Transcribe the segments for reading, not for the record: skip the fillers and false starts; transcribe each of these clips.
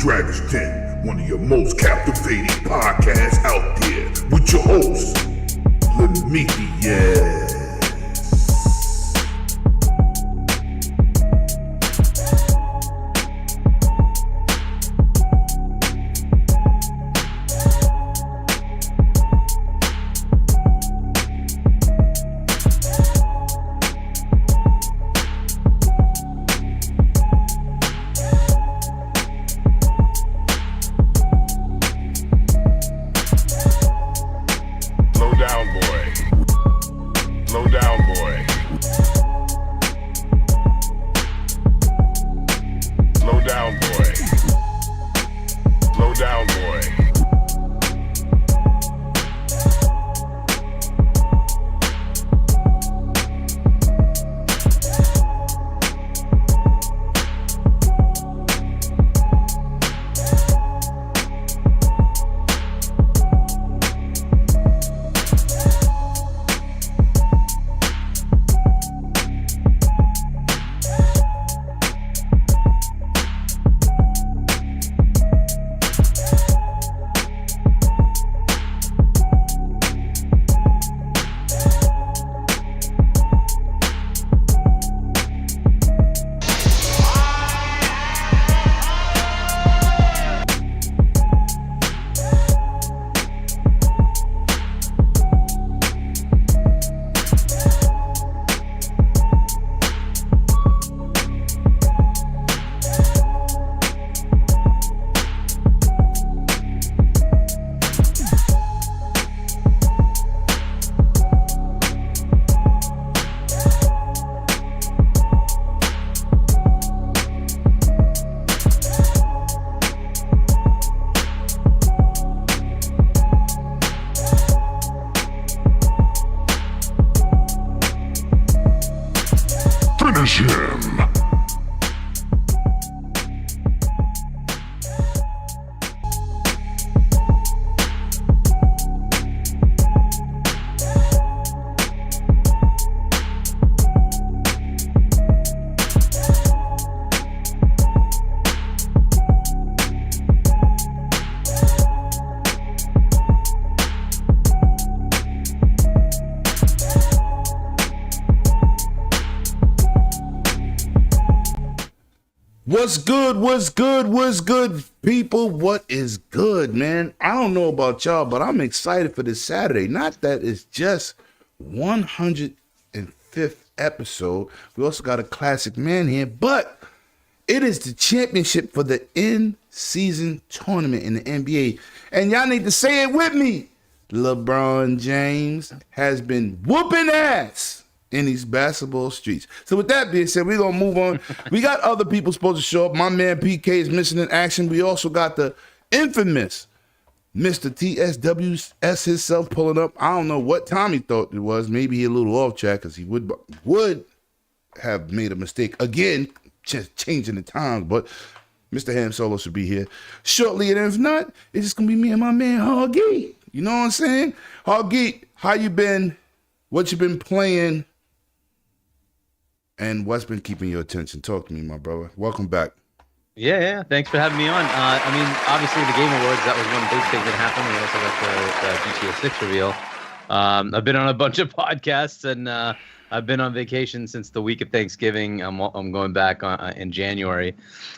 Dragon's Den, one of your most captivating podcasts out there, with your host, Lemithia. What's good, people? What is good, man? I don't know about y'all, but I'm excited for this Saturday. Not that it's just 105th episode. We also got a classic man here, but it is the championship for the in-season tournament in the NBA. And y'all need to say it with me. LeBron James has been whooping ass in these basketball streets. So with that being said, we're going to move on. We got other people supposed to show up. My man PK is missing in action. We also got the infamous Mr. TSWS himself pulling up. I don't know what time he thought it was. Maybe he a little off track because he would have made a mistake. Again, just changing the times. But Mr. Ham Solo should be here shortly. And if not, it's just going to be me and my man Hoggy. You know what I'm saying? Hoggy, how you been? What you been playing? And what's been keeping your attention? Talk to me, my brother. Welcome back. Yeah. Thanks for having me on. Obviously the Game Awards, that was one big thing that happened. We also got the GTA 6 reveal. I've been on a bunch of podcasts, and I've been on vacation since the week of Thanksgiving. I'm going back in January.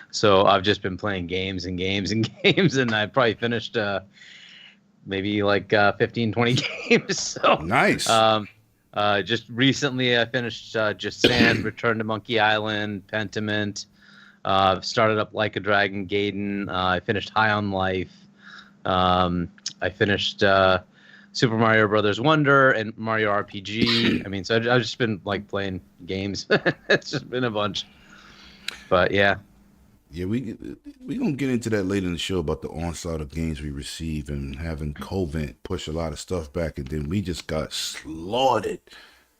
So I've just been playing games, and I probably finished maybe like 15, 20 games. So nice. Just recently I finished Just Sand, Return to Monkey Island, Pentiment, started up Like a Dragon Gaiden, I finished High on Life, I finished Super Mario Brothers Wonder and Mario RPG. I mean, so I've just been like playing games. It's just been a bunch. But yeah. Yeah, we gonna get into that later in the show about the onslaught of games we receive and having Covent push a lot of stuff back, and then we just got slaughtered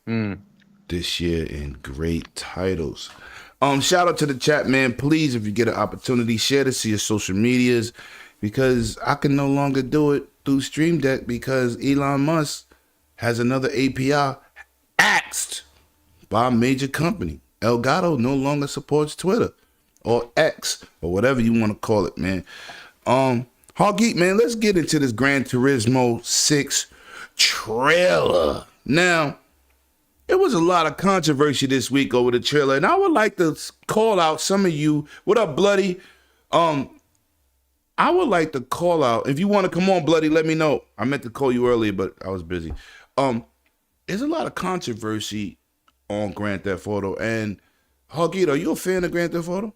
this year in great titles. Shout out to the chat, man. Please, if you get an opportunity, share this to your social medias, because I can no longer do it through Stream Deck because Elon Musk has another API axed by a major company. Elgato no longer supports Twitter. or X or whatever you want to call it, man. Hoggeek, man, let's get into this Gran Turismo 6 trailer. Now, there was a lot of controversy this week over the trailer, and I would like to call out some of you. What up, Bloody? I would like to call out, if you want to come on, Bloody, let me know. I meant to call you earlier, but I was busy. There's a lot of controversy on Grand Theft Auto, and Hoggeet, are you a fan of Grand Theft Auto?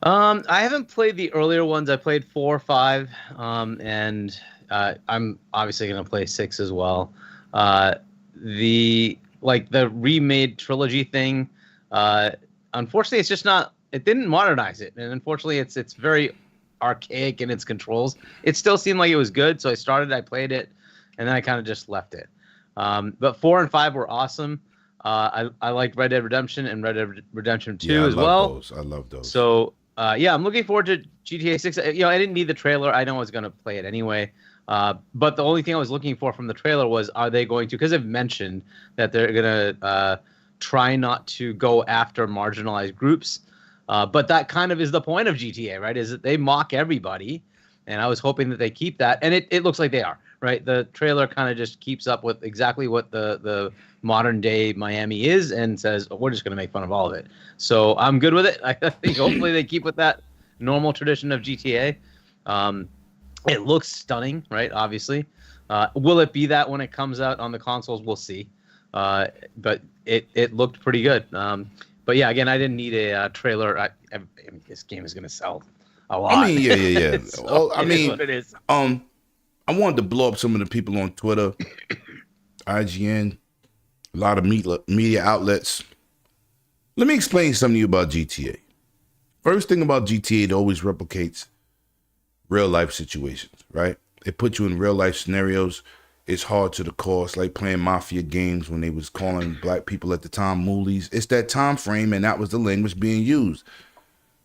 I haven't played the earlier ones. I played 4, 5, and I'm obviously gonna play 6 as well. The remade trilogy thing, unfortunately, it's just not. It didn't modernize it, and unfortunately, it's very archaic in its controls. It still seemed like it was good, so I played it, and then I kind of just left it. But 4 and 5 were awesome. I liked Red Dead Redemption and Red Dead Redemption 2 as well. I love those. So I'm looking forward to GTA 6. I didn't need the trailer. I know I was going to play it anyway. But the only thing I was looking for from the trailer was, are they going to, because they've mentioned that they're going to try not to go after marginalized groups. But that kind of is the point of GTA, right? Is that they mock everybody. And I was hoping that they keep that. And it looks like they are, right? The trailer kind of just keeps up with exactly what the modern day Miami is and says, we're just going to make fun of all of it. So I'm good with it. I think hopefully they keep with that normal tradition of GTA. It looks stunning, right? Obviously. Will it be that when it comes out on the consoles? We'll see. But it looked pretty good. But yeah, again, I didn't need a trailer. This game is going to sell a lot. I mean, yeah. So I mean, what it is. I wanted to blow up some of the people on Twitter, IGN, a lot of media outlets. Let me explain something to you about GTA. First thing about GTA, it always replicates real life situations, right? It puts you in real life scenarios. It's hard to the core. It's like playing mafia games when they was calling black people at the time moolies. It's that time frame, and that was the language being used.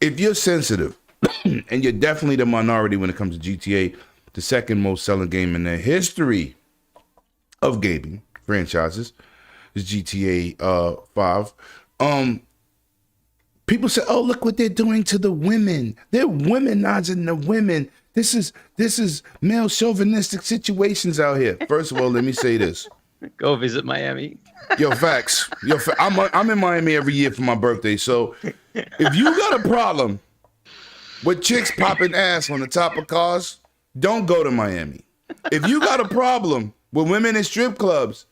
If you're sensitive, and you're definitely the minority when it comes to GTA, the second most selling game in the history of gaming franchises is GTA 5. People say, "Oh, look what they're doing to the women. They're womenizing the women. This is male chauvinistic situations out here." First of all, let me say this. Go visit Miami. Yo, facts. I'm in Miami every year for my birthday. So if you got a problem with chicks popping ass on the top of cars, don't go to Miami. If you got a problem with women in strip clubs,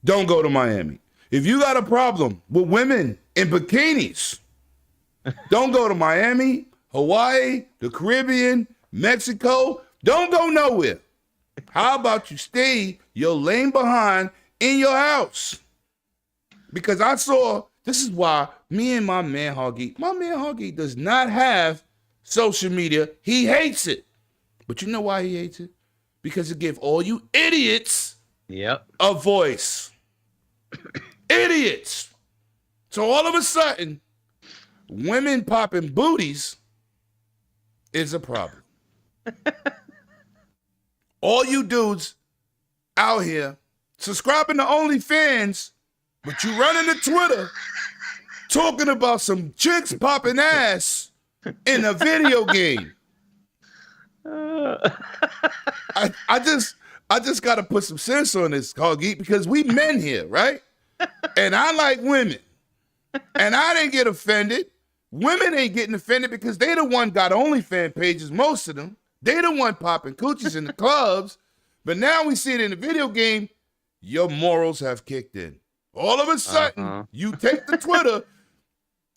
don't go to Miami. If you got a problem with women in bikinis, don't go to Miami, Hawaii, the Caribbean, Mexico. Don't go nowhere. How about you stay your lane behind in your house? Because this is why me and my man Hoggy does not have social media. He hates it. But you know why he hates it? Because it gives all you idiots a voice. Idiots. So all of a sudden, women popping booties is a problem. All you dudes out here subscribing to OnlyFans, but you running to Twitter talking about some chicks popping ass in a video game. I just got to put some sense on this, Hoggy, because we men here, right? And I like women. And I didn't get offended. Women ain't getting offended because they the one got OnlyFans pages, most of them. They the one popping coochies in the clubs. But now we see it in the video game, your morals have kicked in. All of a sudden, you take the Twitter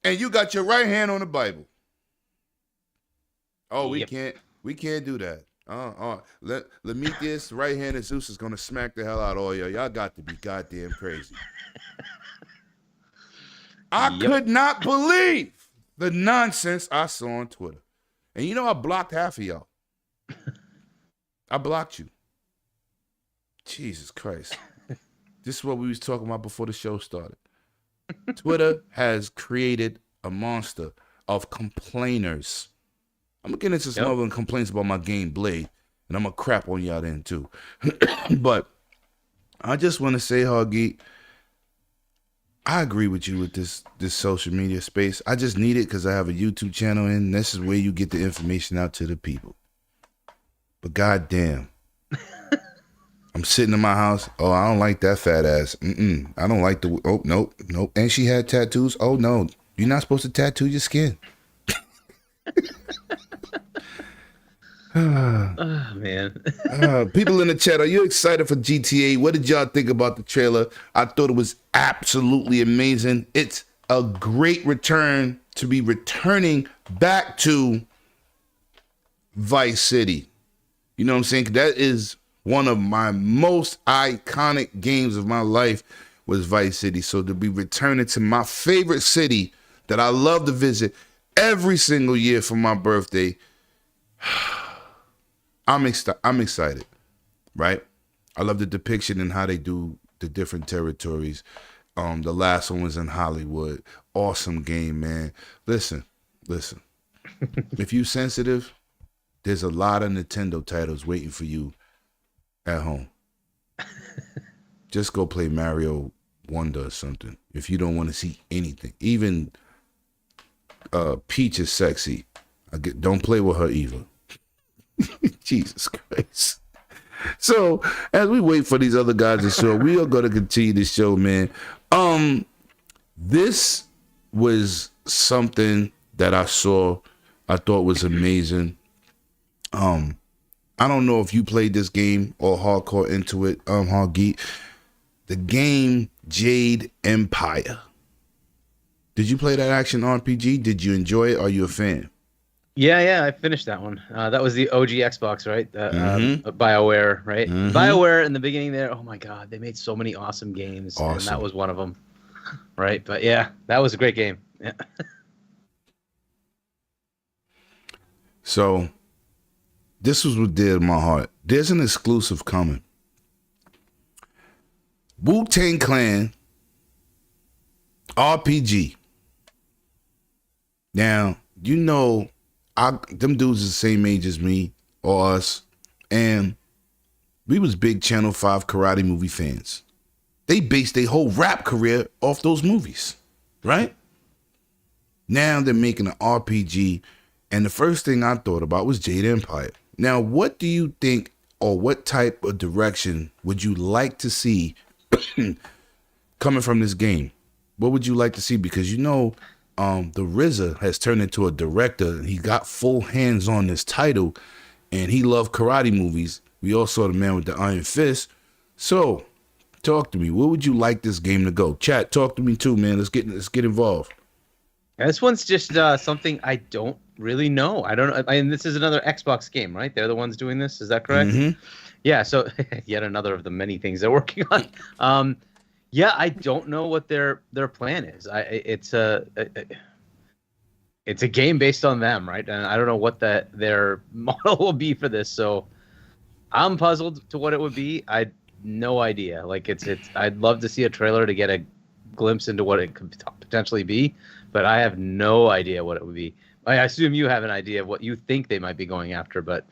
and you got your right hand on the Bible. Oh, we can't do that. Let me this right-handed Zeus is gonna smack the hell out of all y'all. Y'all got to be goddamn crazy. I could not believe the nonsense I saw on Twitter. And you know I blocked half of y'all. I blocked you. Jesus Christ. This is what we was talking about before the show started. Twitter has created a monster of complainers. I'm going to get into some other complaints about my game Blade, and I'm going to crap on y'all then too. But I just want to say, Hoggy, I agree with you with this social media space. I just need it because I have a YouTube channel, and this is where you get the information out to the people. But goddamn, I'm sitting in my house. Oh, I don't like that fat ass. I don't like the. Oh, nope. And she had tattoos. Oh no, you're not supposed to tattoo your skin. Oh man. People in the chat, are you excited for GTA? What did y'all think about the trailer? I thought it was absolutely amazing. It's a great return to be returning back to Vice City. You know what I'm saying? That is one of my most iconic games of my life was Vice City. So to be returning to my favorite city that I love to visit every single year for my birthday, I'm excited, right? I love the depiction and how they do the different territories. The last one was in Hollywood. Awesome game, man. Listen. If you sensitive, there's a lot of Nintendo titles waiting for you at home. Just go play Mario Wonder or something. If you don't want to see anything, even Peach is sexy. Don't play with her either. Jesus Christ. So as we wait for these other guys to show, we are going to continue the show, man. This was something that I saw, I thought was amazing. I don't know if you played this game or hardcore into it, Hardgeek. The game Jade Empire. Did you play that action RPG? Did you enjoy it? Are you a fan? Yeah, I finished that one. That was the OG Xbox, right? BioWare, right? Mm-hmm. BioWare in the beginning there. Oh my God, they made so many awesome games, and that was one of them, right? But yeah, that was a great game. Yeah. So, this was what did my heart. There's an exclusive coming. Wu-Tang Clan RPG. Now, you know, them dudes is the same age as me or us, and we was big Channel 5 karate movie fans. They based their whole rap career off those movies, right? Now they're making an RPG, and the first thing I thought about was Jade Empire. Now, what do you think, or what type of direction would you like to see coming from this game? What would you like to see? Because you know, the RZA has turned into a director. He got full hands on this title, and he loved karate movies. We all saw the man with the iron fist. So, talk to me. Where would you like this game to go? Chat, talk to me too, man. Let's get involved. This one's just something I don't really know. I don't know. And this is another Xbox game, right? They're the ones doing this. Is that correct? Mm-hmm. Yeah. So yet another of the many things they're working on. Yeah, I don't know what their plan is. It's a game based on them, right? And I don't know what their model will be for this. So I'm puzzled to what it would be. I no idea. Like it's. I'd love to see a trailer to get a glimpse into what it could potentially be, but I have no idea what it would be. I assume you have an idea of what you think they might be going after, but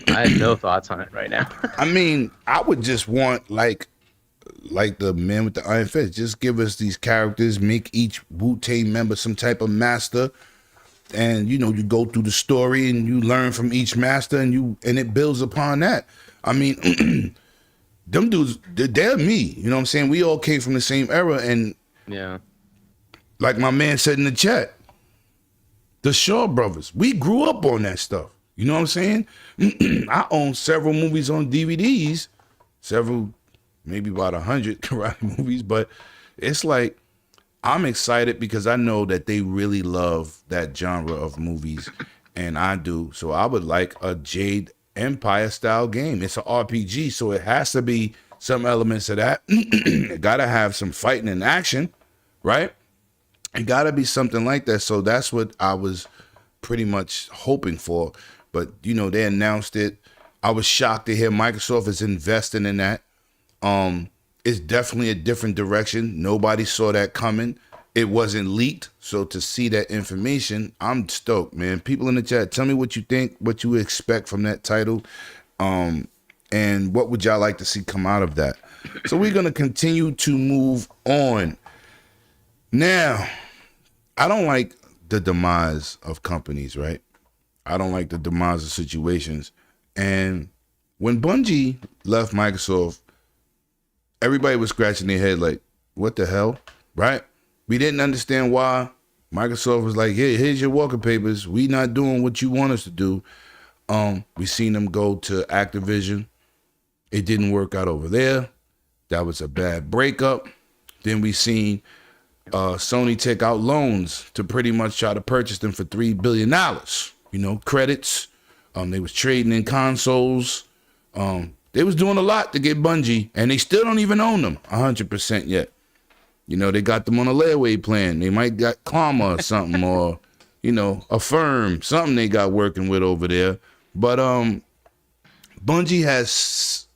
I have no thoughts on it right now. I mean, I would just want like the man with the iron fist. Just give us these characters, make each Wu-Tang member some type of master, and you know, you go through the story and you learn from each master, and it builds upon that. I mean, them dudes, they're me. You know what I'm saying? We all came from the same era, and yeah, like my man said in the chat, the Shaw Brothers, we grew up on that stuff. You know what I'm saying? I own several movies on DVDs, maybe about 100 karate movies, but it's like, I'm excited because I know that they really love that genre of movies, and I do. So I would like a Jade Empire style game. It's an RPG, so it has to be some elements of that. It gotta have some fighting and action, right? It gotta be something like that. So that's what I was pretty much hoping for. But you know, they announced it. I was shocked to hear Microsoft is investing in that. It's definitely a different direction. Nobody saw that coming. It wasn't leaked. So to see that information, I'm stoked, man. People in the chat, tell me what you think, what you expect from that title, and what would y'all like to see come out of that. So we're going to continue to move on. Now, I don't like the demise of companies, right? I don't like the demise of situations. And when Bungie left Microsoft, everybody was scratching their head like, what the hell, right? We didn't understand why. Microsoft was like, hey, here's your walking papers. We not doing what you want us to do. We seen them go to Activision. It didn't work out over there. That was a bad breakup. Then we seen Sony take out loans to pretty much try to purchase them for $3 billion. You know, credits. They was trading in consoles. They was doing a lot to get Bungie, and they still don't even own them 100% yet. You know, they got them on a layaway plan. They might got Karma or something, or, you know, a firm, something they got working with over there. But Bungie has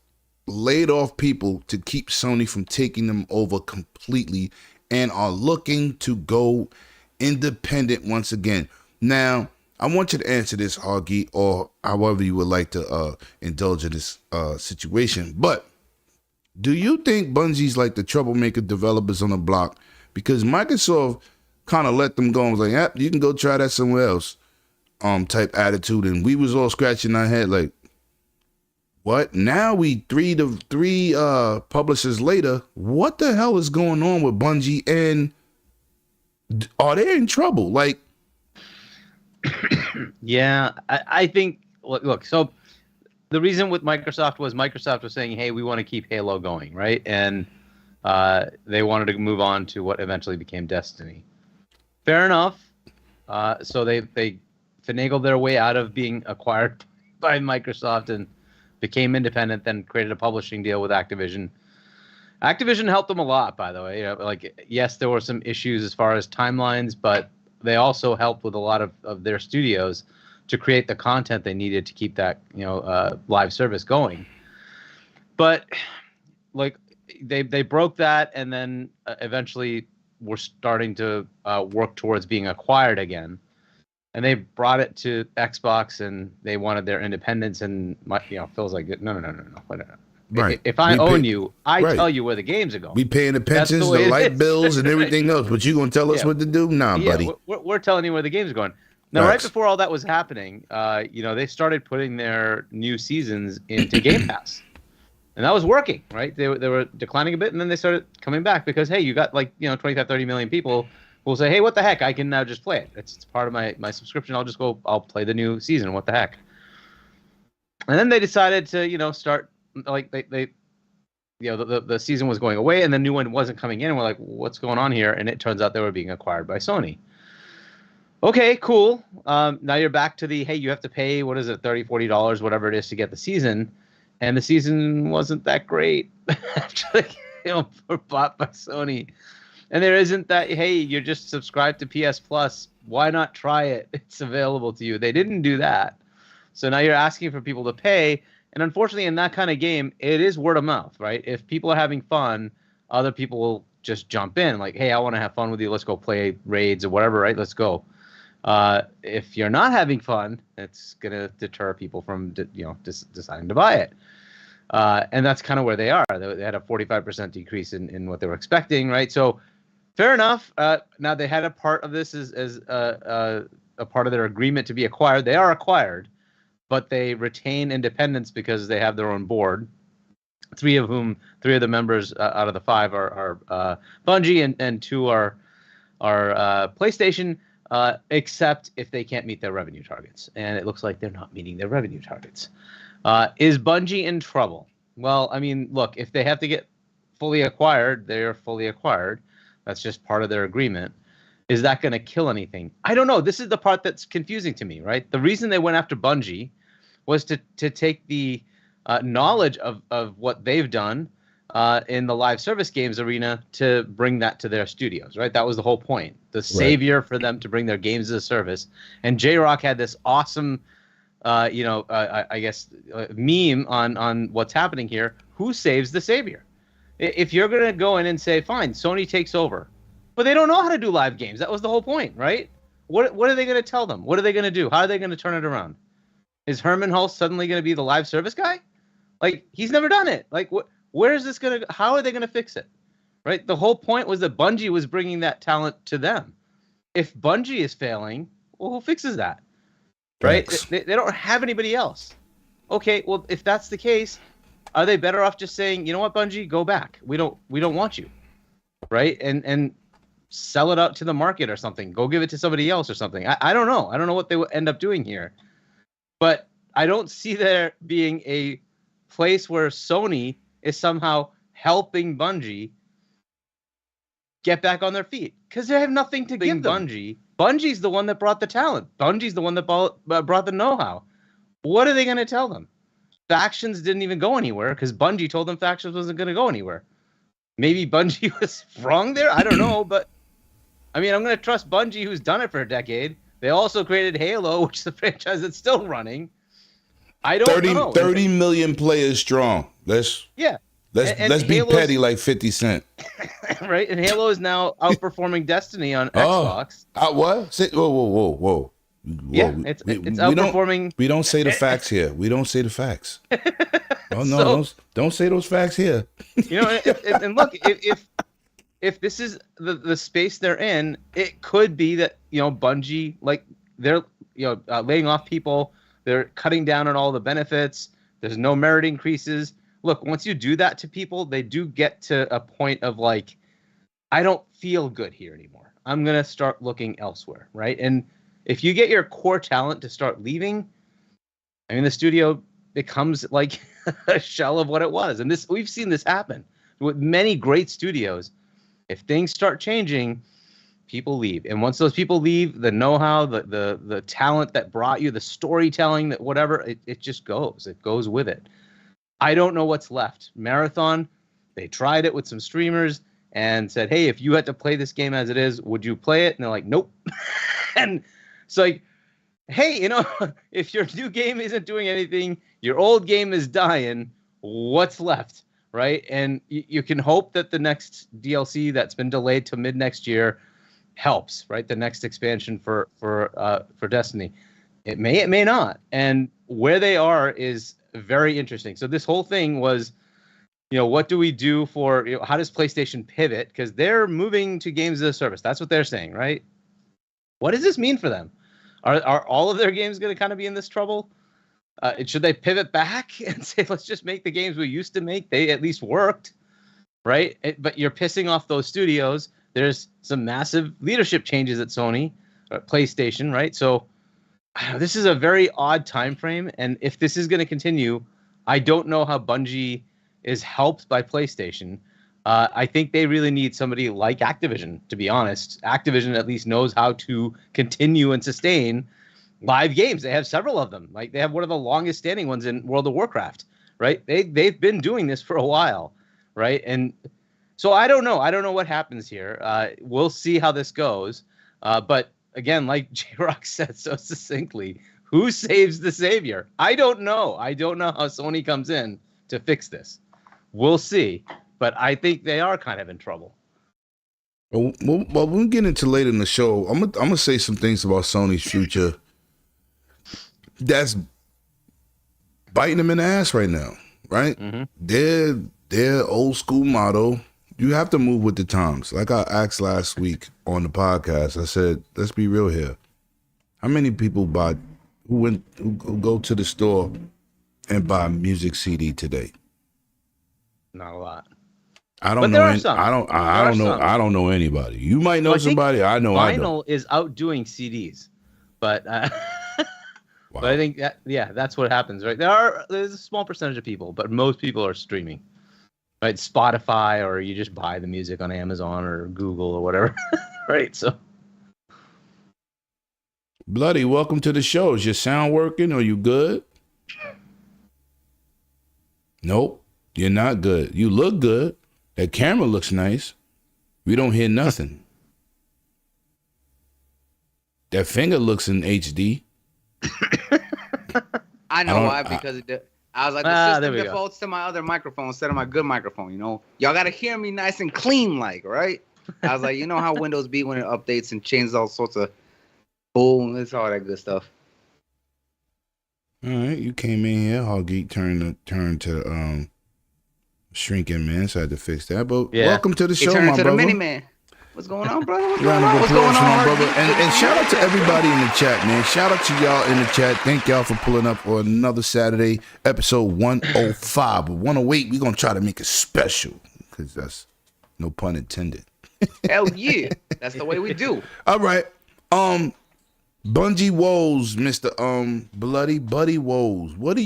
laid off people to keep Sony from taking them over completely and are looking to go independent once again. Now, I want you to answer this, Augie, or however you would like to indulge in this situation. But do you think Bungie's like the troublemaker developers on the block? Because Microsoft kind of let them go and was like, yep, you can go try that somewhere else type attitude. And we was all scratching our head like, what? Now we three publishers later, what the hell is going on with Bungie? And are they in trouble? Like, yeah, I think, look, so the reason with Microsoft was saying, hey, we want to keep Halo going, right? And they wanted to move on to what eventually became Destiny. Fair enough. So they finagled their way out of being acquired by Microsoft and became independent, then created a publishing deal with Activision. Activision helped them a lot, by the way. You know, like, yes, there were some issues as far as timelines, but they also helped with a lot of their studios to create the content they needed to keep that, you know, live service going. But like they broke that, and then eventually were starting to work towards being acquired again. And they brought it to Xbox, and they wanted their independence. And Phil's like, no. right. If I own you, I tell you where the games are going. We paying the pensions, the light bills, and everything else, but you gonna tell us what to do? Nah, buddy. We're telling you where the games are going. Now, right before all that was happening, they started putting their new seasons into Game Pass, and that was working, right? They were declining a bit, and then they started coming back because, hey, you got 25, 30 million people who will say, hey, what the heck? I can now just play it. It's part of my subscription. I'll play the new season. What the heck? And then they decided to, start like the season was going away and the new one wasn't coming in. And we're like, what's going on here? And it turns out they were being acquired by Sony. Okay, cool. Now you're back to the, hey, you have to pay, what is it, $30, $40, whatever it is to get the season. And the season wasn't that great after were bought by Sony. And there isn't that, hey, you're just subscribed to PS Plus. Why not try it? It's available to you. They didn't do that. So now you're asking for people to pay. And unfortunately, in that kind of game, it is word of mouth, right? If people are having fun, other people will just jump in. Like, hey, I want to have fun with you. Let's go play raids or whatever, right? Let's go. If you're not having fun, it's going to deter people from, deciding to buy it. And that's kind of where they are. They had a 45% decrease in what they were expecting, right? So fair enough. Now they had a part of this as a part of their agreement to be acquired. They are acquired, but they retain independence because they have their own board. Three of the members out of the five are Bungie, and two are PlayStation. Except if they can't meet their revenue targets, and it looks like they're not meeting their revenue targets. Is Bungie in trouble? Well, I mean, look, if they have to get fully acquired, they're fully acquired. That's just part of their agreement. Is that going to kill anything? I don't know. This is the part that's confusing to me, right? The reason they went after Bungie was to take the knowledge of what they've done in the live service games arena to bring that to their studios, right? That was the whole point. The savior for them to bring their games as a service. And J-Rock had this awesome, I guess, meme on what's happening here. Who saves the savior? If you're going to go in and say, fine, Sony takes over. But they don't know how to do live games. That was the whole point, right? What are they going to tell them? What are they going to do? How are they going to turn it around? Is Herman Hulst suddenly going to be the live service guy? Like, he's never done it. Like, where is this going to – how are they going to fix it? right? The whole point was that Bungie was bringing that talent to them. If Bungie is failing, well, who fixes that? Right? They don't have anybody else. Okay, well, if that's the case, are they better off just saying, you know what, Bungie, go back. We don't want you, right? And sell it out to the market or something. Go give it to somebody else or something. I don't know. I don't know what they will end up doing here, but I don't see there being a place where Sony is somehow helping Bungie get back on their feet, because they have nothing to give them. Bungie's the one that brought the talent. Bungie's the one that brought the know-how. What are they going to tell them? Factions didn't even go anywhere because Bungie told them Factions wasn't going to go anywhere. Maybe Bungie was wrong there. I don't know, but I mean, I'm going to trust Bungie, who's done it for a decade. They also created Halo, which is the franchise that's still running. I don't know. 30 million players strong. Let's be petty like 50 Cent. Right? And Halo is now outperforming Destiny on Xbox. What? Whoa. Yeah, it's outperforming. We don't say the facts here. We don't say the facts. Oh no, don't say those facts here. You know, and look, if this is the space they're in, it could be that, you know, Bungie, like, they're, you know, laying off people, they're cutting down on all the benefits. There's no merit increases. Look, once you do that to people, they do get to a point of like, I don't feel good here anymore. I'm gonna start looking elsewhere, right? And if you get your core talent to start leaving, I mean, the studio becomes like a shell of what it was. And this, we've seen this happen with many great studios. If things start changing, people leave. And once those people leave, the know-how, the talent that brought you, the storytelling, that whatever, it just goes. It goes with it. I don't know what's left. Marathon, they tried it with some streamers and said, hey, if you had to play this game as it is, would you play it? And they're like, nope. And it's like, hey, you know, if your new game isn't doing anything, your old game is dying, what's left, right? And you can hope that the next DLC that's been delayed to mid next year helps, right? The next expansion for Destiny. It may not. And where they are is very interesting. So this whole thing was, you know, what do we do for, you know, how does PlayStation pivot? Because they're moving to games as a service. That's what they're saying, right? What does this mean for them? Are all of their games going to kind of be in this trouble? Should they pivot back and say, let's just make the games we used to make? They at least worked, right? But you're pissing off those studios. There's some massive leadership changes at Sony, or PlayStation, right? So this is a very odd time frame. And if this is going to continue, I don't know how Bungie is helped by PlayStation. I think they really need somebody like Activision, to be honest. Activision at least knows how to continue and sustain live games. They have several of them. Like, they have one of the longest standing ones in World of Warcraft, right? They've been doing this for a while, right? And so I don't know. I don't know what happens here. We'll see how this goes. But again, like J-Rock said so succinctly, who saves the savior? I don't know. I don't know how Sony comes in to fix this. We'll see. But I think they are kind of in trouble. Well, we'll get into later in the show. I'm gonna say some things about Sony's future that's biting them in the ass right now, right? Mm-hmm. Their old school motto, you have to move with the times. Like I asked last week on the podcast, I said, let's be real here. How many people who go to the store and buy a music CD today? Not a lot. I don't know anybody. You might know somebody. I know. Vinyl is outdoing CDs, but wow. But I think that's what happens, right? There's a small percentage of people, but most people are streaming, right? Spotify, or you just buy the music on Amazon or Google or whatever, right? So, Bloody, welcome to the show. Is your sound working? Are you good? Nope, you're not good. You look good. That camera looks nice. We don't hear nothing. That finger looks in HD. I know why, because I was like, the system defaults to my other microphone instead of my good microphone, you know? Y'all got to hear me nice and clean, like, right? I was like, you know how Windows be when it updates and changes all sorts of boom, it's all that good stuff. All right, you came in here, Hoggeek turned to Shrinking, man. So I had to fix that. But Yeah. welcome to the He show, turned my into brother. the mini-man. What's going on, brother? What's Round going of on? What's applause going for my on, brother. RD? And shout out to everybody in the chat, man. Shout out to y'all in the chat. Thank y'all for pulling up on another Saturday, episode 105. But 108, we're going to try to make it special because that's no pun intended. Hell yeah. That's the way we do. All right. Bungie Woes, Mr. Bloody Buddy Woes. What do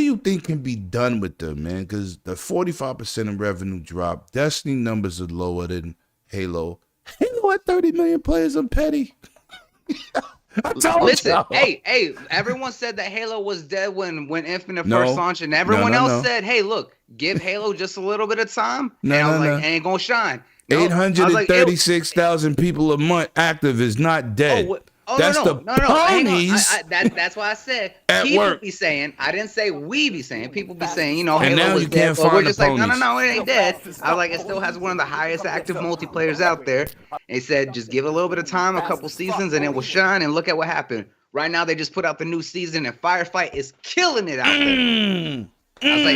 you think can be done with them, man? Because the 45% in revenue drop. Destiny numbers are lower than Halo. Halo at 30 million players. I'm petty. I told Listen, y'all. hey, everyone said that Halo was dead when Infinite first launched, and everyone else said, hey, look, give Halo just a little bit of time. And I was like, ain't gonna shine. No, 836,000 people a month active is not dead. That's the ponies. That's why I said at people work. be saying. I didn't say we be saying. People be saying, you know, And Halo now was you dead. can't But we're find just the like, no, ponies. it ain't dead. I was like, it still has one of the highest active multiplayers out there. And he said, just give it a little bit of time, a couple seasons, and it will shine. And look at what happened. Right now, they just put out the new season, and Firefight is killing it out there. I was like,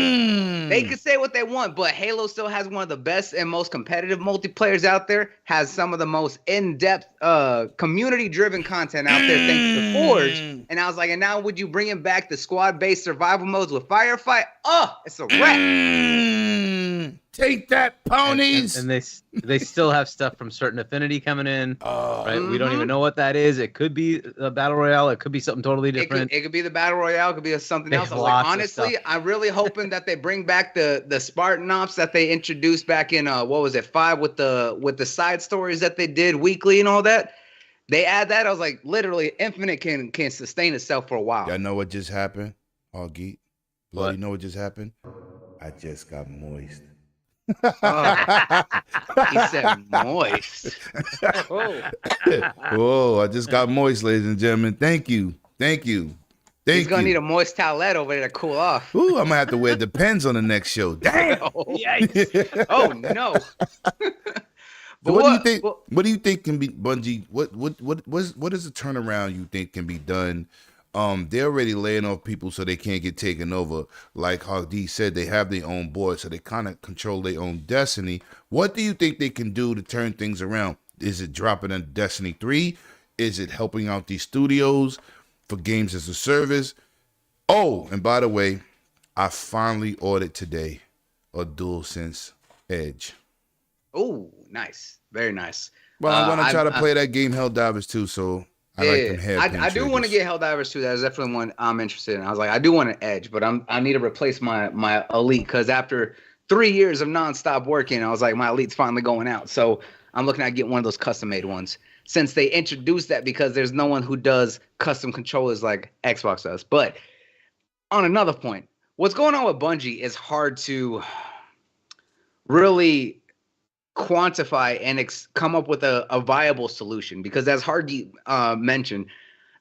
they could say what they want, but Halo still has one of the best and most competitive multiplayers out there, has some of the most in-depth, community-driven content out there thanks to Forge. And I was like, and now would you bring back the squad-based survival modes with Firefight? Oh, it's a wrap. Take that, ponies. And they still have stuff from Certain Affinity coming in. Right? We don't even know what that is. It could be a battle royale. It could be something totally different. It could be the battle royale. It could be something else. I was like, honestly, I'm really hoping that they bring back the Spartan Ops that they introduced back in 5 with the side stories that they did weekly and all that. They add that. I was like, literally, Infinite can sustain itself for a while. Y'all know what just happened? Augie, Bloody, you know what just happened? I just got moist. He said moist. Whoa, I just got moist, ladies and gentlemen. Thank you. He's gonna need a moist towelette over there to cool off. Ooh, I'm gonna have to wear Depends on the next show. Damn. Yikes. Oh no. So what do you think? What do you think can be Bungie? What is the turnaround you think can be done? They're already laying off people so they can't get taken over. Like how D said, they have their own board, so they kind of control their own destiny. What do you think they can do to turn things around? Is it dropping in Destiny 3? Is it helping out these studios for games as a service? Oh, and by the way, I finally ordered today a DualSense Edge. Oh, nice. Very nice. Well, I'm going to try to play that game Helldivers too, so I like them hairpin I do want to get Helldivers too. That is definitely one I'm interested in. I was like, I do want an Edge, but I need to replace my Elite because after 3 years of nonstop working, I was like, my Elite's finally going out. So I'm looking at getting one of those custom-made ones since they introduced that because there's no one who does custom controllers like Xbox does. But on another point, what's going on with Bungie is hard to really quantify and come up with a viable solution because as Hardy mentioned,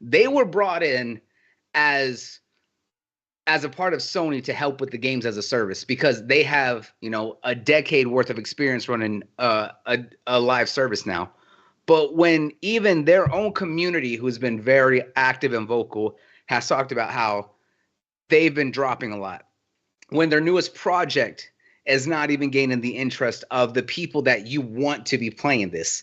they were brought in as a part of Sony to help with the games as a service because they have, a decade worth of experience running a live service now. But when even their own community, who's been very active and vocal, has talked about how they've been dropping a lot, when their newest project is not even gaining the interest of the people that you want to be playing this,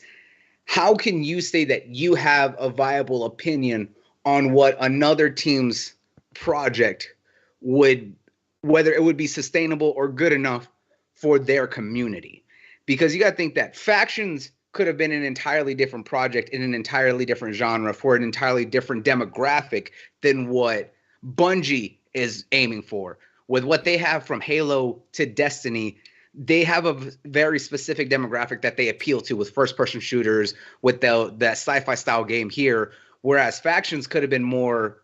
how can you say that you have a viable opinion on what another team's project would, whether it would be sustainable or good enough for their community? Because you got to think that Factions could have been an entirely different project in an entirely different genre for an entirely different demographic than what Bungie is aiming for. With what they have from Halo to Destiny, they have a very specific demographic that they appeal to with first-person shooters, with that sci-fi style game here, whereas Factions could have been more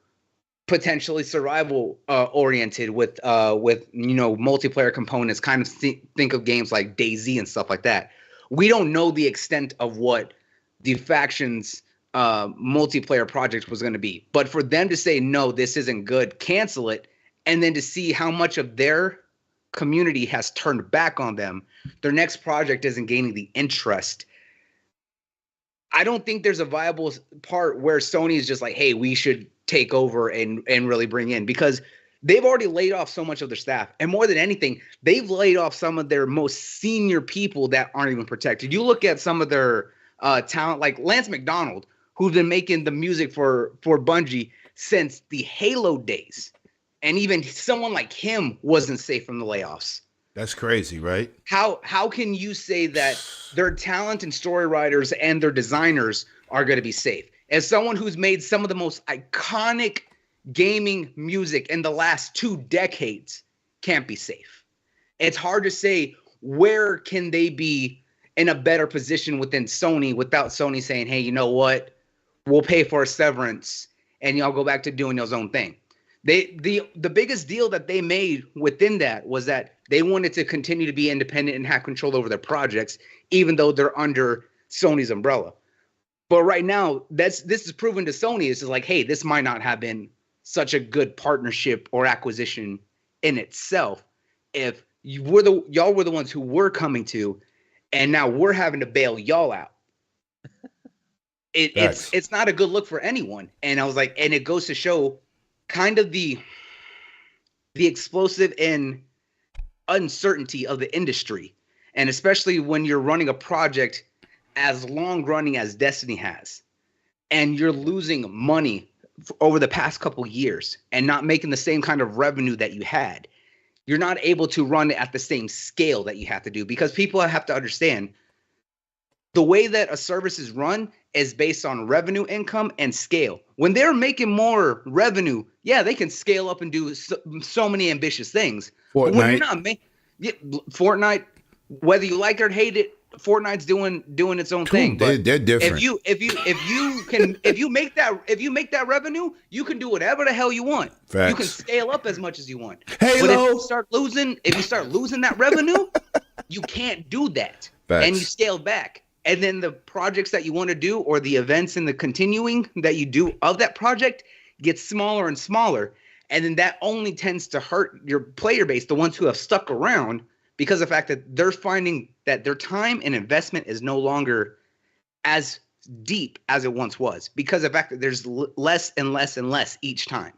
potentially survival oriented with multiplayer components. Kind of think of games like DayZ and stuff like that. We don't know the extent of what the Factions multiplayer project was going to be, but for them to say no, this isn't good, cancel it, and then to see how much of their community has turned back on them, their next project isn't gaining the interest. I don't think there's a viable part where Sony is just like, hey, we should take over and really bring in, because they've already laid off so much of their staff. And more than anything, they've laid off some of their most senior people that aren't even protected. You look at some of their talent, like Lance McDonald, who's been making the music for Bungie since the Halo days. And even someone like him wasn't safe from the layoffs. That's crazy, right? How can you say that their talent and story writers and their designers are going to be safe? As someone who's made some of the most iconic gaming music in the last 2 decades can't be safe. It's hard to say where can they be in a better position within Sony without Sony saying, hey, you know what? We'll pay for a severance and y'all go back to doing your own thing. The biggest deal that they made within that was that they wanted to continue to be independent and have control over their projects, even though they're under Sony's umbrella. But right now, this is proven to Sony. It's just like, hey, this might not have been such a good partnership or acquisition in itself if y'all were the ones who were coming to, and now we're having to bail y'all out. It's not a good look for anyone. And I was like, and it goes to show kind of the explosive and uncertainty of the industry, and especially when you're running a project as long running as Destiny has, and you're losing money over the past couple years and not making the same kind of revenue that you had. You're not able to run it at the same scale that you have to do, because people have to understand the way that a service is run is based on revenue, income, and scale. When they're making more revenue, yeah, they can scale up and do so many ambitious things. Fortnite. But when you're not Fortnite, whether you like it or hate it, Fortnite's doing its own thing. They're different. If you make that revenue, you can do whatever the hell you want. Facts. You can scale up as much as you want. Halo. But if you start losing that revenue, you can't do that. Facts. And you scale back. And then the projects that you want to do, or the events and the continuing that you do of that project, gets smaller and smaller. And then that only tends to hurt your player base, the ones who have stuck around, because of the fact that they're finding that their time and investment is no longer as deep as it once was, because of the fact that there's less and less and less each time.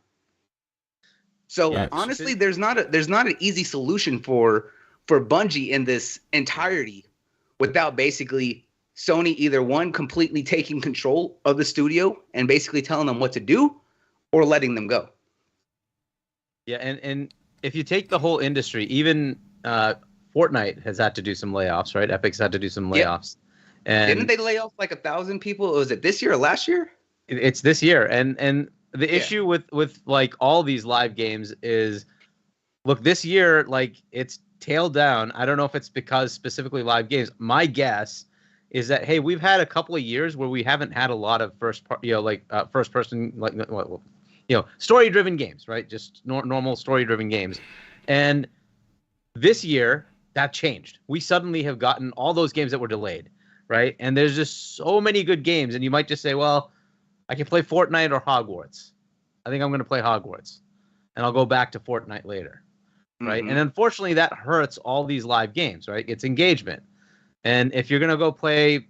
So honestly, there's not an easy solution for Bungie in this entirety without basically Sony either one completely taking control of the studio and basically telling them what to do, or letting them go. Yeah, and if you take the whole industry, even Fortnite has had to do some layoffs, right? Epic's had to do some layoffs. And didn't they lay off like 1,000 people? Was it this year or last year? It's this year. And the issue with like all these live games is, look, this year, like, it's tailed down. I don't know if it's because specifically live games. My guess is that, hey, we've had a couple of years where we haven't had a lot of first person, like, story driven games, right? Just normal story driven games. And this year that changed. We suddenly have gotten all those games that were delayed, right? And there's just so many good games, and you might just say, well, I can play Fortnite or Hogwarts. I think I'm going to play Hogwarts, and I'll go back to Fortnite later, right? Mm-hmm. And unfortunately, that hurts all these live games, right? It's engagement. And if you're going to go play,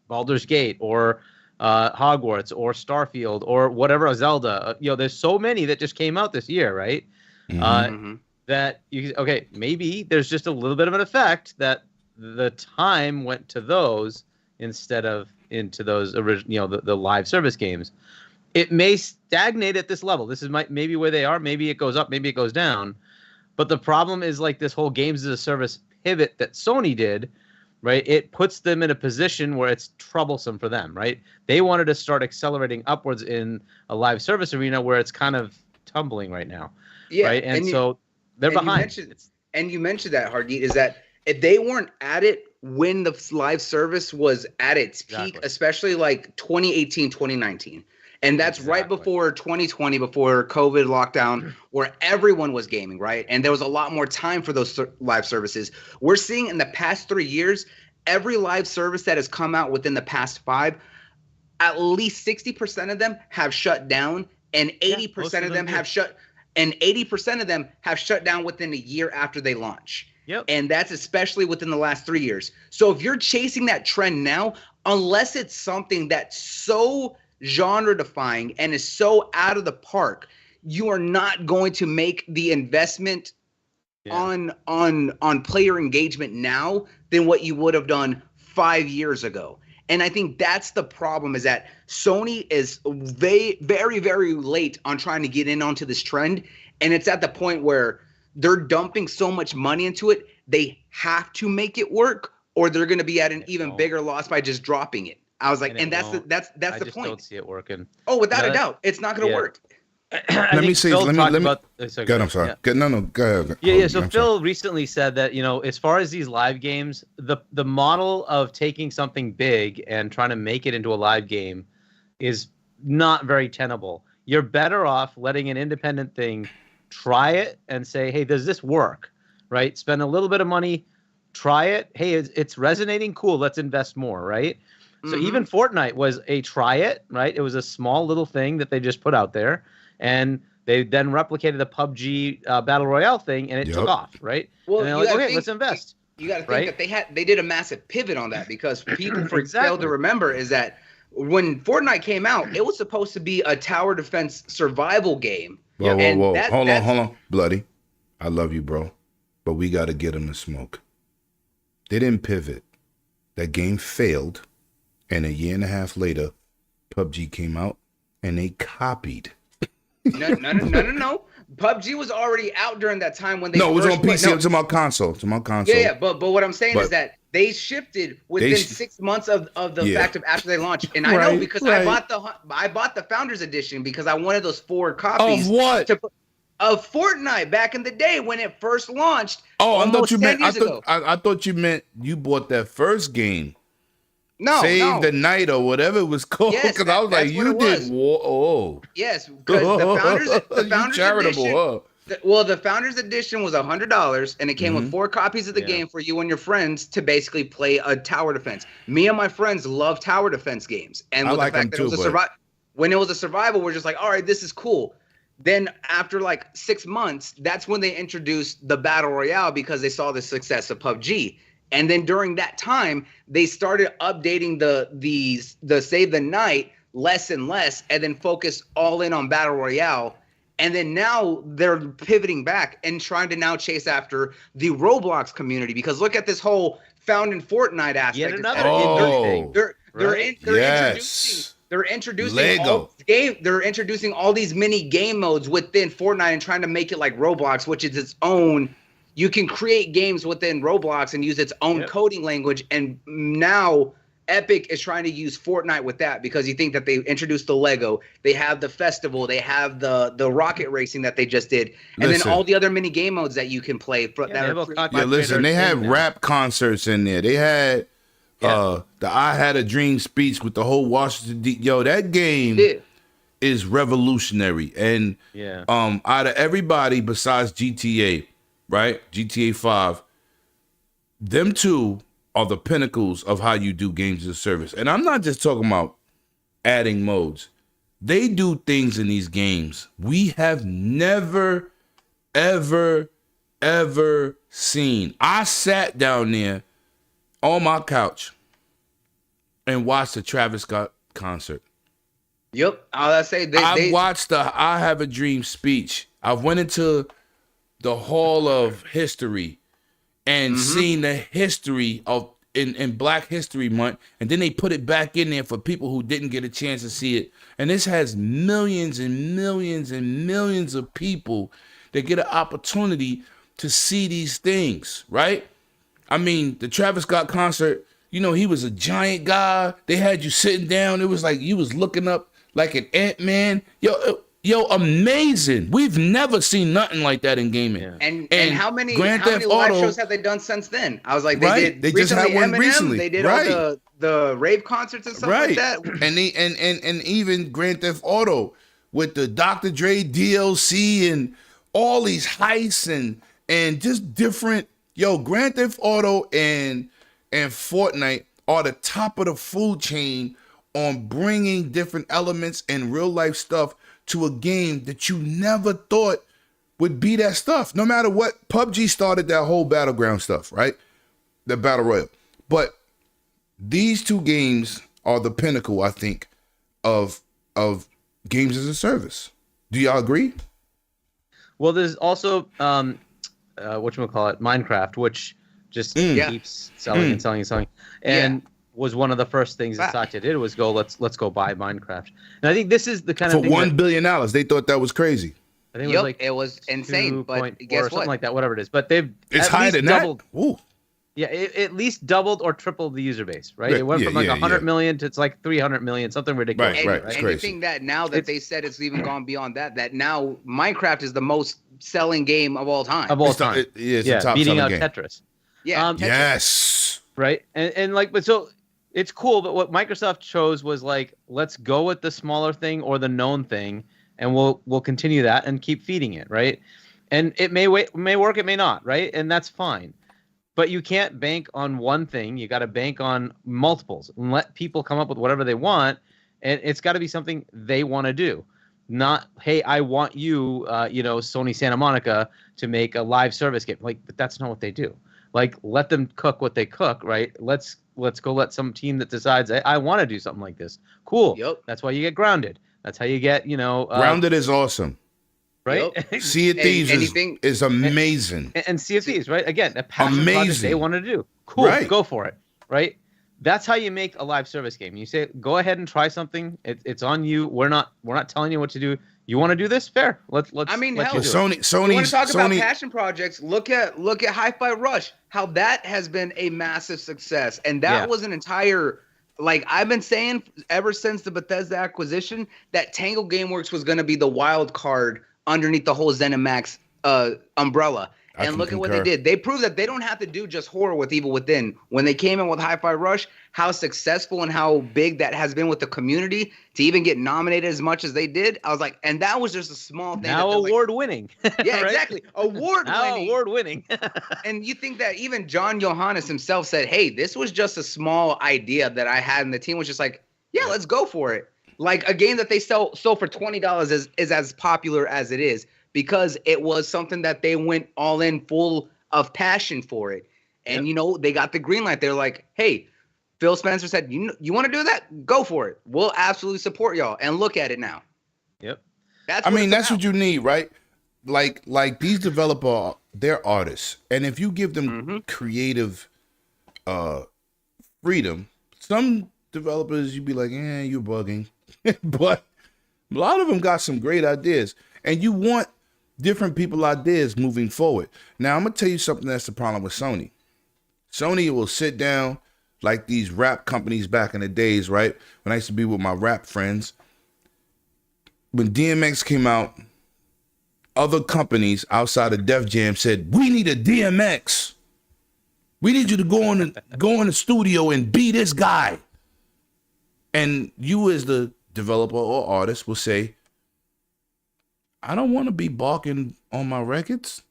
Baldur's Gate or Hogwarts or Starfield or whatever, Zelda, there's so many that just came out this year, right? Mm-hmm. That maybe there's just a little bit of an effect that the time went to those instead of into those original, the live service games. It may stagnate at this level. This is maybe where they are. Maybe it goes up. Maybe it goes down. But the problem is, like, this whole games as a service pivot that Sony did, right? It puts them in a position where it's troublesome for them, right? They wanted to start accelerating upwards in a live service arena where it's kind of tumbling right now, right? And so they're behind. You mentioned that, Hardeet, is that if they weren't at it when the live service was at its peak, especially like 2018, 2019, and that's right before 2020, before COVID lockdown, where everyone was gaming, right? And there was a lot more time for those live services. We're seeing in the past 3 years, every live service that has come out within the past 5, at least 60% of them have shut down, and 80% of them have shut. And 80% of them have shut down within a year after they launch. Yep. And that's especially within the last 3 years. So if you're chasing that trend now, unless it's something that's so genre defying and is so out of the park, you are not going to make the investment on player engagement now than what you would have done 5 years ago. And I think that's the problem, is that Sony is very, very late on trying to get in onto this trend. And it's at the point where they're dumping so much money into it, they have to make it work, or they're going to be at an even bigger loss by just dropping it. I was like, and that's the point. I just don't see it working. Oh, without a doubt, it's not going to work. Let me see. Let me. Go ahead, I'm sorry. Yeah. No, go ahead. Yeah. So Phil recently said that, as far as these live games, the model of taking something big and trying to make it into a live game is not very tenable. You're better off letting an independent thing try it and say, hey, does this work? Right? Spend a little bit of money, try it. Hey, it's resonating. Cool. Let's invest more. Right? So even Fortnite was a try it. Right? It was a small little thing that they just put out there. And they then replicated the PUBG Battle Royale thing, and it took off, right? Well, and they're like, okay, let's invest. You got to think that they did a massive pivot on that, because people fail to remember is that when Fortnite came out, it was supposed to be a tower defense survival game. Whoa. Hold on. Bloody, I love you, bro, but we got to get them to smoke. They didn't pivot. That game failed, and a year and a half later, PUBG came out, and they copied. No. PUBG was already out during that time when they. No, it was on PC. It's on my console. Yeah. But what I'm saying is that they shifted within 6 months of the fact of after they launched, and I know because I bought the Founders Edition because I wanted those 4 copies of what of Fortnite back in the day when it first launched. Oh, I thought you meant. I thought you meant you bought that first game. Save the Night or whatever it was called, because I was like, you did war. Oh, yes, because the Founders charitable, Edition. The Founders Edition was $100, and it came with 4 copies of the game for you and your friends to basically play a tower defense. Me and my friends love tower defense games, and with the fact that it was when it was a survival, we're just like, all right, this is cool. Then after like 6 months, that's when they introduced the Battle Royale because they saw the success of PUBG. And then during that time, they started updating the Save the Night less and less, and then focus all in on Battle Royale. And then now they're pivoting back and trying to now chase after the Roblox community, because look at this whole found in Fortnite aspect. Yet another They're introducing Lego. They're introducing all these mini game modes within Fortnite and trying to make it like Roblox, which is its own. You can create games within Roblox and use its own coding language. And now Epic is trying to use Fortnite with that, because you think that they introduced the Lego, they have the festival, they have the rocket racing that they just did, and then all the other mini game modes that you can play. They had rap concerts in there. They had the I Had a Dream speech with the whole Washington D. Yo, that game is revolutionary. And out of everybody besides GTA, right? GTA 5, them two are the pinnacles of how you do games as a service. And I'm not just talking about adding modes. They do things in these games we have never, ever, ever seen. I sat down there on my couch and watched the Travis Scott concert. Yep. I watched the I Have a Dream speech. I went into the Hall of History and seen the history of in Black History Month, and then they put it back in there for people who didn't get a chance to see it. And this has millions and millions and millions of people that get an opportunity to see these things, right? I mean, the Travis Scott concert, he was a giant guy. They had you sitting down. It was like you was looking up like an Ant-Man. Yo, amazing. We've never seen nothing like that in gaming. Yeah. And how many live shows have they done since then? I was like, they just had one Eminem, recently. They did all the rave concerts and stuff like that. And even Grand Theft Auto with the Dr. Dre DLC and all these heists and just different. Yo, Grand Theft Auto and Fortnite are the top of the food chain on bringing different elements and real life stuff to a game that you never thought would be that stuff. No matter what, PUBG started that whole battleground stuff, right? The battle royale. But these two games are the pinnacle, I think, of games as a service. Do y'all agree? Well, there's also whatchamacallit, Minecraft, which just keeps selling and selling and selling, and was one of the first things that Satya did was go, let's go buy Minecraft. And I think this is the kind of for thing $1 billion. They thought that was crazy. I think it was like it was insane, but guess or something like that, whatever it is. But they've it's higher than doubled. That. Ooh. Yeah, it at least doubled or tripled the user base, right? It went from like 100 million to it's like 300 million, something ridiculous. Right. And you think that now that they said it's even gone beyond that now Minecraft is the most selling game of all time. Of all time. It's the top beating out game. Tetris. Yeah. Tetris. Yes. Right. And like, but so it's cool, but what Microsoft chose was like, let's go with the smaller thing or the known thing, and we'll continue that and keep feeding it, right? And it may work, it may not, right? And that's fine. But you can't bank on one thing. You got to bank on multiples and let people come up with whatever they want. And it's got to be something they want to do. Not, hey, I want you, Sony Santa Monica to make a live service game. Like, but that's not what they do. Like, let them cook what they cook, right? Let's go let some team that decides, I want to do something like this. Cool. Yep. That's why you get Grounded. That's how you get, Grounded is awesome. Right? Yep. Sea of Thieves is amazing. And Sea of Thieves, right? Again, a passion project they wanted to do. Cool, right. Go for it, right? That's how you make a live service game. You say, go ahead and try something. It's on you. We're not telling you what to do. You want to do this? Fair. Let's. I mean, let hell, you do Sony. You want to talk about passion projects? Look at Hi-Fi Rush. How that has been a massive success, and that was an entire. Like I've been saying ever since the Bethesda acquisition, that Tango Gameworks was going to be the wild card underneath the whole ZeniMax umbrella. And look at what they did. They proved that they don't have to do just horror with Evil Within. When they came in with Hi-Fi Rush, how successful and how big that has been with the community to even get nominated as much as they did. I was like, and that was just a small thing. Now award-winning. Yeah, right? Exactly. Award-winning. Now award-winning. And you think that even John Johannes himself said, hey, this was just a small idea that I had, and the team was just like, yeah, let's go for it. Like a game that they sold for $20 is as popular as it is, because it was something that they went all in full of passion for it. And, they got the green light. They're like, hey, Phil Spencer said, you want to do that? Go for it. We'll absolutely support y'all. And look at it now. Yep. That's what you need, right? Like these developers, they're artists. And if you give them creative freedom, some developers, you'd be like, you're bugging. But a lot of them got some great ideas. And you want different people's ideas moving forward. Now, I'm going to tell you something that's the problem with Sony. Sony will sit down like these rap companies back in the days, right? When I used to be with my rap friends. When DMX came out, other companies outside of Def Jam said, we need a DMX. We need you to go in the studio and be this guy. And you as the developer or artist will say, I don't want to be barking on my records.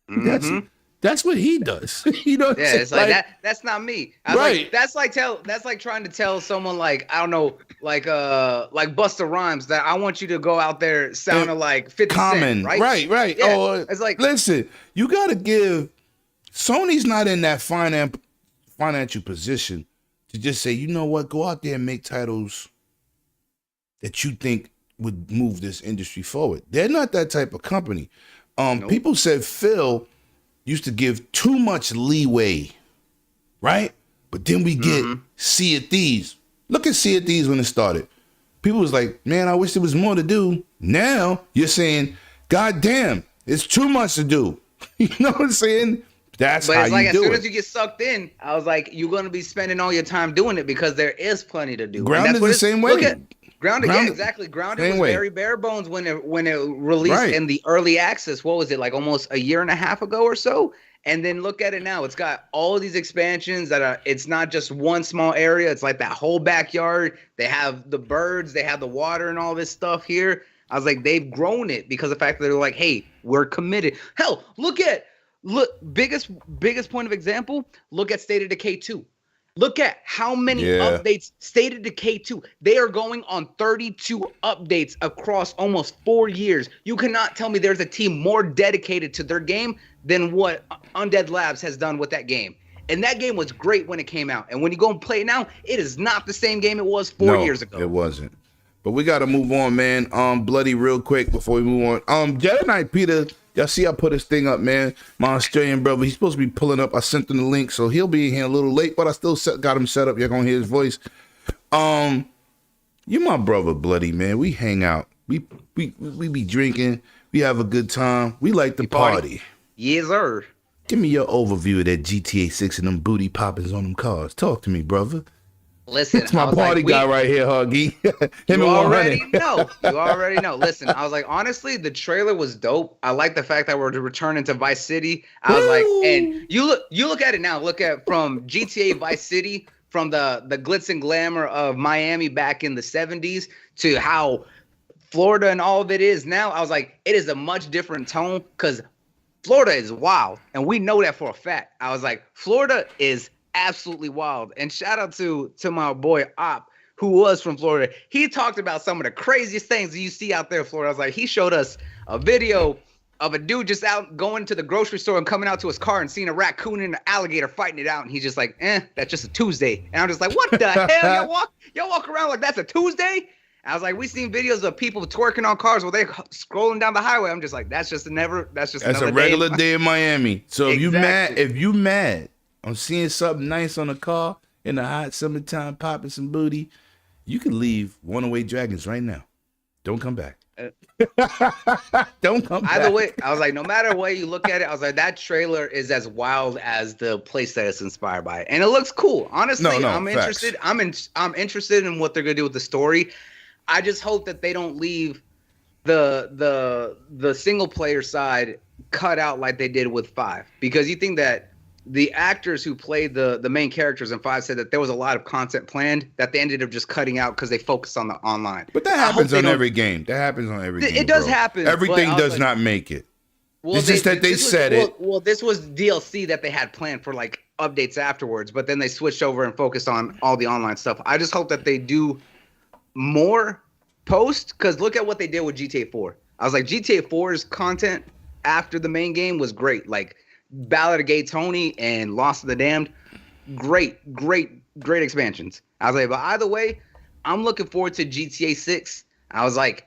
That's what he does. It's like that. That's not me. Right. That's like trying to tell someone like, I don't know, like Busta Rhymes that I want you to go out there sounding like 50 Cent, right? Right. Yeah. Or it's like, listen, you got to give. Sony's not in that financial position to just say, you know what, go out there and make titles that you think would move this industry forward. They're not that type of company. Nope. People said Phil used to give too much leeway, right? But then we get Sea of Thieves. Look at Sea of Thieves when it started. People was like, man, I wish there was more to do. Now you're saying, God damn, it's too much to do. You know what I'm saying? That's how you do it. But it's like as soon as you get sucked in, I was like, you're going to be spending all your time doing it because there is plenty to do. Grounded the same way. Grounded, yeah, exactly. Grounded was very bare bones when it released in the early access. What was it, like almost a year and a half ago or so? And then look at it now. It's got all of these expansions it's not just one small area. It's like that whole backyard. They have the birds, they have the water and all this stuff here. I was like, they've grown it because of the fact that they're like, hey, we're committed. Hell, look, biggest point of example, look at State of Decay 2. Look at how many updates State of Decay 2. They are going on 32 updates across almost 4 years. You cannot tell me there's a team more dedicated to their game than what Undead Labs has done with that game. And that game was great when it came out. And when you go and play it now, it is not the same game it was 4 years ago. It wasn't. But we gotta move on, man. Bloody, real quick before we move on. Jedi Knight Peter, y'all see I put his thing up, man. My Australian brother, he's supposed to be pulling up. I sent him the link, so he'll be in here a little late, but I still got him set up. You're gonna hear his voice. You my brother, Bloody, man. We hang out. We be drinking. We have a good time. We like to party. Yes, sir. Give me your overview of that GTA 6 and them booty poppers on them cars. Talk to me, brother. Listen, it's my party guy right here, Huggy. You already know. You already know. Listen, I was like, honestly, the trailer was dope. I like the fact that we're returning to Vice City. I was like, and you look at it now. Look at from GTA Vice City, from the glitz and glamour of Miami back in the 70s to how Florida and all of it is now. I was like, it is a much different tone because Florida is wild, and we know that for a fact. I was like, Florida is absolutely wild. And shout out to my boy Op, who was from Florida. He talked about some of the craziest things that you see out there in Florida. I was like, he showed us a video of a dude just out going to the grocery store and coming out to his car and seeing a raccoon and an alligator fighting it out. And he's just like, that's just a Tuesday. And I'm just like, what the hell? Y'all walk around like that's a Tuesday? I was like, we seen videos of people twerking on cars while they're scrolling down the highway. I'm just like, that's a regular day in Miami. So exactly. if you mad on seeing something nice on a car in the hot summertime, popping some booty, you can leave One-Away Dragons right now. Don't come back. Don't come back. Either way, I was like, no matter way you look at it, I was like, that trailer is as wild as the place that it's inspired by, and it looks cool. Honestly, I'm facts. interested. I'm interested in what they're gonna do with the story. I just hope that they don't leave the single player side cut out like they did with 5, because you think that the actors who played the main characters in 5 said that there was a lot of content planned that they ended up just cutting out because they focused on the online. But that happens on every game. That happens on every game. It does happen. Everything does not make it. Well, it's just that they said it. Well, this was DLC that they had planned for like updates afterwards, but then they switched over and focused on all the online stuff. I just hope that they do more post, because look at what they did with GTA 4. I was like, GTA 4's content after the main game was great. Like Ballad of Gay Tony and Lost of the Damned, great expansions. I was like, but either way, I'm looking forward to GTA 6. I was like,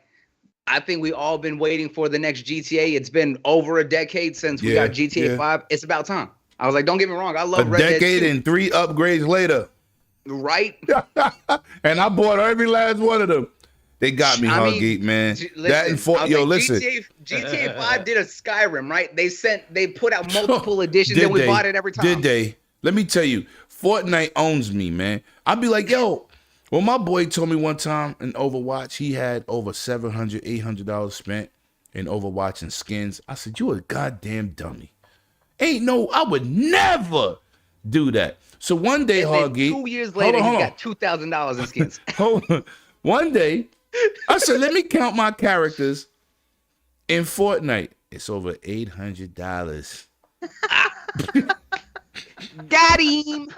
I think we all been waiting for the next GTA. It's been over a decade since we got GTA 5. It's about time. I was like, don't get me wrong, I love Red Dead 2. A decade and 3 upgrades later. Right? And I bought every last one of them. They got me, Huggy, man. Listen. GTA 5 did a Skyrim, right? They put out multiple editions and we bought it every time. Did they? Let me tell you, Fortnite owns me, man. I'd be like, yo, well, my boy told me one time in Overwatch, he had over $700, $800 spent in Overwatch and skins. I said, you a goddamn dummy. I would never do that. So one day, Huggy. 2 years later, he got $2,000 in skins. Hold on. One day, I said, let me count my characters in Fortnite. It's over $800. Got him.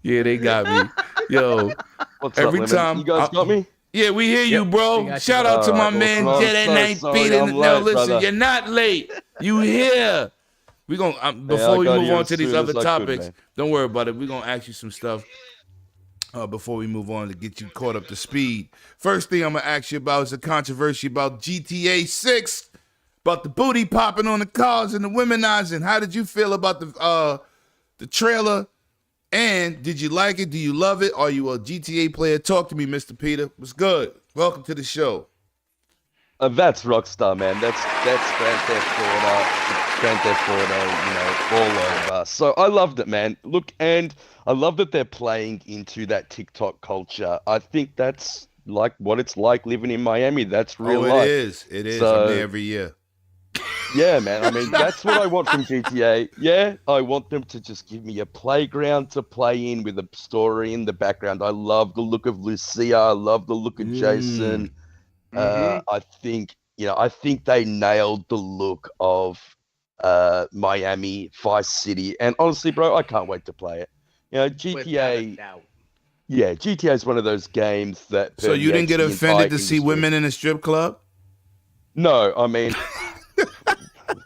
Yeah, they got me. Yo, what's every up, time you guys got me? Yeah, we hear you, bro. Shout out to my man Jedi Knight Peter. No, listen, brother. You're not late. You here? We gonna before we move on to these other topics. Don't worry about it. We're gonna ask you some stuff. Before we move on to get you caught up to speed. First thing I'm going to ask you about is a controversy about GTA 6, about the booty popping on the cars and the womenizing. How did you feel about the trailer? And did you like it? Do you love it? Are you a GTA player? Talk to me, Mr. Peter. What's good? Welcome to the show. That's Rockstar, man. That's Grand Theft Auto, all over. So I loved it, man. Look, and I love that they're playing into that TikTok culture. I think that's like what it's like living in Miami. That's real life. It is. So, I'm there every year. Yeah, man. I mean, that's what I want from GTA. Yeah, I want them to just give me a playground to play in with a story in the background. I love the look of Lucia. I love the look of Jason. I think they nailed the look of Miami, Vice City, and honestly, bro, I can't wait to play it. GTA. Yeah, GTA is one of those games that. So you didn't get offended to see women in a strip club? No, I mean,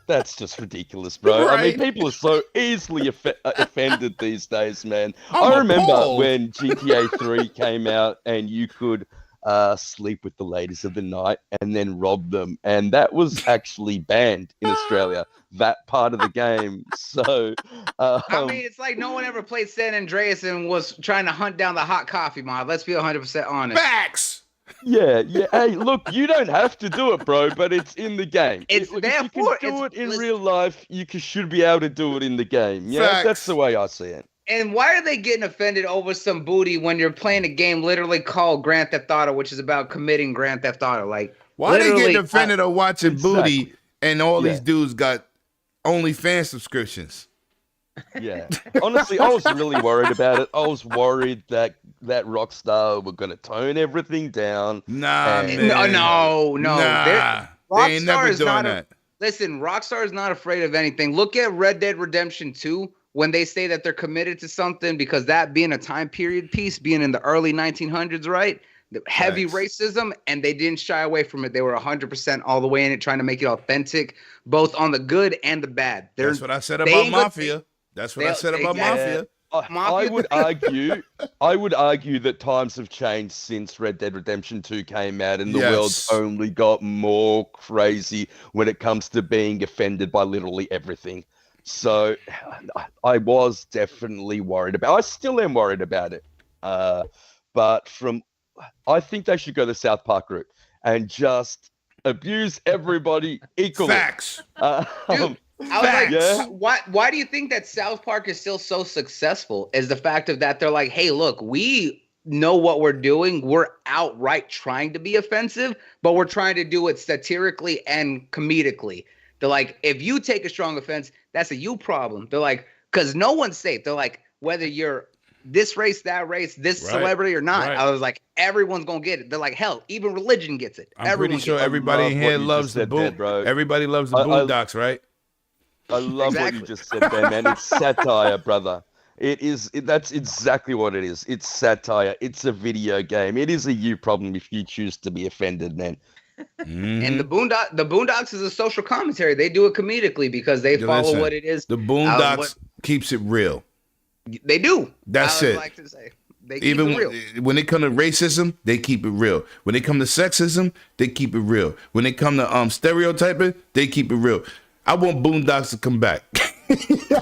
that's just ridiculous, bro. Right? I mean, people are so easily offended these days, man. I remember when GTA 3 came out and you could sleep with the ladies of the night, and then rob them. And that was actually banned in Australia, that part of the game. So, I mean, it's like no one ever played San Andreas and was trying to hunt down the hot coffee mod. Let's be 100% honest. Facts. Yeah. Hey, look, you don't have to do it, bro, but it's in the game. It's if therefore, you can do it in real life, you should be able to do it in the game. Yeah, Facts. that's the way I see it. And why are they getting offended over some booty when you're playing a game literally called Grand Theft Auto, which is about committing Grand Theft Auto? Like, why are they getting offended of watching booty and all these dudes got OnlyFans subscriptions? Yeah. Honestly, I was really worried about it. I was worried that Rockstar were going to tone everything down. Nah, man. No. Nah. They ain't never doing that. Listen, Rockstar is not afraid of anything. Look at Red Dead Redemption 2 when they say that they're committed to something, because that being a time period piece, being in the early 1900s, right? The heavy racism, and they didn't shy away from it. They were 100% all the way in it, trying to make it authentic, both on the good and the bad. That's what I said about Mafia. That's what I said about Mafia. I would argue that times have changed since Red Dead Redemption 2 came out, and the world's only got more crazy when it comes to being offended by literally everything. So I was definitely worried about it. I still am worried about it. But I think they should go the South Park route and just abuse everybody equally. Facts. Dude, I was like, why do you think that South Park is still so successful? Is the fact of that they're like, hey, look, we know what we're doing. We're outright trying to be offensive, but we're trying to do it satirically and comedically. They're like, if you take a strong offense, that's a you problem. They're like, because no one's safe. They're like, whether you're this race, that race, this celebrity or not. I was like, everyone's gonna get it. They're like, hell, even religion gets it. I'm pretty sure everybody in here loves the bro. Everybody loves the Boondocks, right? I love what you just said there, man. It's satire, brother. That's exactly what it is. It's satire. It's a video game. It is a you problem if you choose to be offended, man. And the Boondocks is a social commentary. They do it comedically because they follow what it is. The Boondocks keeps it real. They do. That's it. Like to say. They keep it real. When it come to racism, they keep it real. When it come to sexism, they keep it real. When it come to stereotyping, they keep it real. I want Boondocks to come back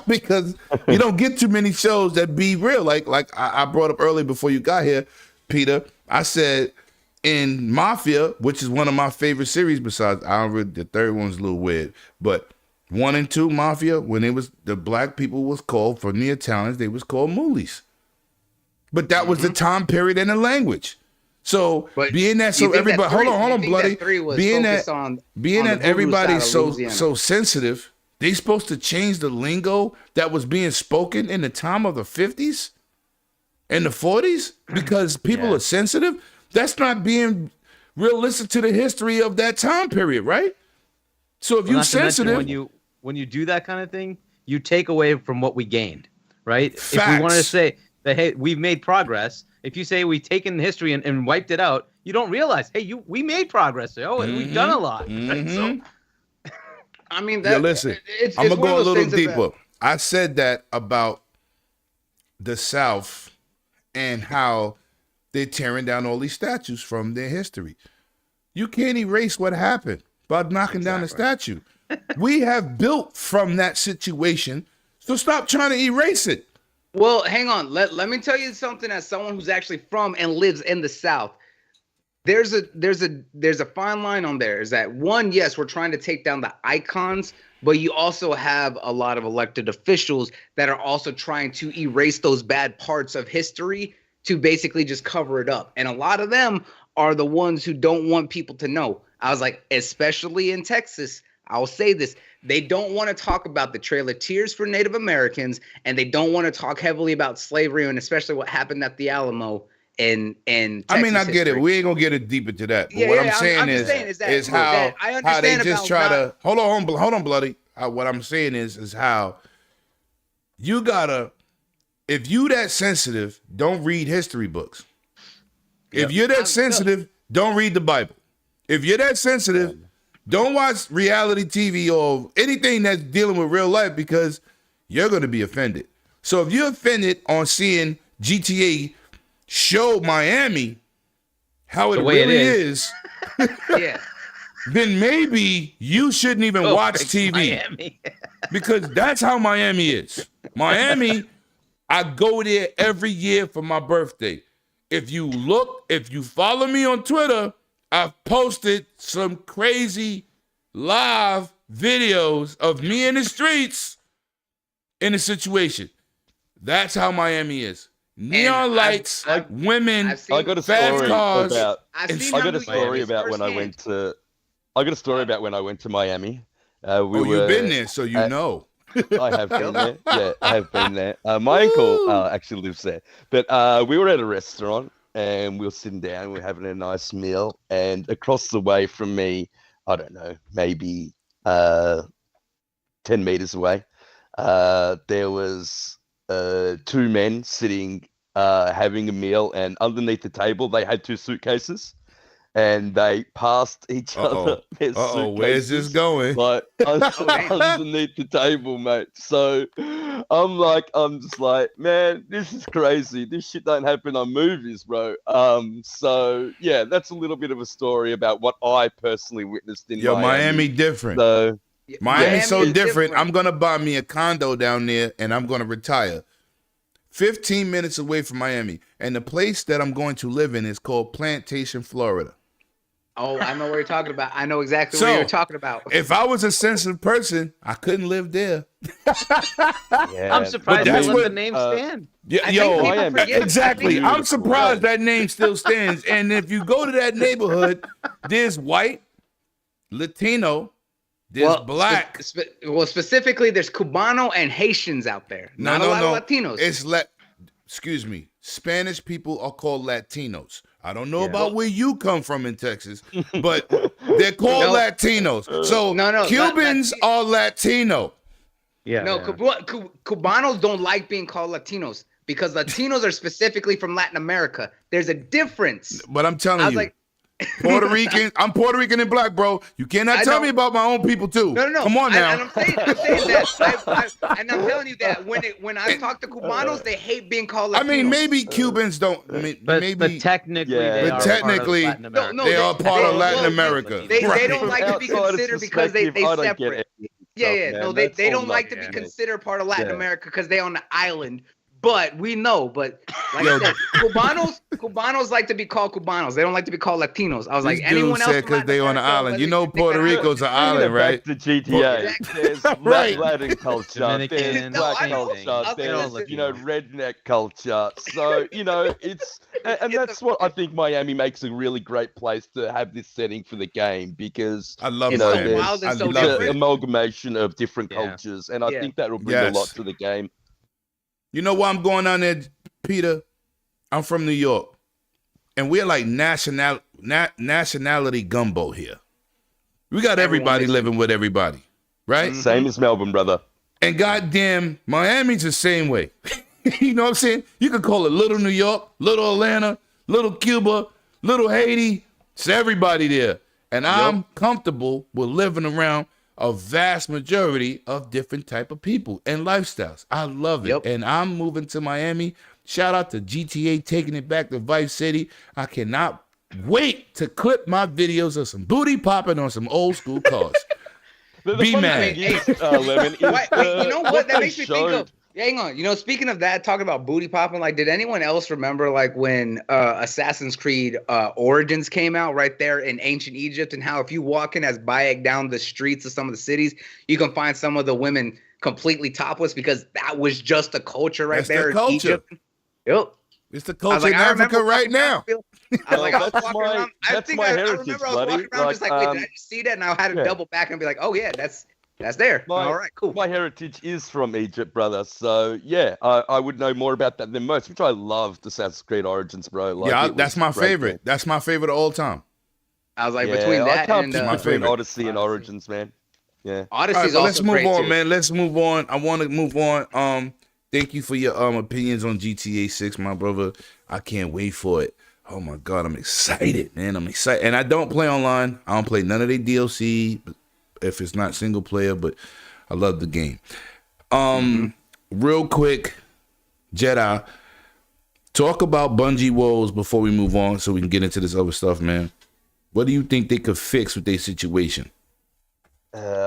because you don't get too many shows that be real. Like I brought up earlier before you got here, Peter. I said in Mafia, which is one of my favorite series besides the third one's a little weird, but 1 and 2 Mafia, when it was the black people was called from the Italians, they was called moolies. But that was the time period and the language. So being that everybody hold on, bloody. Being that everybody's so sensitive, they supposed to change the lingo that was being spoken in the time of the 50s and the 40s because people are sensitive. That's not being realistic to the history of that time period, right? So if you're sensitive, when you do that kind of thing, you take away from what we gained, right? Facts. If we wanted to say that, hey, we've made progress. If you say we've taken history and wiped it out, you don't realize, hey, we made progress. We've done a lot. Right? So, I mean, listen, I'm gonna go a little deeper. I said that about the South and how they're tearing down all these statues from their history. You can't erase what happened by knocking down the statue. We have built from that situation, so stop trying to erase it. Well, hang on. Let me tell you something as someone who's actually from and lives in the South. There's a fine line on there. Is that one, yes, we're trying to take down the icons, but you also have a lot of elected officials that are also trying to erase those bad parts of history to basically just cover it up. And a lot of them are the ones who don't want people to know. I was like, especially in Texas, I'll say this. They don't want to talk about the Trail of Tears for Native Americans, and they don't want to talk heavily about slavery and especially what happened at the Alamo in Texas. I mean, I get it. We ain't gonna get it deep into that. But what I'm saying is how they just try to hold on, bloody. What I'm saying is how you gotta, if you that sensitive, don't read history books. If you're that sensitive, don't read the Bible. If you're that sensitive, don't watch reality TV or anything that's dealing with real life because you're going to be offended. So if you're offended on seeing GTA show Miami how it The way it really is. Yeah. then maybe you shouldn't even watch fix TV. Miami. Because that's how Miami is. Miami, I go there every year for my birthday. If you follow me on Twitter, I've posted some crazy live videos of me in the streets in a situation. That's how Miami is. Neon lights, women, I got a fast story cars. about. I've and seen I how got a New story York is about when I firsthand. went to. I got a story about when I went to Miami. You've been there, so you know. I have been there. Yeah, I have been there. My uncle actually lives there. But we were at a restaurant and we were sitting down. We were having a nice meal. And across the way from me, I don't know, maybe 10 meters away, there was 2 men sitting having a meal. And underneath the table, they had 2 suitcases. And they passed each other their suitcases. Where's this going? Like underneath the table, mate. So I'm just like, man, this is crazy. This shit don't happen on movies, bro. So yeah, that's a little bit of a story about what I personally witnessed in Miami different. So Miami's so is different. I'm gonna buy me a condo down there and I'm gonna retire. 15 minutes away from Miami. And the place that I'm going to live in is called Plantation, Florida. Oh, I know what you're talking about. I know exactly what you're talking about. If I was a sensitive person, I couldn't live there. yeah, I'm surprised that's they let what- the name stand. Yeah, Miami. exactly. Beautiful. I'm surprised that name still stands. And if you go to that neighborhood, there's white, Latino, there's black. Specifically, there's Cubano and Haitians out there. Not a lot of Latinos. It's excuse me. Spanish people are called Latinos. I don't know about where you come from in Texas, but they're called Latinos. So Cubans are Latino. Yeah. No, Cubanos don't like being called Latinos because Latinos are specifically from Latin America. There's a difference. But I'm telling you, Puerto Rican. I'm Puerto Rican and black, bro. You cannot tell me about my own people too. No. Come on now. And I'm saying that. And I'm telling you that when I talk to Cubanos, they hate being called Latinos. I mean, maybe Cubans don't. But technically, they are technically, part of Latin America. they are part of Latin America. They don't like to be considered because they separate. No, they don't like to be considered part of Latin America because they're on the island. But we know, like I said, Cubanos like to be called Cubanos. They don't like to be called Latinos. I was like, anyone else because they on the island. You know, Puerto Rico's an island, right? Back to GTA. There's Latin culture. Dominican, There's black culture. There's redneck culture. So it's and that's what I think Miami makes a really great place to have this setting for the game because I love so wild and so it's an different. amalgamation of different cultures, and I think that will bring a lot to the game. You know why I'm going on there, Peter? I'm from New York. And we're like nationality gumbo here. We got everybody living with everybody, right? Same as Melbourne, brother. And goddamn, Miami's the same way. You know what I'm saying? You could call it Little New York, Little Atlanta, Little Cuba, Little Haiti. It's everybody there. And I'm comfortable with living around a vast majority of different type of people and lifestyles. I love it. And I'm moving to Miami. Shout out to GTA taking it back to Vice City. I cannot wait to clip my videos of some booty popping on some old school cars. Be mad. You know what? That makes me think of. Hang on. Speaking of that, talking about booty popping, like, did anyone else remember, like, when Assassin's Creed Origins came out right there in ancient Egypt, and how if you walk in as Bayek down the streets of some of the cities, you can find some of the women completely topless because that was just a culture right there in Egypt. Yep. It's the culture in Africa right now. I was like, I was walking around. I heritage, remember I was walking around just like, wait, did I just see that? And I had to double back and be like, oh, yeah, that's there. All right, cool. My heritage is from Egypt, brother. So, yeah, I would know more about that than most, which I loved Assassin's Creed Origins, bro. Like, that's my favorite. That's my favorite of all time. I was like, between that and my favorite Odyssey and Origins, man. Yeah. Odyssey's also let's move great on, too. man. Let's move on. I want to move on. Thank you for your opinions on GTA 6, my brother. I can't wait for it. Oh my God, I'm excited, man. I'm excited. And I don't play online. I don't play none of the DLC if it's not single player, but I love the game. Real quick, Jedi, Talk about Bungie woes before we move on so we can get into this other stuff, man. What do you think they could fix with their situation?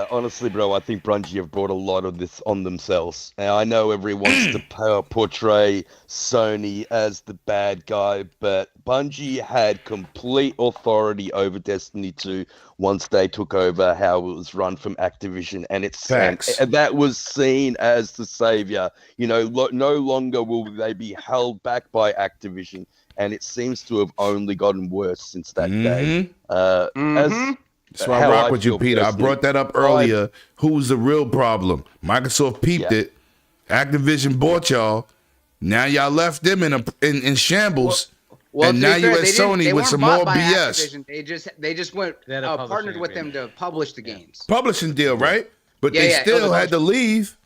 Honestly, bro, I think Bungie have brought a lot of this on themselves. Now, I know everyone wants to portray Sony as the bad guy, but Bungie had complete authority over Destiny 2 once they took over how it was run from Activision, and and that was seen as the savior. You know, no longer will they be held back by Activision, and it seems to have only gotten worse since that day. That's why I rock with you, Peter. I brought that up earlier. Who's the real problem? Microsoft peeped it. Activision bought y'all. Now y'all left them in shambles. Well, and now you at Sony with some more BS. Activision. They just went partnered with them to publish the games. Publishing deal, right? But they still had to leave.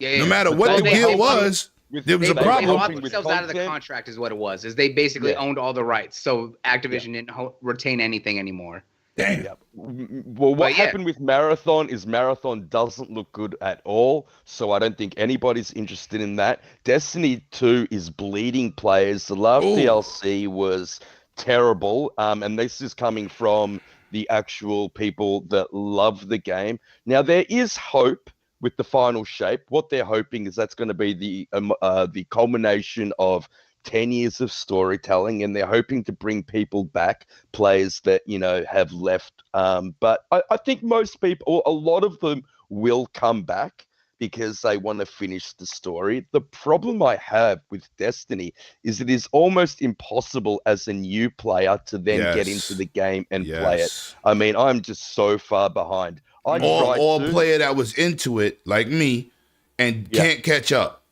No matter what the deal was, there was a problem. They bought themselves out of the contract is what it was. Is they basically owned all the rights. So Activision didn't retain anything anymore. Damn. Well, what happened with Marathon is Marathon doesn't look good at all, so I don't think anybody's interested in that. Destiny 2 is bleeding players. The last DLC was terrible, and this is coming from the actual people that love the game. Now, there is hope with the final shape. What they're hoping is that's going to be the culmination of 10 years of storytelling, and they're hoping to bring people back, players that, you know, have left. But I think most people, or a lot of them, will come back because they want to finish the story. The problem I have with Destiny is it is almost impossible as a new player to then get into the game and play it. I mean, I'm just so far behind. Or player that was into it, like me, and can't catch up.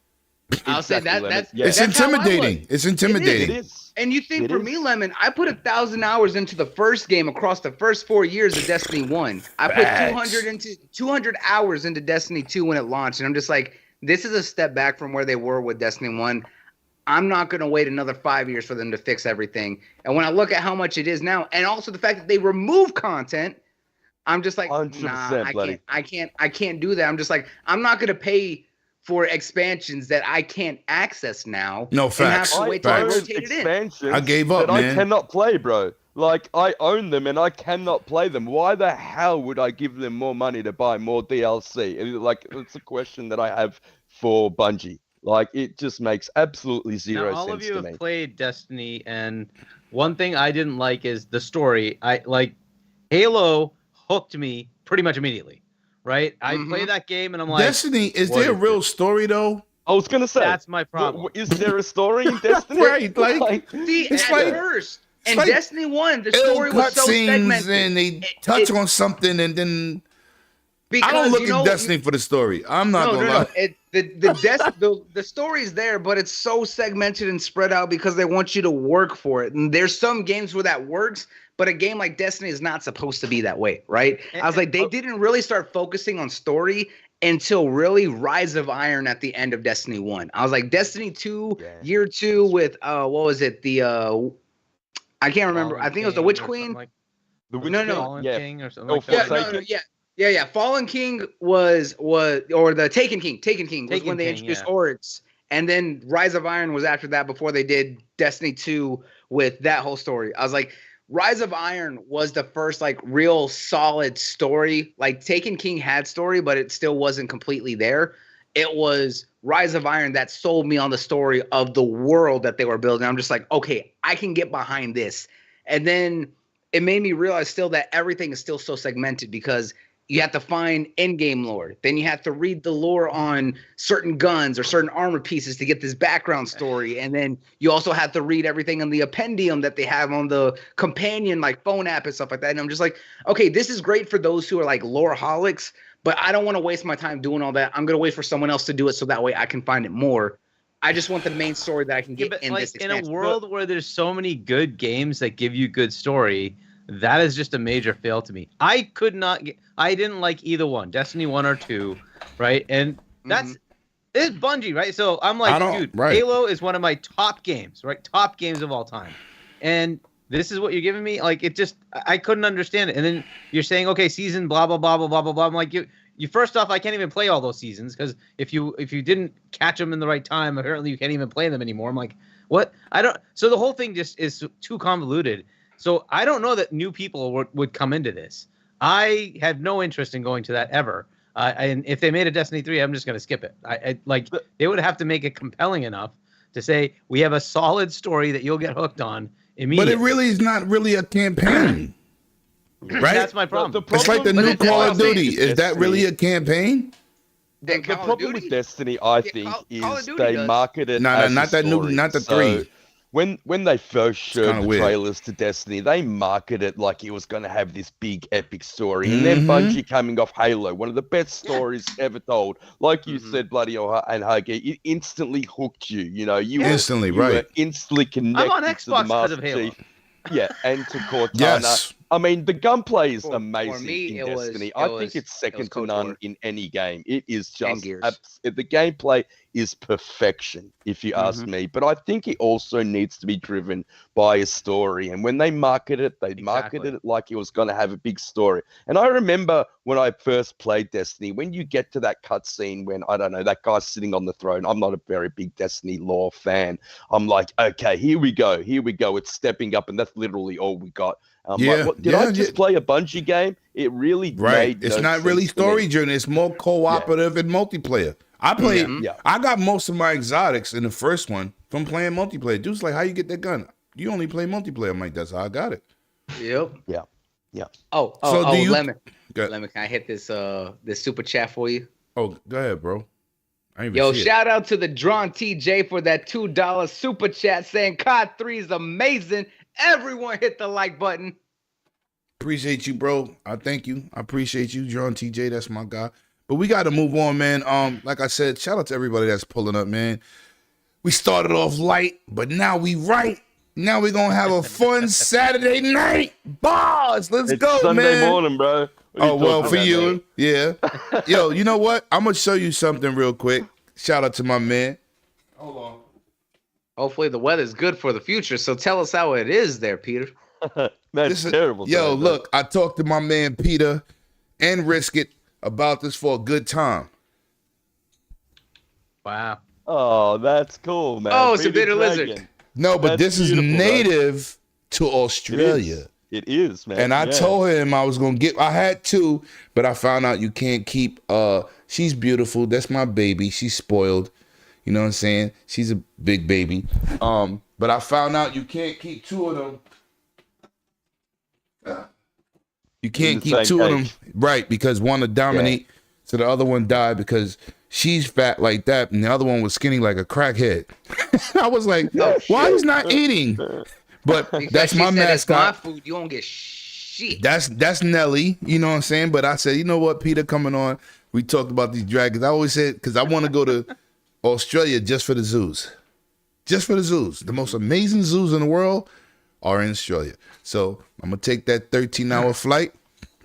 I'll say that's intimidating. It's intimidating. It is. And you think for me, Lemon, I put 1,000 hours into the first game across the first 4 years of Destiny 1. I put 200 hours into Destiny 2 when it launched, and I'm just like, this is a step back from where they were with Destiny 1. I'm not going to wait another 5 years for them to fix everything. And when I look at how much it is now, and also the fact that they remove content, I'm just like, nah, I can't do that. I'm just like, I'm not going to pay for expansions that I can't access now. No, facts. And have to wait till I rotate it in. I gave up, man. I cannot play, bro. Like, I own them and I cannot play them. Why the hell would I give them more money to buy more DLC? Like, it's a question that I have for Bungie. Like, it just makes absolutely zero sense to me. All of you have played Destiny, and one thing I didn't like is the story. Halo hooked me pretty much immediately. Right? I play that game and I'm like, Destiny, is there a real story though? I was gonna say that's my problem. Is there a story in Destiny? Right, first. And Destiny 1, the story was so segmented. And they touch on something and then I don't look at Destiny for the story. I'm not gonna lie. The story's there, but it's so segmented and spread out because they want you to work for it. And there's some games where that works, but a game like Destiny is not supposed to be that way, right? I was like, they didn't really start focusing on story until really Rise of Iron at the end of Destiny 1. I was like, Destiny 2, year 2 with, what was it? I can't remember. I think it was the Witch Queen. Fallen King or something like that. Yeah. Fallen King or the Taken King. Taken King was when they introduced Oryx. And then Rise of Iron was after that before they did Destiny 2 with that whole story. I was like, Rise of Iron was the first like real solid story. Like Taken King had story, but it still wasn't completely there. It was Rise of Iron that sold me on the story of the world that they were building. I'm just like, okay, I can get behind this. And then it made me realize still that everything is still so segmented because you have to find in-game lore. Then you have to read the lore on certain guns or certain armor pieces to get this background story. And then you also have to read everything in the appendium that they have on the companion, like phone app and stuff like that. And I'm just like, okay, this is great for those who are like lore-holics, but I don't want to waste my time doing all that. I'm going to wait for someone else to do it so that way I can find it more. I just want the main story that I can get in this expansion. In a world where there's so many good games that give you good story, that is just a major fail to me. I didn't like either one, Destiny 1 or 2, right? And it's Bungie, right? So I'm like, dude, Halo is one of my top games, right? Top games of all time. And this is what you're giving me? Like, it just, I couldn't understand it. And then you're saying, okay, season, blah, blah, blah, blah, blah, blah, blah. I'm like, first off, I can't even play all those seasons because if you didn't catch them in the right time, apparently you can't even play them anymore. I'm like, what? So the whole thing just is too convoluted. So I don't know that new people would come into this. I have no interest in going to that ever. And if they made a Destiny 3, I'm just going to skip it. They would have to make it compelling enough to say we have a solid story that you'll get hooked on immediately. But it really is not really a campaign, right? That's my problem. It's like the new Call of Duty. Is that really a campaign? The problem with Destiny, I think, is they does. market it. No, as not a that new, story. not the So 3. When they first showed the weird. trailers to Destiny, they marketed it like it was going to have this big epic story. And then Bungie coming off Halo, one of the best stories ever told. Like you said, Bloody and Huggy, it instantly hooked you. You know, you Instantly, were right. instantly connected I'm on to Xbox the because of Master Halo. Chief. Yeah, and to Cortana. Yes. I mean, the gunplay is For amazing me, in it was- Destiny. it I was- think it's it second was to Cold none War. in any game. It is just Gears. the gameplay is perfection, if you ask me. But I think it also needs to be driven by a story. And when they market it, they marketed it like it was going to have a big story. And I remember when I first played Destiny, when you get to that cutscene when, I don't know, that guy's sitting on the throne. I'm not a very big Destiny lore fan. I'm like, okay, here we go. It's stepping up. And that's literally all we got. Yeah, like, did I just play a Bungie game? It really made It's no not really sense to me. story driven. It's more cooperative and multiplayer. I played. Yeah. I got most of my exotics in the first one from playing multiplayer. Dude's like, "How you get that gun? You only play multiplayer." I'm like, "That's how I got it." Yep. Yeah. So do you- Lemon. Go- Lemon, can I hit this super chat for you? Oh, go ahead, bro. I didn't even Yo, see it. shout out to the Drawn TJ for that $2 super chat saying COD 3 is amazing. Everyone hit the like button. Appreciate you, bro. I thank you. I appreciate you, John TJ. That's my guy. But we got to move on, man. Like I said, shout out to everybody that's pulling up, man. We started off light, but now we right. Now we're gonna have a fun Saturday night. Bars. Let's go, Sunday man. morning, bro. What are Oh, well, talking for about, you. mate? Yeah. Yo, you know what? I'm gonna show you something real quick. Shout out to my man. Hold on. Hopefully the weather's good for the future. So tell us how it is there, Peter. Man, This it's is terrible. Yo, today, look, I talked to my man Peter and Risk It about this for a good time. Wow. Oh, that's cool, man. Oh, it's a Bearded bitter lizard. dragon. No, but That's this is beautiful, bro. native to Australia. It is, man. And I Yeah. told him I was gonna I had two, but I found out you can't keep she's beautiful. That's my baby. She's spoiled. You know what I'm saying? She's a big baby. But I found out you can't keep two of them. You can't the keep same two of them. cage. Right, because one would dominate, so the other one died because she's fat like that, and the other one was skinny like a crackhead. I was like, why he's not eating? But that's She my said, "It's mascot. my food. You don't get shit." That's Nelly, you know what I'm saying? But I said, you know what, Peter, coming on, we talked about these dragons. I always said, because I want to go to Australia just for the zoos. Just for the zoos. The most amazing zoos in the world are in Australia. So I'm going to take that 13-hour flight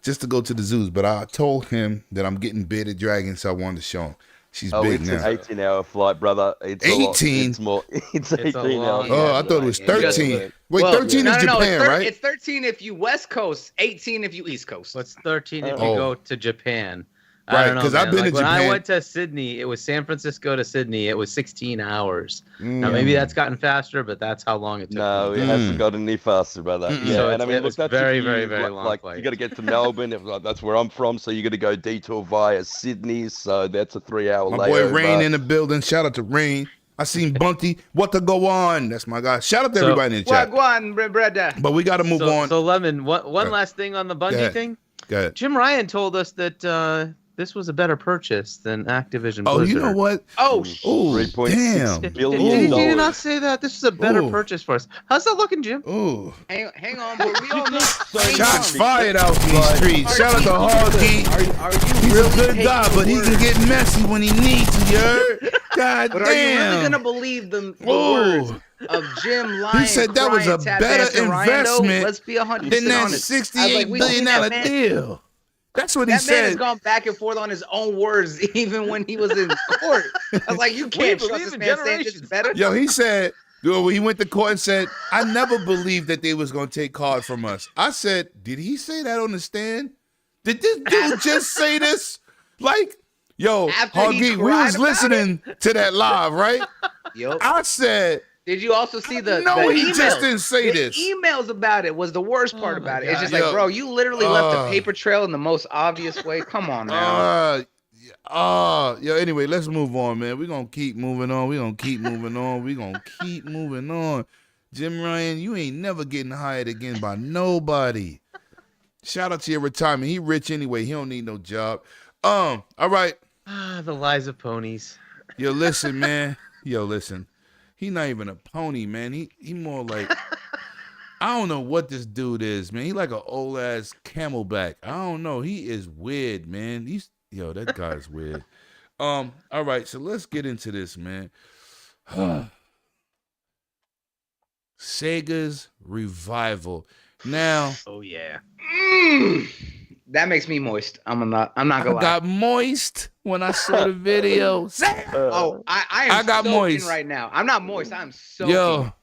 just to go to the zoos. But I told him that I'm getting bearded dragons, so I wanted to show him. She's big it's now. an 18-hour flight, brother. It's 18? It's more. It's It's a 18 long- hours. Oh, I thought it was 13. Wait, Well, 13 no, is no, Japan, it's right? It's 13 if you West Coast, 18 if you East Coast. What's 13 if you Oh. go to Japan? Right, I don't know, 'cause I've man. been to When I Japan. went to Sydney, it was San Francisco to Sydney. It was 16 hours. Now Mm. maybe that's gotten faster, but that's how long it took. No, me. it hasn't got any faster, brother. Mm-mm. Yeah, So and I it's- mean, it look, was that's very, if you, very, very long like flight. you got to get to Melbourne. That's where I'm from, so you got to go detour via Sydney. So that's a 3-hour My layover. boy Rain in the building. Shout out to Rain. I seen Bunty. What to go on? That's my guy. Shout out to So- everybody in the chat. Wagwan, brother. But we got to move on. So Lemon, one last thing on the Go Bungie ahead. thing. Go ahead. Jim Ryan told us that this was a better purchase than Activision Oh, Blizzard. you know what? Oh, Oh, 3.6 damn. billion Did you not dollars. say that? This is a better Ooh. purchase for us. How's that looking, Jim? Oh, hang on, but we all know. shots fired out these streets. Shout out to Hoggy. Are you He's really a good taking guy, but he the can word? get messy when he needs to. You heard? God But are you really damn. gonna believe the Whoa. words of Jim Lion? He said that was a crying, tap better dancing Ryan, though? investment Let's be 100% Then that honest. I was like, $68 we billion seen that man. deal. That's what he That man has said. gone back and forth on his own words, even when he was in court. I was like, you can't trust believe this in man saying this is generations. better. Yo, he said, when he went to court and said, I never believed that they was going to take card from us. I said, did he say that on the stand? Did this dude just say this? Like, yo, After he Huggy, we cried was about listening to that live, right? Yup. I said, Did you also see the no, the he emails? just didn't say The this. emails about it was the worst part Oh my about it. It's just God. like, Yo, bro, you literally left a paper trail in the most obvious way. Come on now. Yo, anyway, let's move on, man. We're going to keep moving on. We're going to keep moving on. We're going to keep moving on. Jim Ryan, you ain't never getting hired again by nobody. Shout out to your retirement. He rich anyway. He don't need no job. All right. The lies of ponies. Yo, listen, man. Yo, listen. He not even a pony, man. He more like, I don't know what this dude is, man. He like an old ass camelback. I don't know. He is weird, man. That guy is weird. All right, so let's get into this, man. Sega's revival. Now, Oh yeah. That makes me moist. I'm not I gonna lie. got moist when I saw the video. Oh, I am got soaking moist. right now. I'm not moist. I'm soaking. Yo,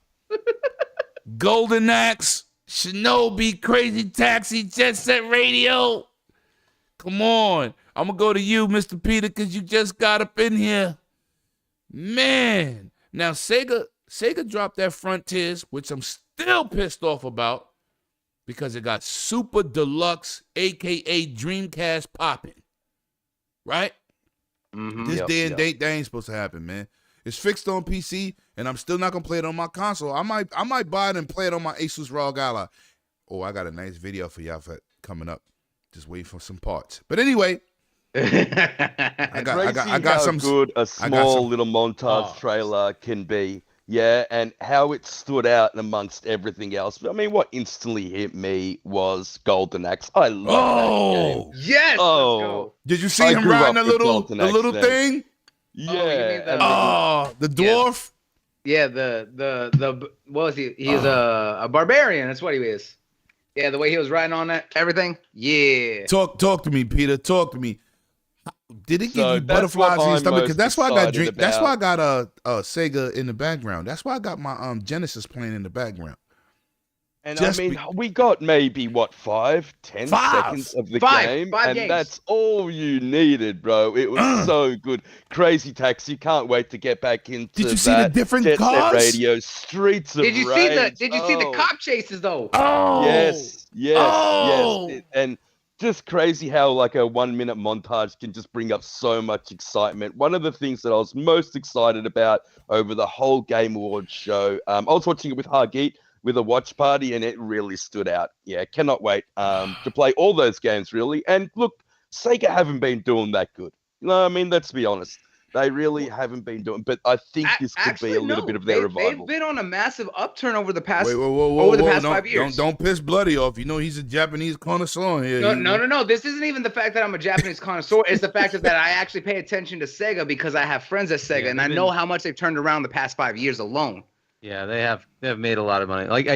Golden Axe, Shinobi, Crazy Taxi, Jet Set Radio. Come on. I'm going to go to you, Mr. Peter, because you just got up in here. Man. Now, Sega dropped that Frontiers, which I'm still pissed off about because it got Super Deluxe, a.k.a. Dreamcast popping. Right? Mhm. This Yep, day and yep. date, that ain't supposed to happen, man. It's fixed on PC, and I'm still not gonna play it on my console. I might buy it and play it on my Asus ROG Ally. Oh, I got a nice video for y'all coming up. Just waiting for some parts. But anyway, I got how some good a small some- little montage trailer can be. Yeah, and how it stood out amongst everything else. I mean, what instantly hit me was Golden Axe. I love that game. Yes. Oh. Let's go. Did you see I him grew riding up the with little Golden Axe, man. thing? Yeah. you mean the- and The dwarf. Yeah. The what was he? He's a barbarian. That's what he is. Yeah. The way he was riding on that everything. Yeah. Talk to me, Peter. Talk to me. Did it give So you that's what butterflies in your I'm stomach? Because most that's why I got excited That's why I about. got a Sega in the background. That's why I got my Genesis playing in the background. And Just I mean, we got maybe, 10 seconds of the game, Five and games. that's all you needed, bro. It was so good. Crazy Taxi, can't wait to get back into Did you see the that. different Jet Set cars? Radio, Streets of Did you see the Rage. Did you see the Oh, cop chases though? Oh, Yes, Oh. yes. And just crazy how like a 1 minute montage can just bring up so much excitement. One of the things that I was most excited about over the whole Game Awards show, I was watching it with Hargeet with a watch party, and it really stood out. Yeah, cannot wait to play all those games, really. And look, Sega haven't been doing that good. No, I mean, let's be honest. They really haven't been doing, but I think this could be a little bit of their revival. They've been on a massive upturn over the past whoa, over the past don't, 5 years. Don't piss Bloody off. You know he's a Japanese connoisseur here. No. This isn't even the fact that I'm a Japanese connoisseur. It's the fact that I actually pay attention to Sega because I have friends at Sega, Yeah, and I know how much they've turned around the past 5 years alone. Yeah, they have made a lot of money. Like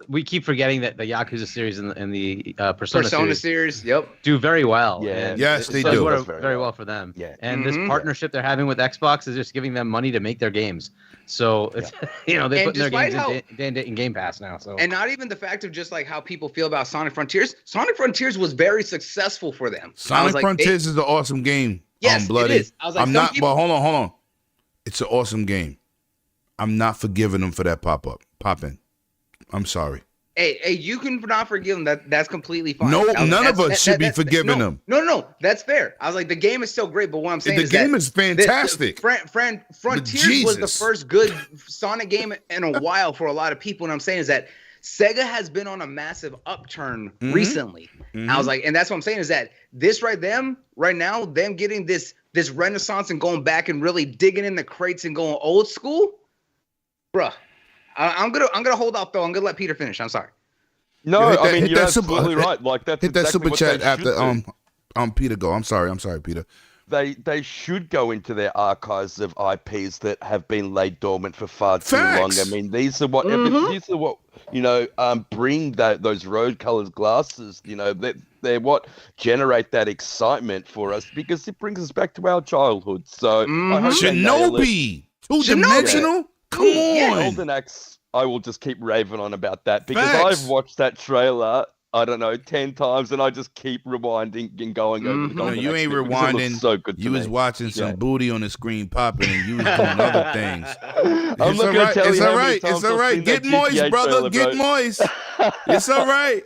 we keep forgetting that the Yakuza series and the Persona series Yep. do very well. Yeah. and Yes, they it's do. worked Does very very well. well for them. Yeah. And Mhm. this partnership they're having with Xbox is just giving them money to make their games. So it's they're And putting their despite games in Game Pass now. So And not even the fact of just like how people feel about Sonic Frontiers. Sonic Frontiers was very successful for them. I was Sonic like, Frontiers is an awesome game. Yes, Bloody. it is. I was like, I'm some not, people- but hold on. It's an awesome game. I'm not forgiving them for that pop-in. I'm sorry. Hey, you can not forgive them. That's completely fine. No, I was like, none of that's- us should be that- forgiving no, them. No, that's fair. I was like, the game is still great, but what I'm saying The is game that is fantastic. Frontiers was the Jesus. first good Sonic game in a while for a lot of people. And I'm saying is that Sega has been on a massive upturn recently. I was like, and that's what I'm saying is that this right now, them getting this renaissance and going back and really digging in the crates and going old school, bruh. I'm gonna hold off though. I'm gonna let Peter finish. I'm sorry. No, Yeah, hit that- I mean, hit you're that super- absolutely right. Like, that's Hit that exactly super what chat they after should do. Peter go. I'm sorry, Peter. They should go into their archives of IPs that have been laid dormant for far too long. Facts. I mean, these are what bring those rose colored glasses. They're what generate that excitement for us because it brings us back to our childhood. So I hope they nail it. Shinobi, 2-dimensional. Come on. Yeah. Golden Axe, I will just keep raving on about that because Facts. I've watched that trailer. I don't know, 10 times, and I just keep rewinding and going over. No, the you next ain't bit because it looks rewinding. So good. You was watching some booty on the screen popping, and you was doing other things. I'm not gonna tell you how many times It's all right. I've seen that Get moist, GTA brother. trailer, Get bro. moist. It's all right.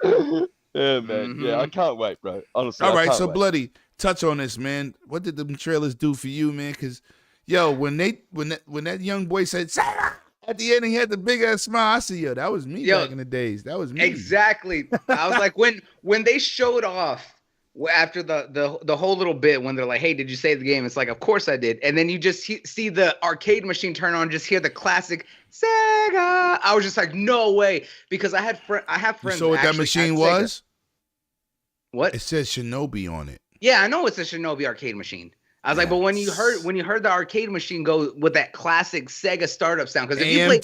Yeah, man. Yeah, I can't wait, bro. Honestly, All I right, can't so wait. Bloody, touch on this, man. What did the trailers do for you, man? Because, yo, when that young boy said Sega at the end, he had the big ass smile. I said, yo, that was me back in the days. That was me. Exactly. I was like, when they showed off after the whole little bit, when they're like, hey, did you save the game? It's like, of course I did. And then you just see the arcade machine turn on, just hear the classic Sega. I was just like, no way, because I have friends. You saw what that machine was? What? It says Shinobi on it. Yeah, I know it's a Shinobi arcade machine. I was like, but when you heard the arcade machine go with that classic Sega startup sound, because if you played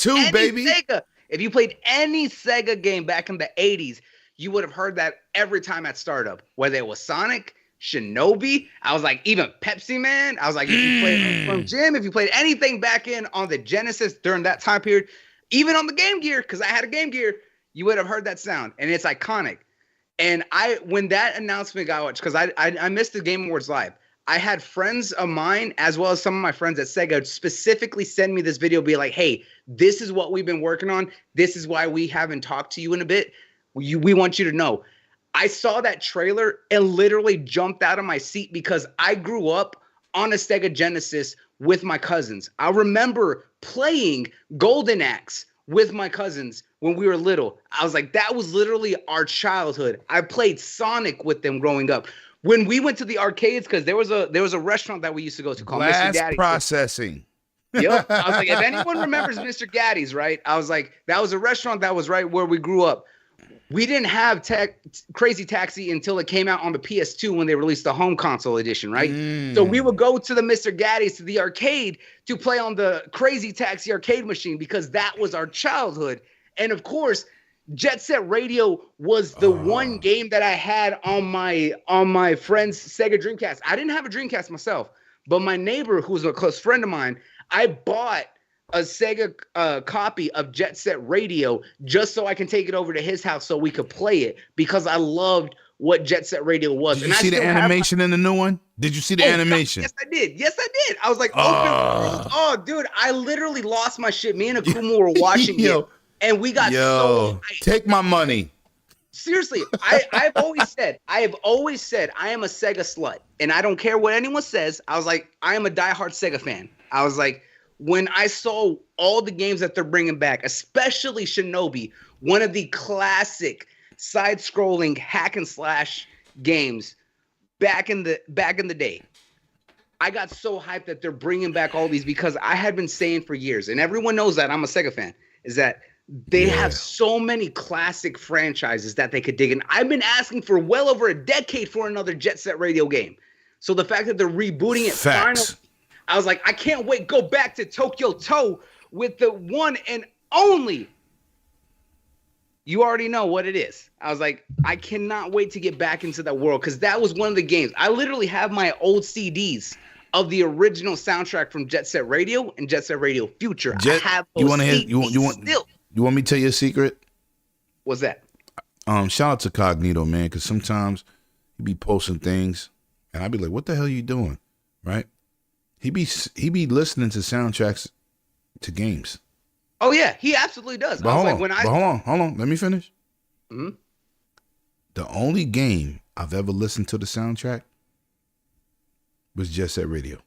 if you played any Sega game back in the 80s, you would have heard that every time at startup, whether it was Sonic, Shinobi. I was like, even Pepsi Man. I was like, if you played from Jim, if you played anything back in on the Genesis during that time period, even on the Game Gear, because I had a Game Gear, you would have heard that sound, and it's iconic. And when that announcement got watched, because I missed the Game Awards live, I had friends of mine, as well as some of my friends at Sega, specifically send me this video, be like, hey, this is what we've been working on. This is why we haven't talked to you in a bit. We want you to know. I saw that trailer and literally jumped out of my seat because I grew up on a Sega Genesis with my cousins. I remember playing Golden Axe with my cousins when we were little. I was like, that was literally our childhood. I played Sonic with them growing up. When we went to the arcades, because there was a restaurant that we used to go to called Mr. Gaddy's. Processing. Yep. I was like, if anyone remembers Mr. Gaddy's, right? I was like, that was a restaurant that was right where we grew up. We didn't have Crazy Taxi until it came out on the PS2 when they released the home console edition, right? So we would go to the Mr. Gaddy's, to the arcade, to play on the Crazy Taxi arcade machine because that was our childhood. And of course, Jet Set Radio was the one game that I had on my friend's Sega Dreamcast. I didn't have a Dreamcast myself, but my neighbor, who was a close friend of mine, I bought a Sega copy of Jet Set Radio just so I can take it over to his house so we could play it because I loved what Jet Set Radio was. Did you see the animation in the new one? Did you see the animation? God, yes, I did. I was like, oh, dude, I literally lost my shit. Me and Akuma were watching it, and we got so hyped. Take my money. Seriously, I've always said I am a Sega slut, and I don't care what anyone says. I was like, I am a diehard Sega fan. I was like, when I saw all the games that they're bringing back, especially Shinobi, one of the classic side-scrolling hack and slash games back in the day, I got so hyped that they're bringing back all these because I had been saying for years, and everyone knows that I'm a Sega fan, is that they have so many classic franchises that they could dig in. I've been asking for well over a decade for another Jet Set Radio game. So the fact that they're rebooting it finally, I was like, I can't wait. Go back to Tokyo Toe with the one and only. You already know what it is. I was like, I cannot wait to get back into that world because that was one of the games. I literally have my old CDs of the original soundtrack from Jet Set Radio and Jet Set Radio Future. I have those CDs. You want me to tell you a secret? What's that? Shout out to Cognito, man, because sometimes he be posting things and I be like, what the hell are you doing? Right? He be listening to soundtracks to games. Oh yeah, he absolutely does. But hold on. Let me finish. Mm-hmm. The only game I've ever listened to the soundtrack was Jet Set Radio.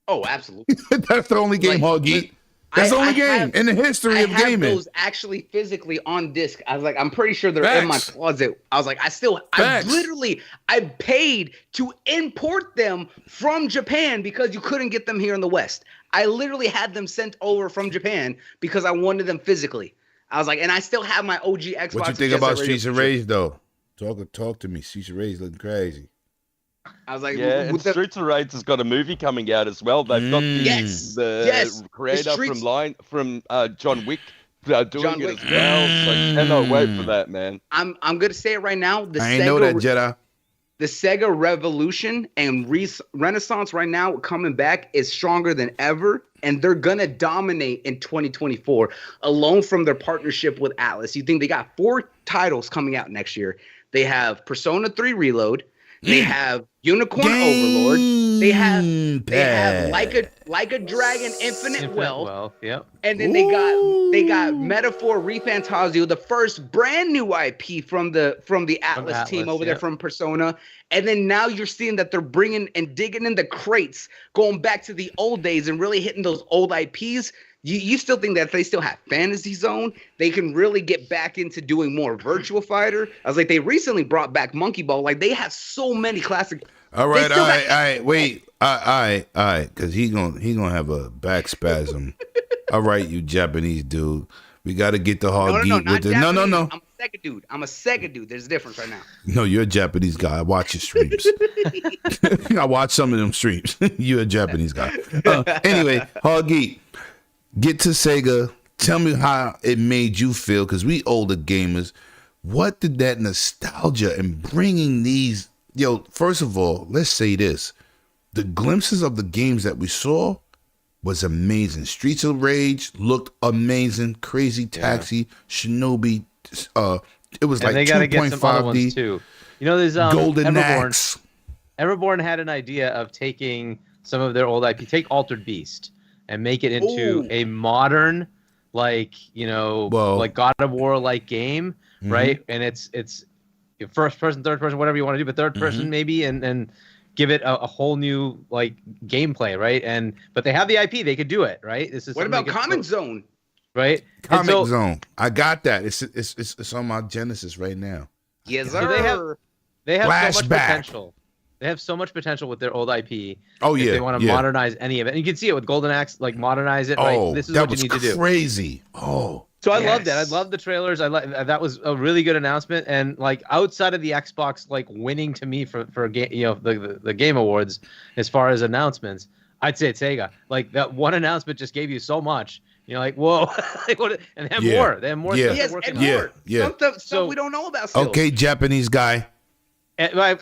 Oh, absolutely. That's the only game, Hoggy. That's the only game in the history of gaming. I have those actually physically on disc. I was like, I'm pretty sure they're in my closet. I was like, I paid to import them from Japan because you couldn't get them here in the West. I literally had them sent over from Japan because I wanted them physically. I was like, and I still have my OG Xbox. What you think about Streets of Rage though? Talk to me. Streets of Rage looking crazy. I was like, yeah, and Streets of Rage has got a movie coming out as well. They've got the creator from John Wick doing it as well. So I cannot wait for that, man. I'm gonna say it right now. I ain't know that, Jedi. The Sega Revolution and Renaissance right now coming back is stronger than ever, and they're gonna dominate in 2024 alone from their partnership with Atlas. You think they got 4 titles coming out next year? They have Persona 3 Reload. They have Unicorn Overlord. They have like a Dragon Infinite Wealth. Yep. And then they got Metaphor ReFantazio, the first brand new IP from the Atlas team over there from Persona. And then now you're seeing that they're bringing and digging in the crates, going back to the old days and really hitting those old IPs. You still think that if they still have Fantasy Zone, they can really get back into doing more Virtua Fighter? I was like, they recently brought back Monkey Ball. Like, they have so many classic. All right, wait, because he gonna have a back spasm. All right, you Japanese dude, we got to get the hard geek with it. No. I'm a Sega dude. There's a difference right now. No, you're a Japanese guy. I watch your streams. I watch some of them streams. You're a Japanese guy. Anyway, hard geek. Get to Sega. Tell me how it made you feel, because we older gamers. What did that nostalgia and bringing these... Yo, first of all, let's say this. The glimpses of the games that we saw was amazing. Streets of Rage looked amazing. Crazy Taxi, Shinobi. It was like 2.5D. Too. You know, there's Golden Everborn. Axe. Everborn had an idea of taking some of their old IP, take Altered Beast, and make it into a modern, like God of War like game, right? And it's first person, third person, whatever you want to do, but third person maybe, and give it a whole new like gameplay, right? But they have the IP, they could do it, right? This is what about Comic Zone, right? Comic Zone, I got that. It's on my Genesis right now. Yes, sir. So they have so much potential. They have so much potential with their old IP. Oh, yeah. If they want to modernize any of it. And you can see it with Golden Axe, like modernize it. Right? This is what you need to do. Crazy. Oh. So I loved that. I loved the trailers. That was a really good announcement. And like outside of the Xbox, like winning to me for the Game Awards, as far as announcements, I'd say it's Sega. Like that one announcement just gave you so much. You're like, whoa. And they have more. They have more stuff they're working on. Yeah. Stuff we don't know about still. Okay, Japanese guy. I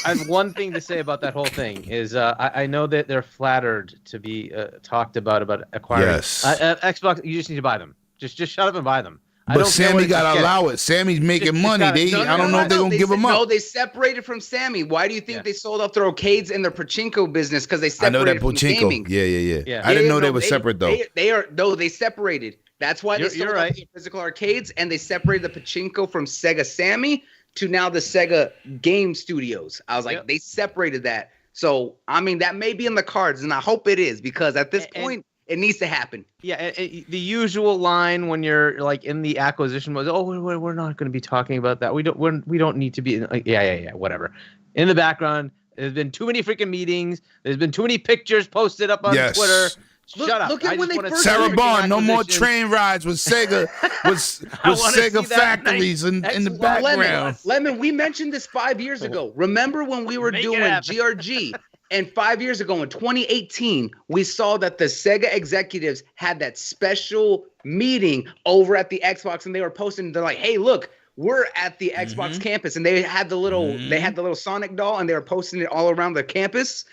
have one thing to say about that whole thing is I know that they're flattered to be talked about acquiring. Yes. Xbox. You just need to buy them. Just shut up and buy them. But Sammy got to allow it. Sammy's making money. I don't know if they're going to give him up. No, they separated from Sammy. Why do you think they sold off their arcades and their pachinko business? Because they separated from gaming. Yeah. I didn't know they were separate, though. They separated. That's why they sold off the physical arcades, and they separated the pachinko from Sega Sammy to now the Sega Game Studios. I was like, they separated that. So, I mean, that may be in the cards, and I hope it is, because at this point, it needs to happen. Yeah, the usual line when you're like in the acquisition was, "Oh, we're not going to be talking about that. We don't need to be." Like, yeah, whatever. In the background, there's been too many freaking meetings. There's been too many pictures posted up on Twitter. Shut up! Look at when they first Sarah Bond, no more train rides with Sega with Sega factories in the background. Lemon, we mentioned this 5 years ago. Remember when we were doing GRG? And 5 years ago, in 2018, we saw that the Sega executives had that special meeting over at the Xbox, and they were posting. They're like, "Hey, look, we're at the Xbox campus," and they had the little Sonic doll, and they were posting it all around the campus.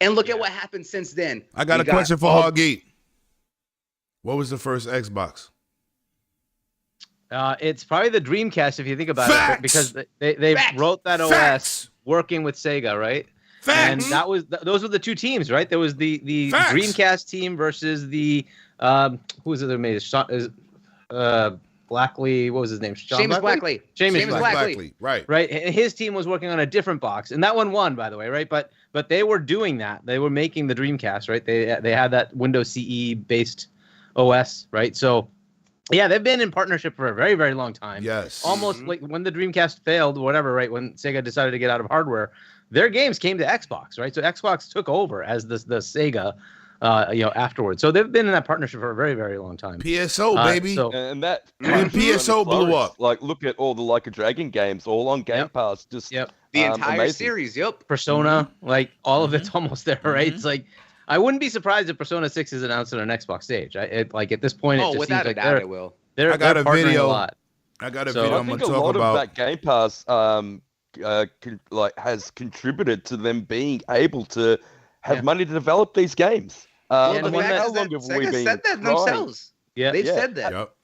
And look at what happened since then. I got a question for Hoggy. What was the first Xbox? It's probably the Dreamcast, if you think about it, because they wrote that OS working with Sega, right? And that was those were the two teams, right? There was the Dreamcast team versus the who was it that made it? Blackley, what was his name? Seamus Blackley. Seamus Blackley. Right. And his team was working on a different box, and that one won, by the way, right? But they were doing that. They were making the Dreamcast, right? They had that Windows CE based OS, right? So yeah, they've been in partnership for a very, very long time. Yes. Almost like when the Dreamcast failed, whatever, right? When Sega decided to get out of hardware, their games came to Xbox, right? So Xbox took over as the Sega, afterwards. So they've been in that partnership for a very, very long time. PSO, baby. And that PSO blew up. Like, look at all the Like a Dragon games, all on Game Pass. Just the entire series. Persona, like all of it's almost there, right? It's like I wouldn't be surprised if Persona 6 is announced on an Xbox stage. Like at this point, it just without seems a doubt, it will. I got a video. A lot. I got a video. I'm gonna talk a lot about of that Game Pass. Has contributed to them being able to have money to develop these games. How long have we been? Sega said that themselves. Yeah, they've said that. Yep.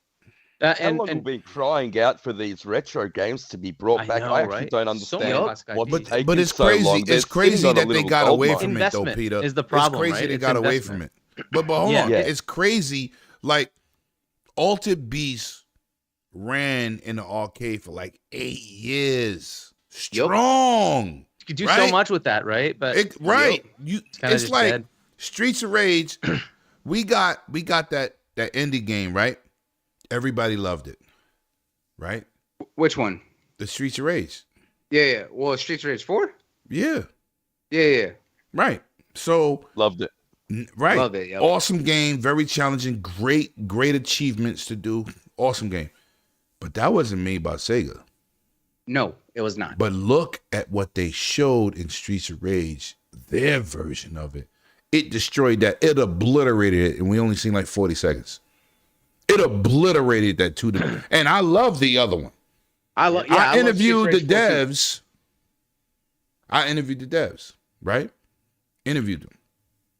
How long have we been crying out for these retro games to be brought back? I actually don't understand what's taking but it's so crazy. long. It's crazy that they got away from it, though, Investment Peter. is the problem, It's crazy right? they It's got away from investment. it. But hold on, Yeah. it's crazy. Like Altered Beast ran in the arcade for like 8 years, strong. You could do so much with that, right? But It's like dead. Streets of Rage. we got that indie game, right? Everybody loved it, right? Which one? The Streets of Rage. Yeah. Well, Streets of Rage 4? Yeah. Yeah. Right. So loved it. Right. Love it. Yep. Awesome game, very challenging, great achievements to do. Awesome game. But that wasn't made by Sega. No, it was not. But look at what they showed in Streets of Rage, their version of it. It destroyed that. It obliterated it, and we only seen like 40 seconds. It obliterated that too. And I love the other one. I interviewed the devs. Right? Interviewed them.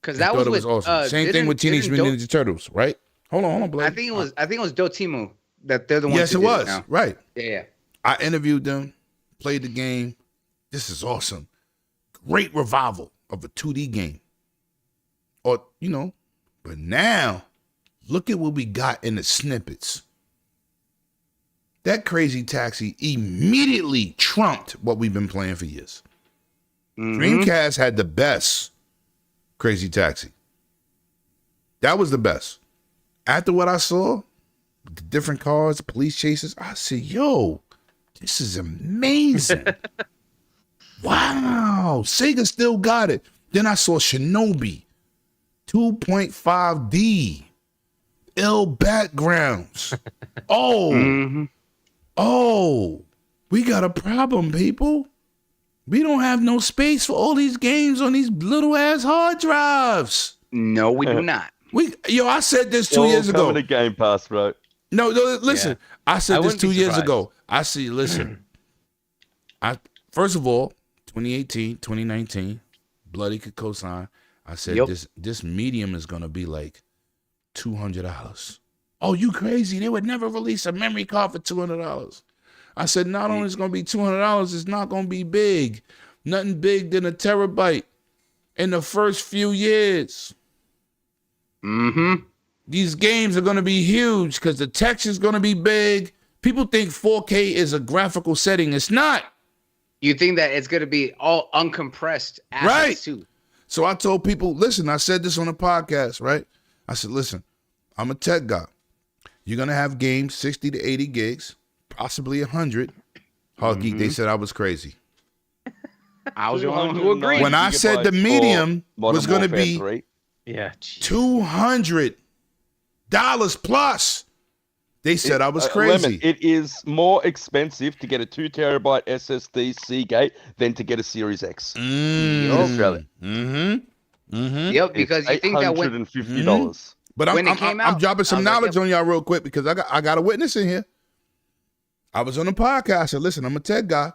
Because that was awesome. Same thing with Teenage Mutant Ninja Turtles, right? Hold on, Blake. I think it was Dotemu that they're the ones. Yes, it was. Right. Yeah. I interviewed them, played the game. This is awesome. Great revival of a 2D game. But now look at what we got in the snippets. That Crazy Taxi immediately trumped what we've been playing for years. Mm-hmm. Dreamcast had the best Crazy Taxi. That was the best. After what I saw, the different cars, the police chases, I said, yo, this is amazing. Wow. Sega still got it. Then I saw Shinobi, 2.5D, ill backgrounds. Oh, we got a problem, people. We don't have no space for all these games on these little ass hard drives. No, we do not. I said this 2 years ago. Coming to Game Pass, bro. No, listen. Yeah. I said this 2 years ago. First of all, 2018, 2019, Bloody could co-sign. I said this medium is gonna be like $200. Oh, you crazy? They would never release a memory card for $200. I said not only is it gonna be $200, it's not gonna be big. Nothing big than a terabyte in the first few years. Mm-hmm. These games are gonna be huge because the texture's gonna be big. People think 4K is a graphical setting. It's not. You think that it's gonna be all uncompressed assets too. So I told people, listen, I said this on a podcast, right? I said, listen, I'm a tech guy. You're going to have games 60 to 80 gigs, possibly 100. Hard Geek, they said I was crazy. I was the one who agreed. When I said the medium was going to be $200 plus, they said I was crazy. Lemon, it is more expensive to get a 2 terabyte SSD Seagate than to get a Series X in Australia. Yep, because you think that when $850. But I'm dropping some knowledge on y'all real quick because I got a witness in here. I was on a podcast. I said, listen, I'm a tech guy.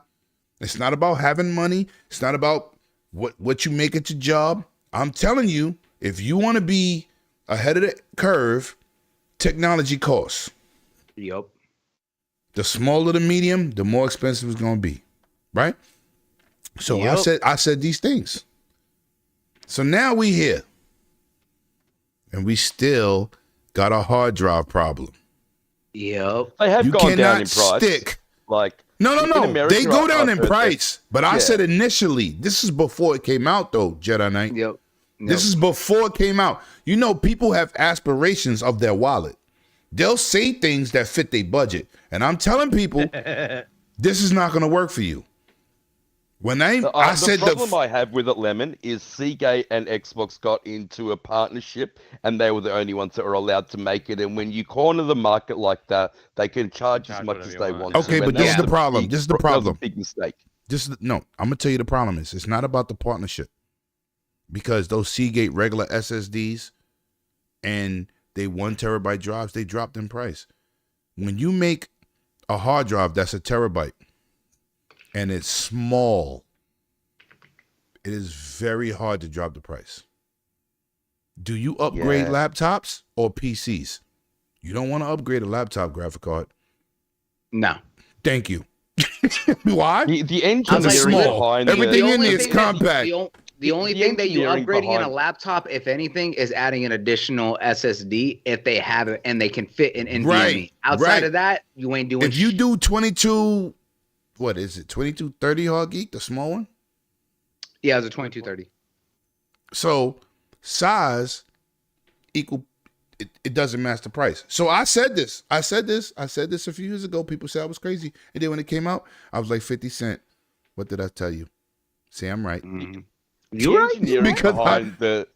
It's not about having money. It's not about what you make at your job. I'm telling you, if you want to be ahead of the curve, technology costs. Yep. The smaller the medium, the more expensive it's going to be. Right? So I said these things. So now we here. And we still got a hard drive problem. Yep. They have gone down in price. Stick. No. They go down in price. But I said initially, this is before it came out though, Jedi Knight. Yep. This is before it came out. People have aspirations of their wallet. They'll say things that fit their budget. And I'm telling people, this is not going to work for you. When I said the problem I have with it, Lemon, is Seagate and Xbox got into a partnership, and they were the only ones that were allowed to make it. And when you corner the market like that, they can charge as much as they want. Okay, but this is the problem. This is the problem. That was a big mistake. I'm gonna tell you the problem is. It's not about the partnership, because those Seagate regular SSDs and they 1 terabyte drives, they dropped in price. When you make a hard drive that's a terabyte, and it's small, it is very hard to drop the price. Do you upgrade laptops or PCs? You don't want to upgrade a laptop graphic card. No. Thank you. Why? The engineering small. behind Everything in there is thing compact. The only thing that you're engineering upgrading in a behind- laptop, if anything, is adding an additional SSD if they have it and they can fit in NVMe. Right, Outside right. of that, you ain't doing If you do 22, what is it? 2230 hard geek, the small one. Yeah, it's a 2230. So size equal. It doesn't match the price. So I said this a few years ago. People said I was crazy. And then when it came out, I was like 50 cents. What did I tell you? See, I'm right. Mm-hmm. The engineering Because behind the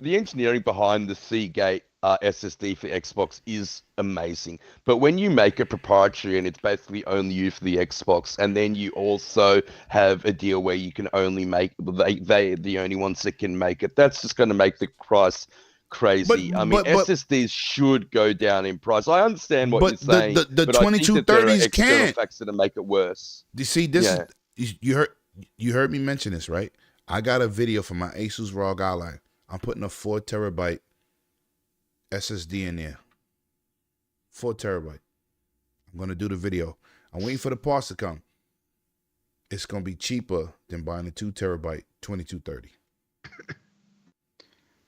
engineering behind the Seagate SSD for Xbox is amazing. But when you make it proprietary and it's basically only used for the Xbox, and then you also have a deal where you can only make they're the only ones that can make it, that's just going to make the price crazy. But SSDs should go down in price. I understand what you're saying. The but I think that there are 2230s external can't. facts that make it worse. You see, this is you heard me mention this, right? I got a video from my Asus ROG Ally. I'm putting a 4 terabyte SSD in there. 4 terabyte. I'm gonna do the video. I'm waiting for the parts to come. It's gonna be cheaper than buying a 2 terabyte 2230.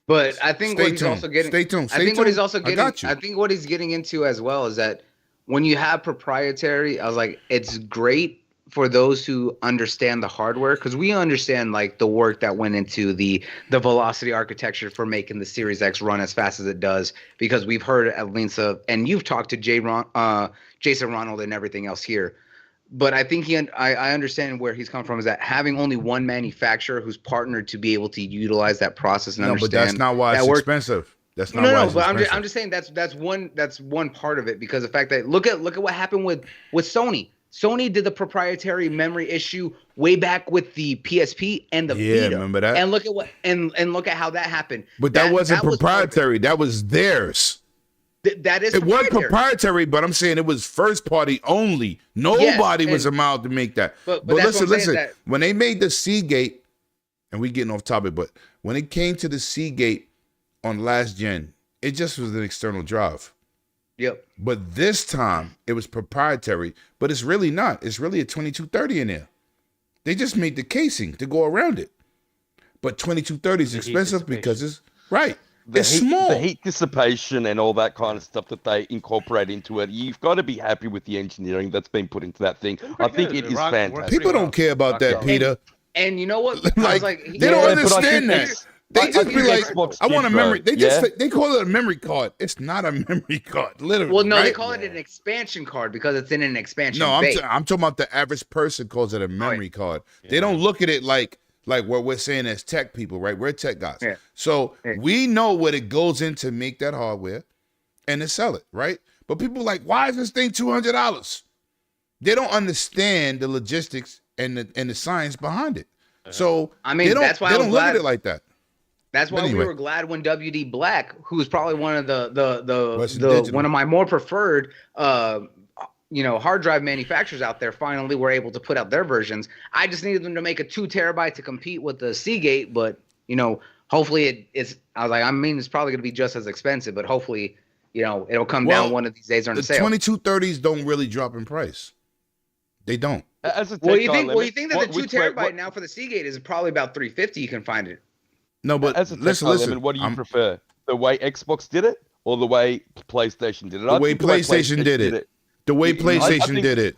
But I think what he's also getting. Stay tuned. I think what he's also I getting. got you. I think what he's getting into as well is that when you have proprietary, I was like, it's great for those who understand the hardware, because we understand like the work that went into the velocity architecture for making the Series X run as fast as it does, because we've heard at length of, and you've talked to Jason Ronald and everything else here. But I think I understand where he's coming from, is that having only one manufacturer who's partnered to be able to utilize that process and understand. But that's not why it's expensive. That's not why it's expensive. But I'm just saying that's one part of it, because the fact that look at what happened with Sony. Sony did the proprietary memory issue way back with the PSP and the Vita. Remember that? And look at what and look at how that happened. But that wasn't proprietary. That was theirs. That is it was proprietary, but I'm saying it was first party only. Nobody was allowed to make that. But listen. When they made the Seagate, and we getting off topic, but when it came to the Seagate on last gen, it just was an external drive. Yep. But this time it was proprietary, but it's really not. It's really a 2230 in there. They just made the casing to go around it. But 2230 is expensive because it's right. It's small. The heat dissipation and all that kind of stuff that they incorporate into it. You've got to be happy with the engineering that's been put into that thing. I think it is fantastic. People don't care about that, Peter. And you know what? They don't understand that. They just be like, I want a memory. They call it a memory card. It's not a memory card, literally. Well, no, they call it an expansion card because it's in an expansion. No, I'm talking about the average person calls it a memory card. Yeah. They don't look at it like what we're saying as tech people, right? We're tech guys. Yeah. So we know what it goes in to make that hardware and to sell it, right? But people are like, why is this thing $200? They don't understand the logistics and the science behind it. So that's why they don't look at it like that. That's why we were glad when WD Black, who's probably one of the one of my more preferred hard drive manufacturers out there, finally were able to put out their versions. I just needed them to make a 2 terabyte to compete with the Seagate, but hopefully it's probably going to be just as expensive, but hopefully it'll come down one of these days on the sale. 2230s don't really drop in price. They don't. As a you think that the 2 terabyte now for the Seagate is probably about $350? You can find it. No, but as a listen. What do you prefer? The way Xbox did it, or the way PlayStation did it? The way PlayStation did it. The way PlayStation did it.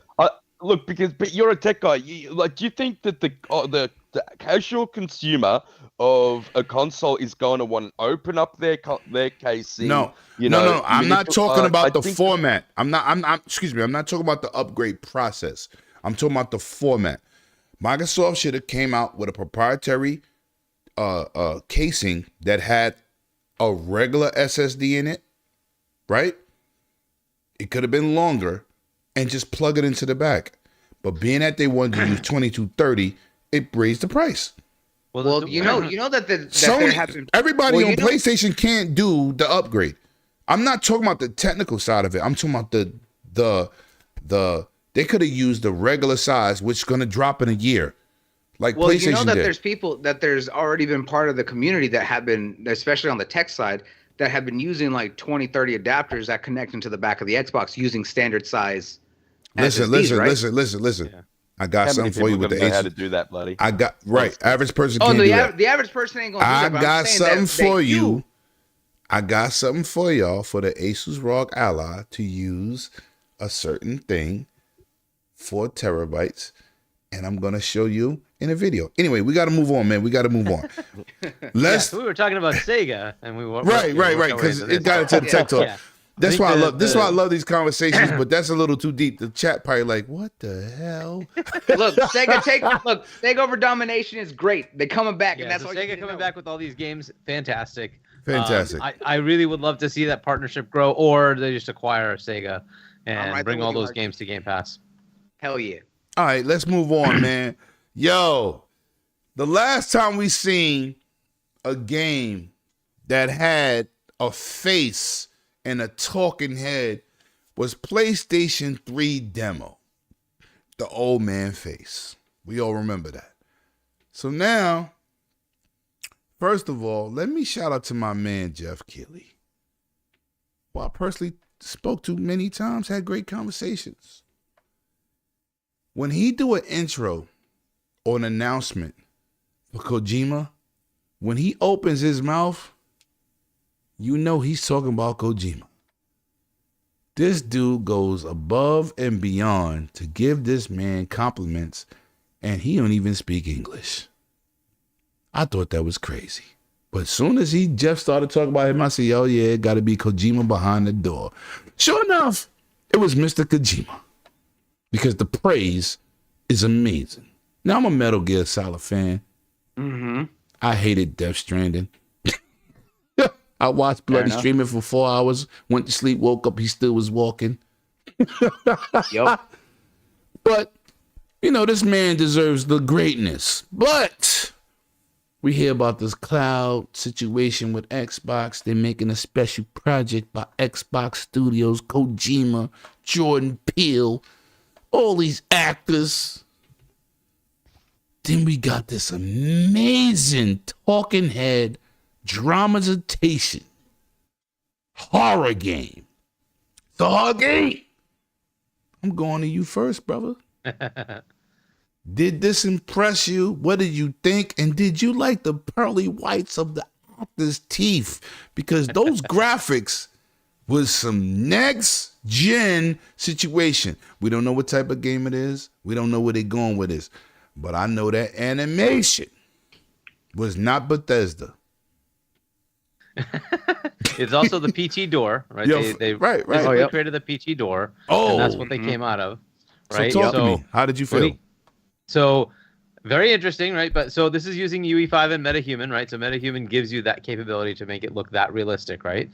Look, but you're a tech guy. Do you think that the casual consumer of a console is going to want to open up their casing? No. I'm not talking about the format. I'm not talking about the upgrade process. I'm talking about the format. Microsoft should have came out with a proprietary casing that had a regular SSD in it, right? It could have been longer and just plug it into the back. But being that they wanted to use 2230, it raised the price. Well, you know that Sony, everybody on PlayStation can't do the upgrade. I'm not talking about the technical side of it. I'm talking about the they could have used the regular size, which is going to drop in a year. PlayStation did. There's people that there's already been part of the community that have been, especially on the tech side, that have been using like 20, 30 adapters that connect into the back of the Xbox using standard size. Listen. Yeah. I got something for you with the know how Asus. to do that, bloody. I got average person Oh, can't no, do that. the average person ain't gonna do I that. But got I'm saying something for that you. I got something for y'all for the Asus ROG Ally to use a certain thing, 4 terabytes, and I'm gonna show you in a video. Anyway, we got to move on, man. We got to move on. Let's. So we were talking about Sega, and we were Right, because it got into the tech talk. Yeah. That's why I love. This is why I the- love these conversations, but that's a little too deep. The chat probably like, what the hell? Look, Takeover Domination is great. They coming back, Yeah, and that's so all you Sega need to coming know. back with all these games, fantastic. Fantastic. I really would love to see that partnership grow, or they just acquire Sega and right bring there all with you, those Mark. games to Game Pass. Hell yeah. All right, let's move on, man. Yo, the last time we seen a game that had a face and a talking head was PlayStation 3 demo. The old man face. We all remember that. So now, first of all, let me shout out to my man, Jeff Keighley, who I personally spoke to many times, had great conversations. When he do an intro or an announcement for Kojima, when he opens his mouth, you know he's talking about Kojima. This dude goes above and beyond to give this man compliments, and he don't even speak English. I thought that was crazy. But as soon as Jeff started talking about him, I said, oh yeah, it got to be Kojima behind the door. Sure enough, it was Mr. Kojima. Because the praise is amazing. Now, I'm a Metal Gear Solid fan. Mm-hmm. I hated Death Stranding. I watched Bloody streaming for 4 hours, went to sleep, woke up, he still was walking. Yep. But, you know, this man deserves the greatness. But we hear about this cloud situation with Xbox. They're making a special project by Xbox Studios, Kojima, Jordan Peele, all these actors. Then we got this amazing talking head dramatization horror game. The horror game. I'm going to you first, brother. Did this impress you? What did you think? And did you like the pearly whites of the actors' teeth? Because those graphics was some next gen situation. We don't know what type of game it is. We don't know where they're going with this. But I know that animation was not Bethesda. It's also the PT door, right? Yo, They right. physically created the PT door, and that's what they came out of, right? So talk to me. How did you feel? So very interesting, right? But so this is using UE5 and MetaHuman, right? So MetaHuman gives you that capability to make it look that realistic, right?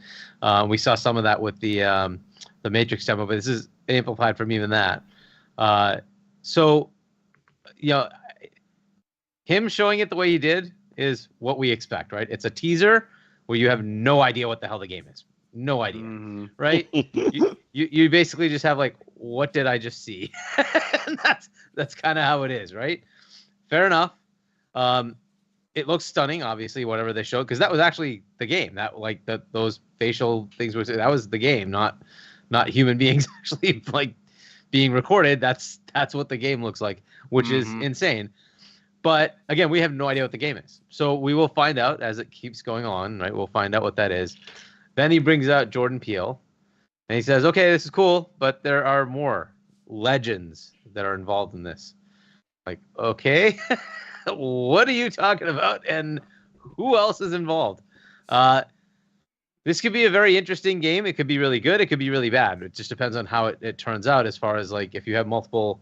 We saw some of that with the Matrix demo, but this is amplified from even that. So, you know, him showing it the way he did is what we expect, right? It's a teaser where you have no idea what the hell the game is. No idea, right? you basically just have like, what did I just see? And that's kind of how it is, right? Fair enough. It looks stunning, obviously, whatever they showed, because that was actually the game. That like those facial things that was the game, not human beings actually like being recorded. That's what the game looks like, which is insane. But again, we have no idea what the game is. So we will find out as it keeps going on, right? We'll find out what that is. Then he brings out Jordan Peele and he says, okay, this is cool, but there are more legends that are involved in this. Like, okay, what are you talking about? And who else is involved? This could be a very interesting game. It could be really good. It could be really bad. It just depends on how it turns out as far as like if you have multiple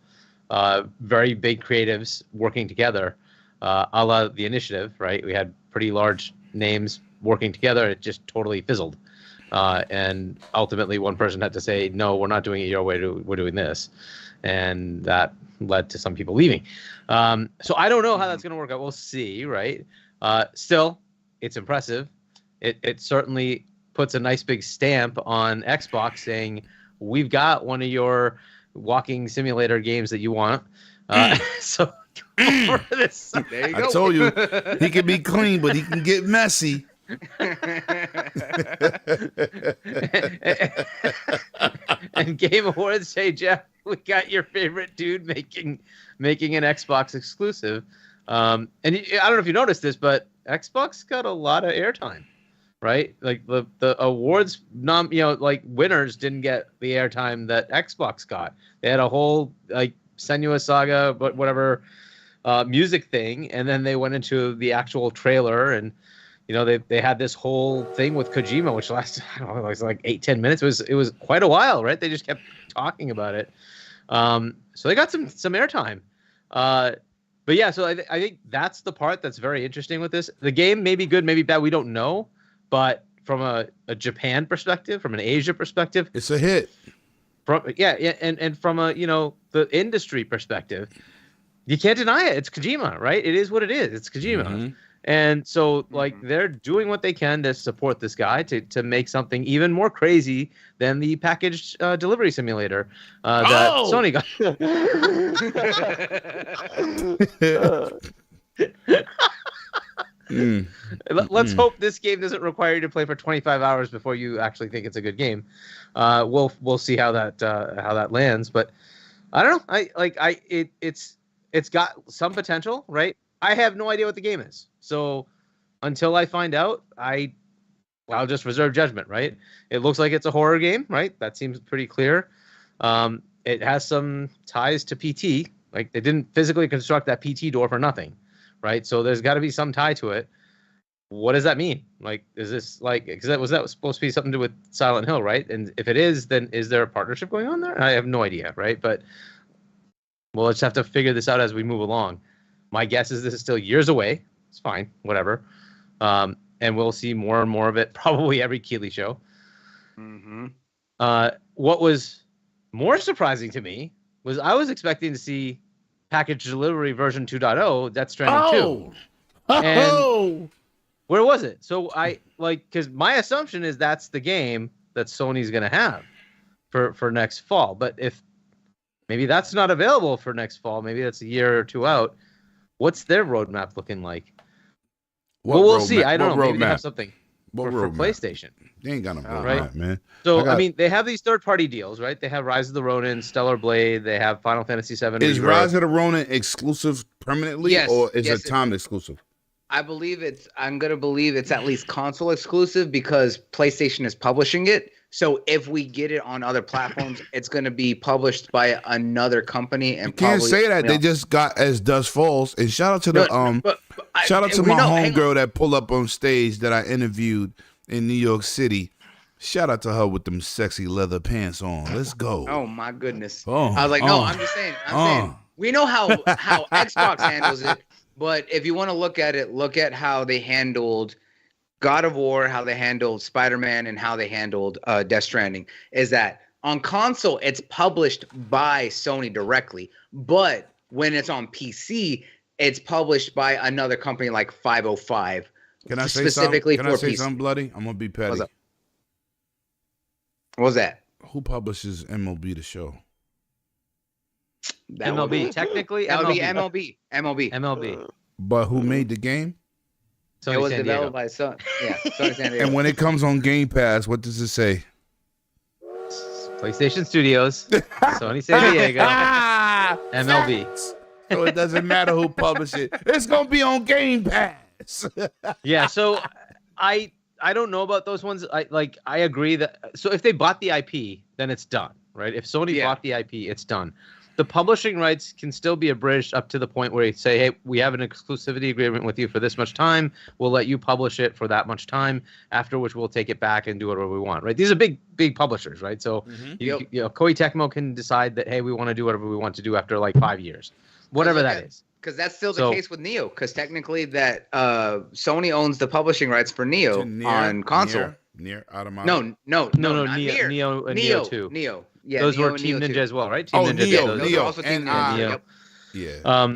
very big creatives working together, a la The Initiative, right? We had pretty large names working together. It just totally fizzled. And ultimately one person had to say, no, we're not doing it your way. We're doing this. And that led to some people leaving. So I don't know how that's going to work out. We'll see, right? Still, it's impressive. It certainly puts a nice big stamp on Xbox saying, we've got one of your walking simulator games that you want. So go for this. There you go. I told you, he can be clean, but he can get messy. And Game Awards say, Jeff, we got your favorite dude making an Xbox exclusive. And I don't know if you noticed this, but Xbox got a lot of airtime, right? Like the awards, like winners didn't get the airtime that Xbox got. They had a whole like Senua Saga, but whatever music thing, and then they went into the actual trailer, and they had this whole thing with Kojima, which lasted, I don't know, it was like 8-10 minutes. It was quite a while, right? They just kept talking about it. So they got some airtime. But yeah, so I think that's the part that's very interesting with this. The game may be good, maybe bad, we don't know. But from a Japan perspective, from an Asia perspective, it's a hit. And from a the industry perspective, you can't deny it. It's Kojima, right? It is what it is. It's Kojima. Mm-hmm. And so, like, they're doing what they can to support this guy to make something even more crazy than the packaged delivery simulator that Sony got. Let's hope this game doesn't require you to play for 25 hours before you actually think it's a good game. We'll see how that lands, but I don't know. It's got some potential, right? I have no idea what the game is. So until I find out, I'll just reserve judgment, right? It looks like it's a horror game, right? That seems pretty clear. It has some ties to PT. Like, they didn't physically construct that PT door for nothing, right? So there's got to be some tie to it. What does that mean? Like, is this like, because was that supposed to be something to do with Silent Hill, right? And if it is, then is there a partnership going on there? I have no idea, right? But we'll just have to figure this out as we move along. My guess is this is still years away. It's fine, whatever. And we'll see more and more of it probably every Keighley show. Mm-hmm. What was more surprising to me was I was expecting to see package delivery version 2.0, Death Stranding 2. And where was it? So because my assumption is that's the game that Sony's going to have for next fall. But if maybe that's not available for next fall, maybe that's a year or two out. What's their roadmap looking like? We'll see. I don't know. Maybe they have something for PlayStation. They ain't got no roadmap, man. So, I mean, they have these third-party deals, right? They have Rise of the Ronin, Stellar Blade. They have Final Fantasy VII. Is Rise of the Ronin exclusive permanently, or is it time exclusive? I'm going to believe it's at least console exclusive because PlayStation is publishing it. So if we get it on other platforms, it's going to be published by another company. And you can't say that. They just got As Dust Falls. And shout out to my homegirl that pulled up on stage that I interviewed in New York City. Shout out to her with them sexy leather pants on. Let's go. Oh my goodness. I was like, no, I'm just saying. I'm saying we know how Xbox handles it, but if you want to look at it, look at how they handled God of War, how they handled Spider-Man, and how they handled Death Stranding. Is that on console, it's published by Sony directly, but when it's on PC, it's published by another company like 505. Can I say specifically something? Can I say something bloody? I'm gonna be petty. What was that? Who publishes MLB The Show? MLB, technically. That would be MLB. But who made the game? Sony it was San developed by Sony San Diego. And when it comes on Game Pass, what does it say? PlayStation Studios, Sony San Diego, MLB. So it doesn't matter who publishes it. It's going to be on Game Pass. Yeah, so I don't know about those ones. I agree that so if they bought the IP, then it's done, right? If Sony bought the IP, it's done. The publishing rights can still be abridged up to the point where you say, hey, we have an exclusivity agreement with you for this much time. We'll let you publish it for that much time, after which we'll take it back and do whatever we want, right? These are big publishers, right? So Koei Tecmo can decide that, hey, we want to do whatever we want to do after like 5 years, whatever that is. Because that's still the case with Neo, because technically that Sony owns the publishing rights for Neo on console. Near Automata? No, Neo 2. Neo. Yeah, those were Team Ninja as well, right? Team Ninja. Those are also Team Ninja. Yeah.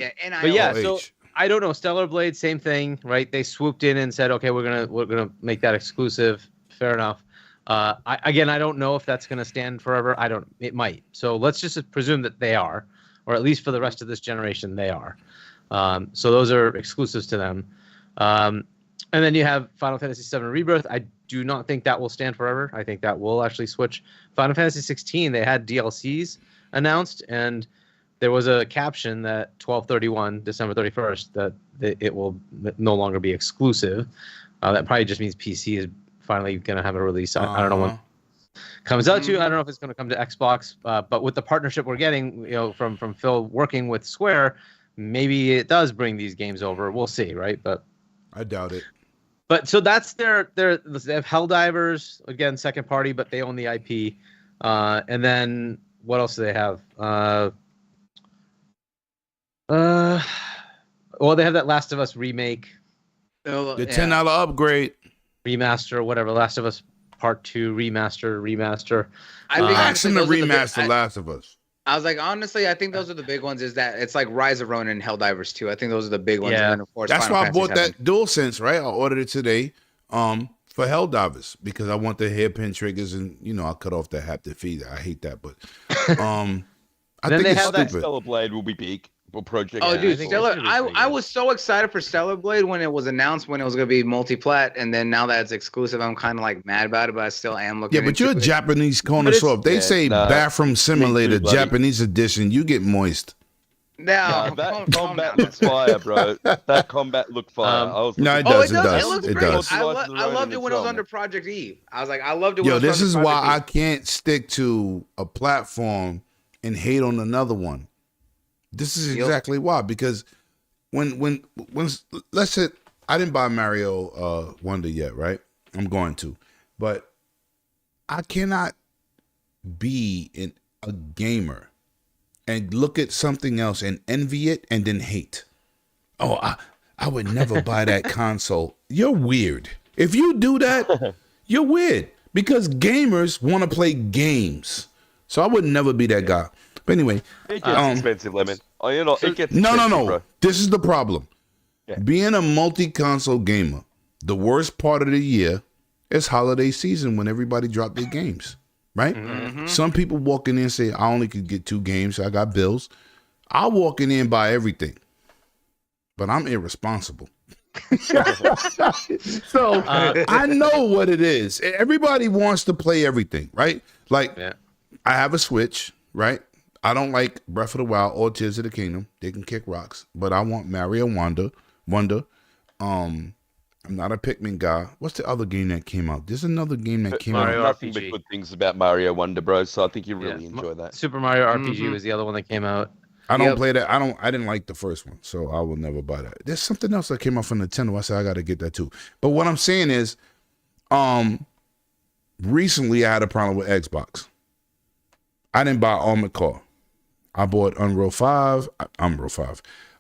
But yeah, so I don't know. Stellar Blade, same thing, right? They swooped in and said, okay, we're gonna make that exclusive. Fair enough. I don't know if that's gonna stand forever. It might. So let's just presume that they are, or at least for the rest of this generation, they are. So those are exclusives to them. then you have Final Fantasy VII Rebirth. I do not think that will stand forever. I think that will actually switch. Final Fantasy 16, they had DLCs announced, and there was a caption that 12/31, December 31st, that it will no longer be exclusive. That probably just means PC is finally going to have a release. I don't know when it comes out to. I don't know if it's going to come to Xbox, but with the partnership we're getting, from Phil working with Square, maybe it does bring these games over. We'll see, right? But I doubt it. But so that's they have Helldivers, again, second party, but they own the IP. And then what else do they have? Well, they have that Last of Us remake. The $10 upgrade. Remaster, whatever. Last of Us Part 2, remaster. I think ask them to remaster Last of Us. I was like, honestly, I think those are the big ones. Is that it's like Rise of Ronin and Helldivers 2. I think those are the big ones. Yeah. And then, of course, That's Final why I bought Fantasy that DualSense, right? I ordered it today for Helldivers because I want the hairpin triggers and, I cut off the haptic feed. I hate that, but I think it's stupid. Stellar Blade will be big. Project. Oh, dude, Stellar! I was so excited for Stellar Blade when it was announced when it was going to be multi-plat, and then now that it's exclusive, I'm kind of like mad about it, but I still am looking. Yeah, but you're a Japanese connoisseur. If they say Bathroom Simulator Japanese edition, you get moist. No, that combat looks fire, bro. That combat looked fire. It does. It looks great. I loved it when it was under Project Eve. I was like, I loved it. This is why I can't stick to a platform and hate on another one. This is exactly why, because when let's say I didn't buy Mario Wonder yet, right? I'm going to, but I cannot be a gamer and look at something else and envy it and then hate. Oh, I would never buy that console. You're weird. If you do that, you're weird because gamers want to play games. So I would never be that guy. But anyway, it gets expensive, Lemon. It gets no. Bro. This is the problem. Yeah. Being a multi-console gamer, the worst part of the year is holiday season when everybody drop their games, right? Mm-hmm. Some people walk in there and say, I only could get 2 games. I got bills. I walk in there and buy everything, but I'm irresponsible. So I know what it is. Everybody wants to play everything, right? Like I have a Switch, right? I don't like Breath of the Wild or Tears of the Kingdom. They can kick rocks, but I want Mario Wonder. I'm not a Pikmin guy. What's the other game that came out? There's another game that came Mario out. Nothing but good things about Mario Wonder, bro. So I think you really enjoy that. Super Mario RPG was the other one that came out. I don't play that. I didn't like the first one, so I will never buy that. There's something else that came out from Nintendo. I said I got to get that too. But what I'm saying is, recently I had a problem with Xbox. I didn't buy Armored Core. I bought Unreal 5,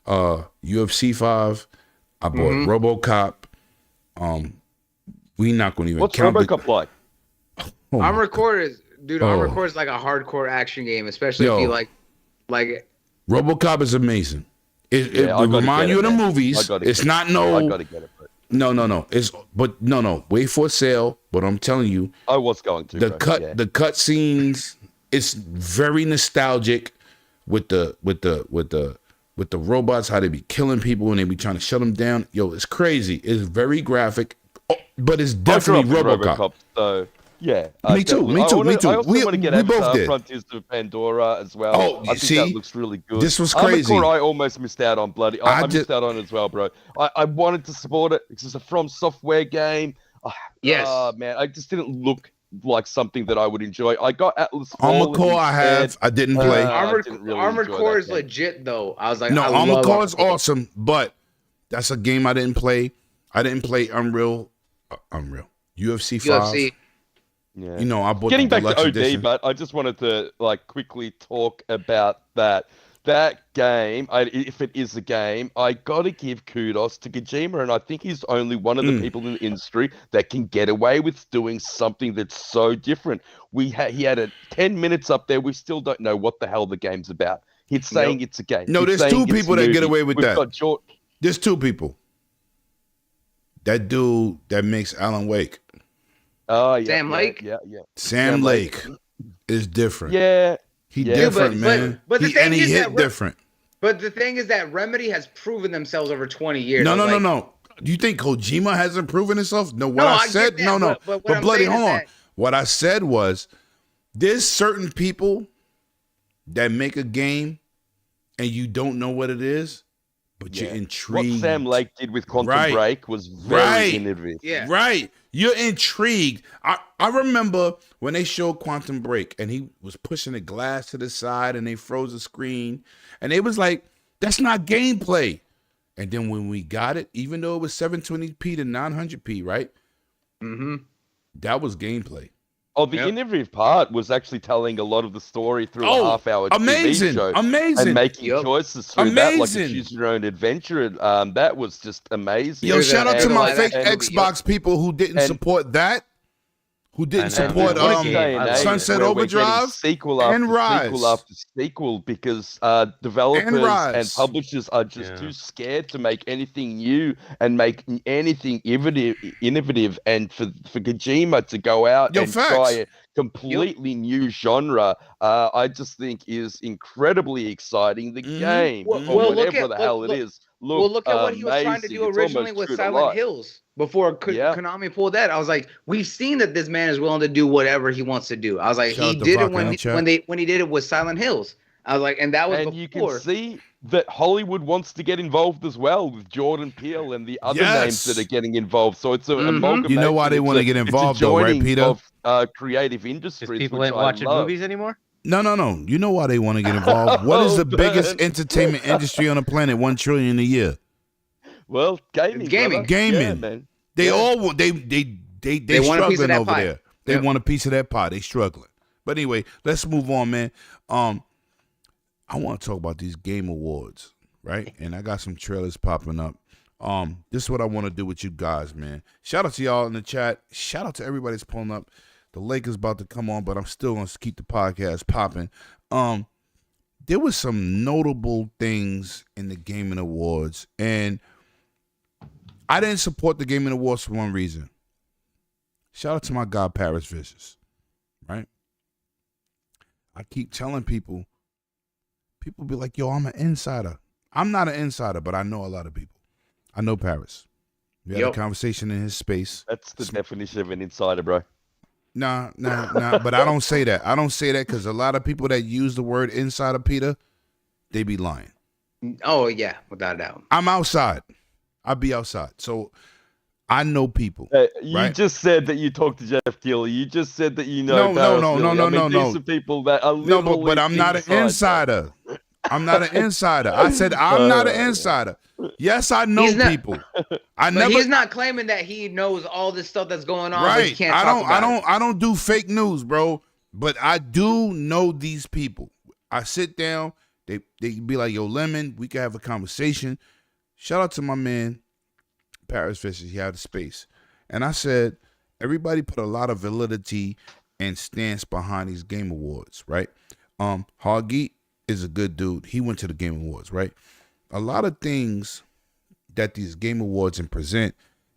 UFC 5. I bought RoboCop. We not going to even What's count. RoboCop like? Armored Core is Armored Core is like a hardcore action game, especially if you like it. RoboCop is amazing. It remind you of the movies. It's not I gotta get it. Bro. No. Wait for a sale. But I'm telling you, I was going to. The cut scenes. It's very nostalgic with the robots, how they be killing people and they be trying to shut them down. Yo, it's crazy. It's very graphic, but it's definitely RoboCop. So yeah, me too. I also want to get Avatar Frontiers of Pandora as well. Oh, I think that looks really good. This was crazy. Armored Core, I almost missed out on I missed out on it as well, bro. I wanted to support it because it's a From Software game. Yes. Man, I just didn't look like something that I would enjoy. I got Atlas Armored Core I didn't play. Armored Core is legit though. I was like, Armored Core is awesome, but that's a game I didn't play. I didn't play Unreal. UFC 5. Yeah. I bought Getting the back to OD, edition. but I just wanted to quickly talk about that. That game, if it is a game, I gotta give kudos to Kojima, and I think he's only one of the people in the industry that can get away with doing something that's so different. He had 10 minutes up there. We still don't know what the hell the game's about. He's saying it's a game. No, there's 2 people that get away with that. There's 2 people. That dude that makes Alan Wake. Oh yeah, Sam Lake. Yeah. Sam Lake is different. Yeah. He different, man. But the thing is hit different. But the thing is that Remedy has proven themselves over 20 years. No. Do you think Kojima hasn't proven himself? No, what No, I I said, get that, no. but what But I'm bloody, saying hold is on. that- What I said was, there's certain people that make a game and you don't know what it is, but you're intrigued. What Sam Lake did with Quantum Right. Break was very innovative. Yeah. Right. You're intrigued. I remember when they showed Quantum Break and he was pushing the glass to the side and they froze the screen. And it was like, that's not gameplay. And then when we got it, even though it was 720p to 900p, right? Mm-hmm. That was gameplay. Oh, the innovative part was actually telling a lot of the story through Oh, a half-hour amazing, TV show. amazing. And making choices through that, like a Amazing. choose your own adventure. That was just amazing. Yo, shout out to my and- fake and- Xbox people who didn't and- support that. Who didn't I know. support What a game. I love Sunset it. where we're getting Overdrive sequel after and Rise. sequel after sequel because developers Rise. and publishers are just too scared to make anything new and make anything innovative. And for Kojima to go out and try a completely new genre, I just think is incredibly exciting. The game, Well, or look whatever at- the hell look- it is, Look at what he was trying to do amazing. It's originally almost with true to Silent life. Hills. Before Konami pulled that, I was like, we've seen that this man is willing to do whatever he wants to do. I was like, Shout he out to did it Vodka when he did it with Silent Hills. I was like, and that was And before. you can see that Hollywood wants to get involved as well with Jordan Peele and the other names that are getting involved. So it's a amalgamation. You know why they want to get involved, though, right, Peter? Of creative industries. Because people which ain't I watching love. movies anymore? No. You know why they want to get involved? What is the Oh, biggest man. entertainment industry on the planet? 1 trillion a year. Well, gaming. Gaming. brother. Gaming. Yeah, man. They all want they want a piece of struggling that over pie. there. They want a piece of that pie. They struggling. But anyway, let's move on, man. I want to talk about these game awards, right? And I got some trailers popping up. This is what I want to do with you guys, man. Shout out to y'all in the chat. Shout out to everybody that's pulling up. The Lakers about to come on, but I'm still gonna keep the podcast popping. There was some notable things in the gaming awards, and I didn't support the Gaming Awards for one reason. Shout out to my guy, Paris Vicious, right? I keep telling people be like, yo, I'm an insider. I'm not an insider, but I know a lot of people. I know Paris. We had a conversation in his space. That's the definition of an insider, bro. Nah, but I don't say that. I don't say that because a lot of people that use the word insider, Peter, they be lying. Oh yeah, without a doubt. I'm outside. I'll be outside. So I know people. You right? just said that you talked to Jeff Keighley. You just said that you know. No. These are people that are literally but I'm not an insider. I'm not an insider. I said I'm not an insider. Yes, I know people. He's not claiming that he knows all this stuff that's going on. Right. But he can't talk about it. I don't do fake news, bro. But I do know these people. I sit down. They be like, yo, Lemon, we can have a conversation. Shout out to my man, Paris Fisher. He had the space. And I said, everybody put a lot of validity and stance behind these game awards, right? Hargeet is a good dude. He went to the game awards, right? A lot of things that these game awards and present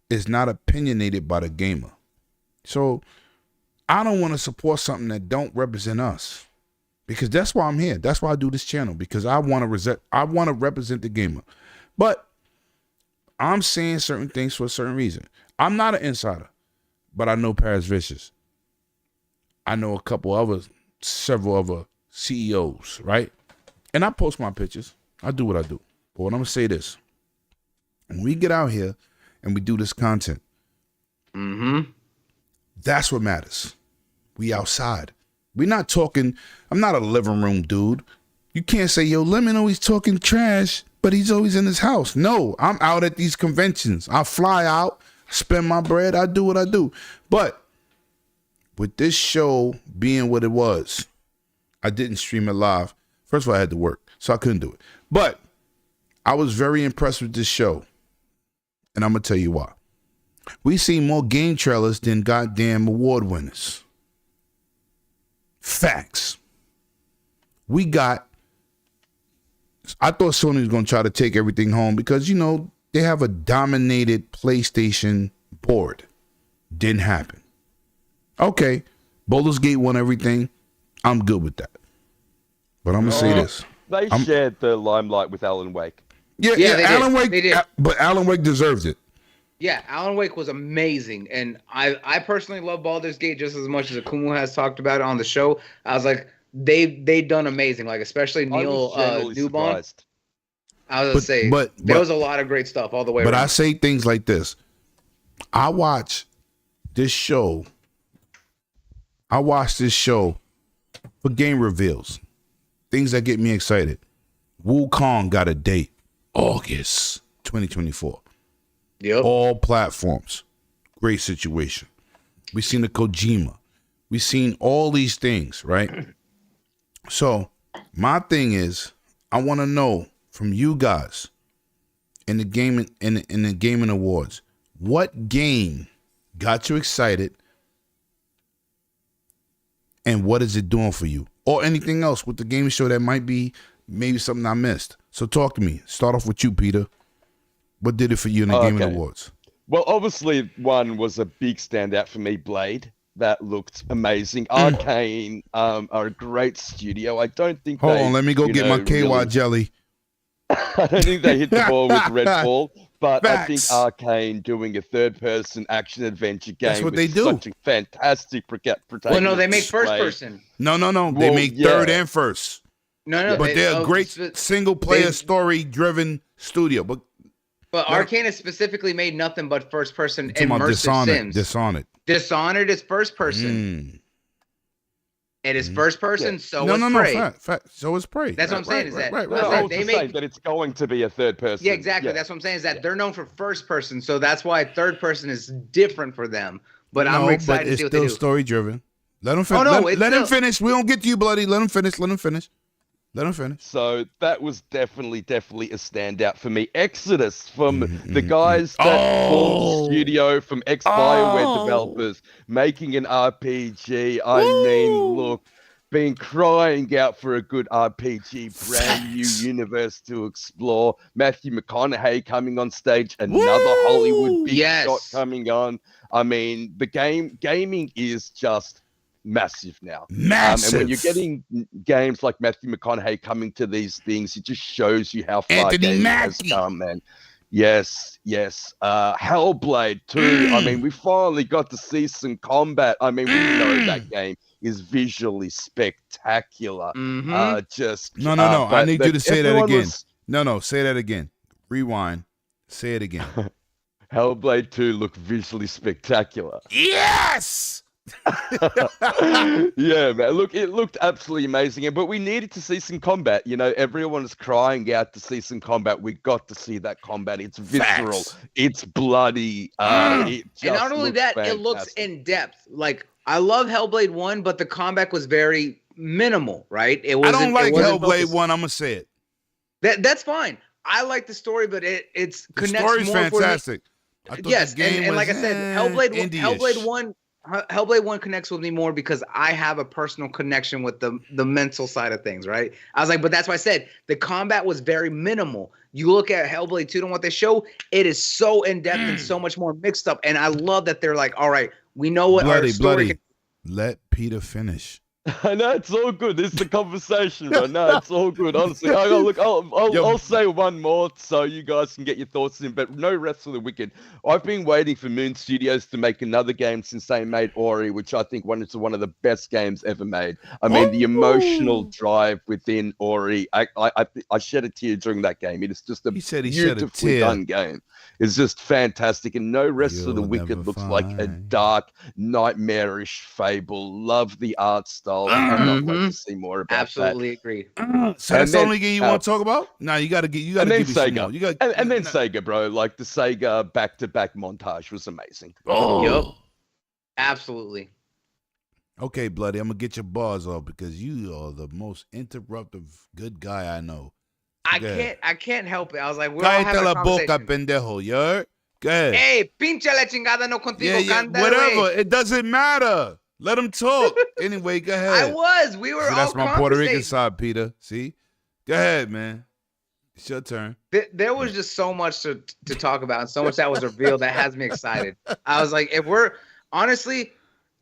is not opinionated by the gamer. So I don't want to support something that don't represent us. Because that's why I'm here. That's why I do this channel. Because I want to represent the gamer. But I'm saying certain things for a certain reason. I'm not an insider, but I know Paris Vicious. I know several other CEOs, right? And I post my pictures. I do what I do. But what I'm gonna say this: when we get out here and we do this content, that's what matters. We outside. We're not talking. I'm not a living room dude. You can't say, yo, Lemon always talking trash, but he's always in his house. No, I'm out at these conventions. I fly out, spend my bread. I do what I do. But with this show being what it was, I didn't stream it live. First of all, I had to work, so I couldn't do it. But I was very impressed with this show. And I'm going to tell you why. We see more game trailers than goddamn award winners. Facts. I thought Sony was going to try to take everything home because, they have a dominated PlayStation board. Didn't happen. Okay, Baldur's Gate won everything. I'm good with that. But I'm going to say this. They shared the limelight with Alan Wake. Yeah, they Alan did. Wake, They did. but Alan Wake deserves it. Yeah, Alan Wake was amazing, and I personally love Baldur's Gate just as much as Akumu has talked about it on the show. I was like, they done amazing, like especially Neil Newbon. Surprised. I was gonna say, there was a lot of great stuff all the way around. But I say things like this. I watch this show for game reveals, things that get me excited. Wu-Tang got a date, August 2024. Yep. All platforms. Great situation. We seen the Kojima. We seen all these things, right? So my thing is, I want to know from you guys in the gaming in the gaming awards, what game got you excited, and what is it doing for you, or anything else with the gaming show that might be maybe something I missed. So talk to me. Start off with you, Peter. What did it for you in the gaming awards? Well, obviously, one was a big standout for me, Blade. That looked amazing. Arcane are a great studio. I don't think Hold on, let me go get my KY jelly. I don't think they hit the ball with Redfall, but Facts. I think Arcane doing a third-person action adventure game That's what with they do. such a fantastic protagonist. Well, no, they make first person. No. They make third and first. No. But they're a great single-player, story-driven studio. But Arcane has specifically made nothing but first-person immersive Sims. Dishonored is first-person. It is first-person, so is Prey. So is Prey. That's what I'm saying. They make that it's going to be a third person. Yeah, exactly. That's what I'm saying. Is that they're known for first-person, so that's why third-person is different for them. But I'm excited to see what they do. It's still story-driven. Let him finish. Let him finish. We don't get to you, bloody. Let him finish. So that was definitely a standout for me. Exodus from the guys that formed the studio from ex-BioWare developers making an RPG. I mean, look, been crying out for a good RPG, brand new universe to explore. Matthew McConaughey coming on stage, another Hollywood big shot coming on. I mean, the gaming is just massive now. Massive. And when you're getting games like Matthew McConaughey coming to these things, it just shows you how far gaming has come, man. Yes. Hellblade 2. I mean, we finally got to see some combat. I mean, we know that game is visually spectacular. No. I need you to say that again. No, say that again. Rewind. Say it again. Hellblade 2 looked visually spectacular. Yes! Yeah, man. Look, it looked absolutely amazing, but we needed to see some combat. You know, everyone is crying out to see some combat. We got to see that combat. It's visceral. It's bloody. And not only that, it looks in depth. Like, I love Hellblade 1, but the combat was very minimal, right? I don't like Hellblade 1. I'm gonna say it. That's fine. I like the story, but it's the connects story's more fantastic. Yes, and like I said, Hellblade 1 connects with me more because I have a personal connection with the mental side of things, right? I was like, but that's why I said the combat was very minimal. You look at Hellblade 2 and what they show, it is so in-depth and so much more mixed up. And I love that they're like, all right, we know what our story Let Peter finish. I know, it's all good. This is the conversation, bro. No, it's all good. Honestly, I'll say one more so you guys can get your thoughts in. But no rest for the wicked. I've been waiting for Moon Studios to make another game since they made Ori, which I think is one of the best games ever made. I mean, the emotional drive within Ori. I shed a tear during that game. It is just a beautifully done game. It's just fantastic, and No Rest for the Wicked looks like a dark, nightmarish fable. Love the art style. I'd not like to see more about Absolutely agree. So that's the only game you want to talk about? No, you got to give me some more. And then Sega, bro. Like the Sega back-to-back montage was amazing. Yep. Absolutely. Okay, Bloody, I'm gonna get your bars off because you are the most interruptive good guy I know. I can't help it. I was like, we're all having a conversation. Boca, pendejo, you heard? Go ahead. Hey, pinche la chingada no contigo. Yeah, whatever. It doesn't matter. Let him talk. Anyway, go ahead. We were all that's my Puerto Rican side, Peter. See? Go ahead, man. It's your turn. There was just so much to talk about and so much that was revealed that has me excited. I was like, honestly,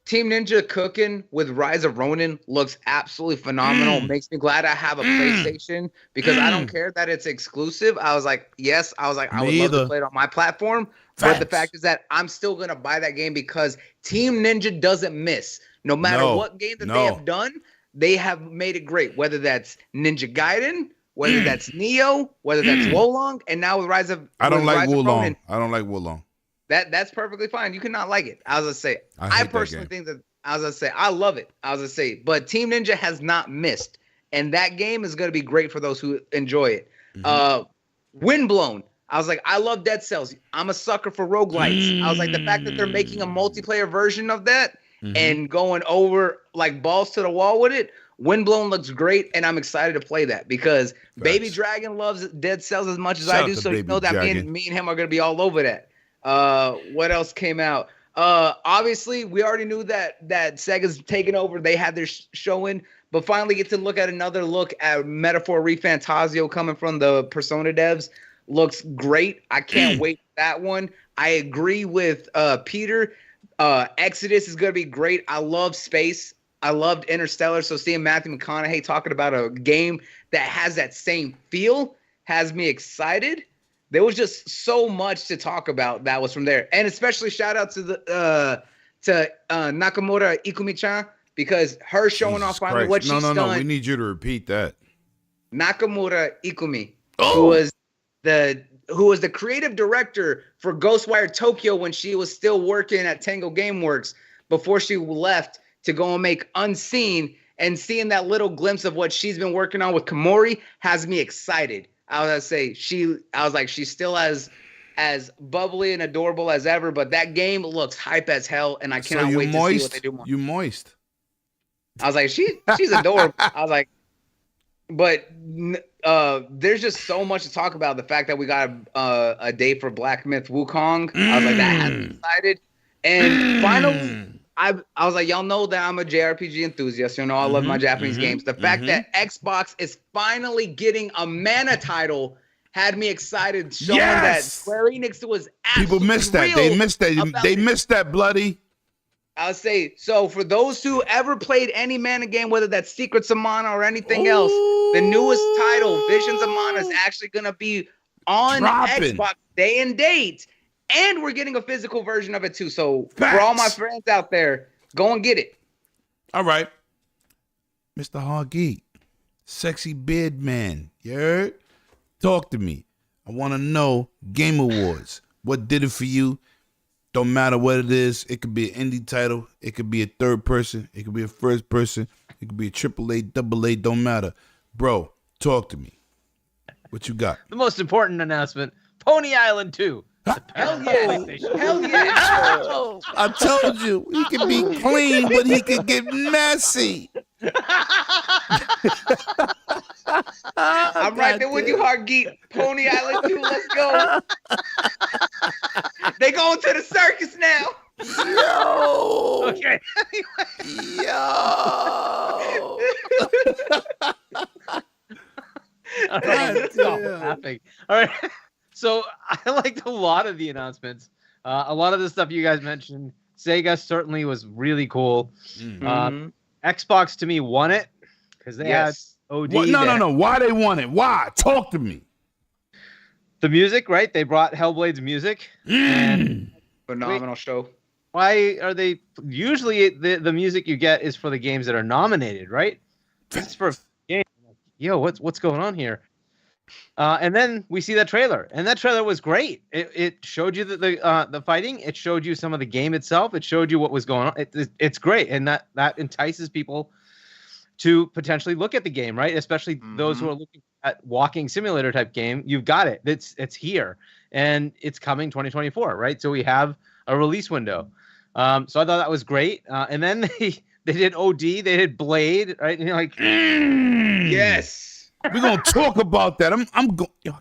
Team Ninja cooking with Rise of Ronin looks absolutely phenomenal. Makes me glad I have a PlayStation because I don't care that it's exclusive. I was like, I would love to play it on my platform. But the fact is that I'm still going to buy that game because Team Ninja doesn't miss. No matter what game that they have done, they have made it great. Whether that's Ninja Gaiden, whether that's Neo, whether that's Wolong, and now with Rise of I don't like Wolong. I don't like Wolong. That's perfectly fine. You cannot like it. I was gonna say, I personally think that I was gonna say I love it. I was gonna say, but Team Ninja has not missed, and that game is gonna be great for those who enjoy it. Windblown. I was like, I love Dead Cells. I'm a sucker for roguelites. I was like, the fact that they're making a multiplayer version of that and going over like balls to the wall with it. Windblown looks great, and I'm excited to play that because Baby Dragon loves Dead Cells as much as I do. So you know that me and him are gonna be all over that. What else came out? Obviously, we already knew that Sega's taken over. They had their showing, but finally get to look at another look at Metaphor ReFantazio coming from the Persona devs. Looks great. I can't wait for that one. I agree with Peter. Exodus is going to be great. I love space. I loved Interstellar. So seeing Matthew McConaughey talking about a game that has that same feel has me excited. There was just so much to talk about that was from there. And especially shout out to the Nakamura Ikumi-chan because her showing off finally what she's done. No, we need you to repeat that. Nakamura Ikumi, who was the creative director for Ghostwire Tokyo when she was still working at Tango Gameworks before she left to go and make Unseen, and seeing that little glimpse of what she's been working on with Komori has me excited. I was gonna say she's still as bubbly and adorable as ever, but that game looks hype as hell, and I cannot wait to see what they do more. You moist. I was like, she's adorable. I was like, but there's just so much to talk about. The fact that we got a day for Black Myth Wukong, I was like, that has me excited. And finally, I was like, y'all know that I'm a JRPG enthusiast. You know, I love my Japanese games. The fact that Xbox is finally getting a Mana title had me excited, showing that Square Enix was people missed that. They missed that. They missed that, bloody. I'll say, so for those who ever played any Mana game, whether that's Secrets of Mana or anything else, the newest title, Visions of Mana, is actually going to be on Xbox day and date. And we're getting a physical version of it too. So for all my friends out there, go and get it. All right. Mr. Hargeet, sexy beard man, you heard? Talk to me. I want to know Game Awards. What did it for you? Don't matter what it is. It could be an indie title. It could be a third person. It could be a first person. It could be a AAA, AA. Don't matter. Bro, talk to me. What you got? The most important announcement, Pony Island 2. Hell yeah. Hell yeah. I told you, he can be clean, but he can get messy. I'm right there with you, Hargeet. Pony Island 2, let's go. They going to the circus now. Yo. Okay. Yo. All right, stop laughing. All right. So I liked a lot of the announcements. A lot of the stuff you guys mentioned. Sega certainly was really cool. Xbox to me won it because they had OD. No. Why they won it? Why? Talk to me. The music, right? They brought Hellblade's music. And phenomenal show. Why are they usually the music you get is for the games that are nominated, right? This is for games. Yo, what's going on here? And then we see that trailer, and that trailer was great. It showed you the fighting. It showed you some of the game itself. It showed you what was going on. It's great, and that entices people to potentially look at the game, right? Especially those who are looking at walking simulator type game. You've got it. It's here, and it's coming 2024, right? So we have a release window. So I thought that was great. And then they did OD. They did Blade, right? And you're like, yes. We're gonna talk about that. I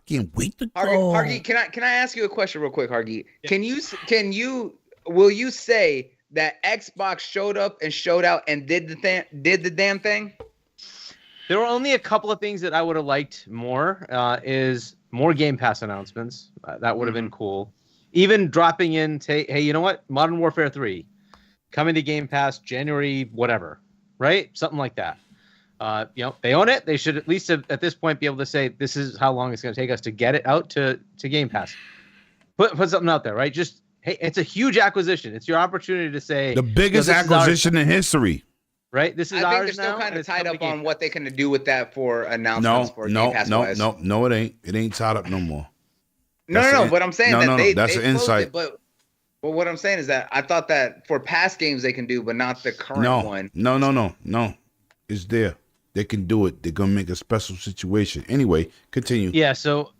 can't wait to go. Hargeet, can I ask you a question real quick, Hargeet? Yeah. Will you say that Xbox showed up and showed out and did the damn thing? There were only a couple of things that I would have liked more. Is more Game Pass announcements. That would have been cool. Even dropping in, hey, you know what? Modern Warfare 3 coming to Game Pass January, whatever, right? Something like that. They own it. They should at least at this point be able to say, this is how long it's going to take us to get it out to Game Pass. Put something out there, right? Just, hey, it's a huge acquisition. It's your opportunity to say the biggest acquisition in history. Right? This is I ours think they're still now, kind of tied up on what they can do with that for No, announcements for Game Pass. No, it ain't. It ain't tied up no more. No. But I'm saying that's an insight. But what I'm saying is that I thought that for past games they can do, but not the current one. No. It's there. They can do it. They're gonna make a special situation. Anyway, continue. Yeah. So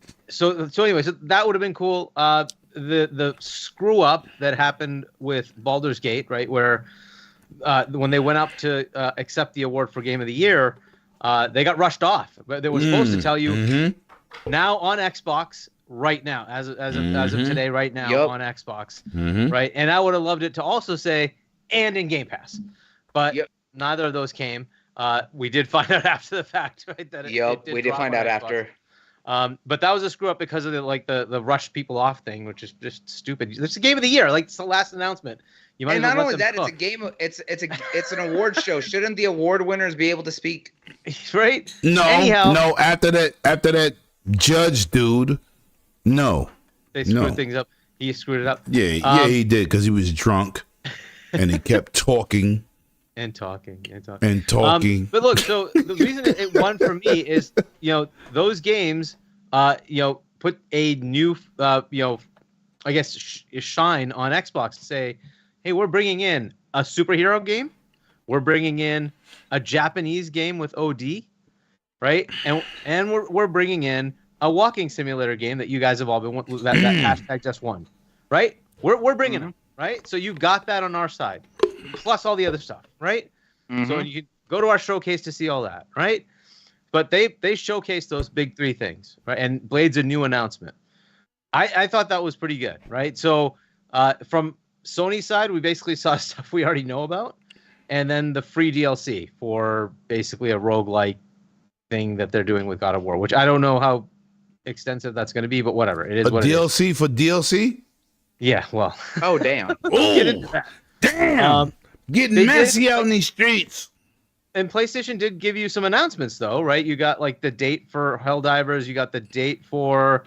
anyway, so that would have been cool. The screw up that happened with Baldur's Gate, right, where when they went up to accept the award for Game of the Year, they got rushed off. But they were supposed to tell you now on Xbox. Right now, as of today, right now on Xbox, right, and I would have loved it to also say and in Game Pass, but neither of those came. We did find out after the fact, right? That we did find out after. But that was a screw up because of the rush people off thing, which is just stupid. It's the Game of the Year, like it's the last announcement. You might. And not only that, it's a game. It's an award show. Shouldn't the award winners be able to speak? Right? No. After that judge dude. No. They screwed things up. He screwed it up. Yeah, he did because he was drunk and he kept talking. And talking. But look, so the reason it won for me is, those games, put a new, I guess, shine on Xbox to say, hey, we're bringing in a superhero game. We're bringing in a Japanese game with OD, right? And we're bringing in a walking simulator game that you guys have all been that hashtag just won, right? We're bringing them, right? So you've got that on our side, plus all the other stuff, right? So you can go to our showcase to see all that, right? But they showcased those big three things, right? And Blade's a new announcement. I thought that was pretty good, right? So from Sony's side, we basically saw stuff we already know about, and then the free DLC for basically a roguelike thing that they're doing with God of War, which I don't know how extensive that's going to be, but whatever. It is what DLC it is. For DLC? Yeah, well. Oh, damn. Get into that. Damn. Getting messy out in these streets. And PlayStation did give you some announcements, though, right? You got like the date for Helldivers. You got the date for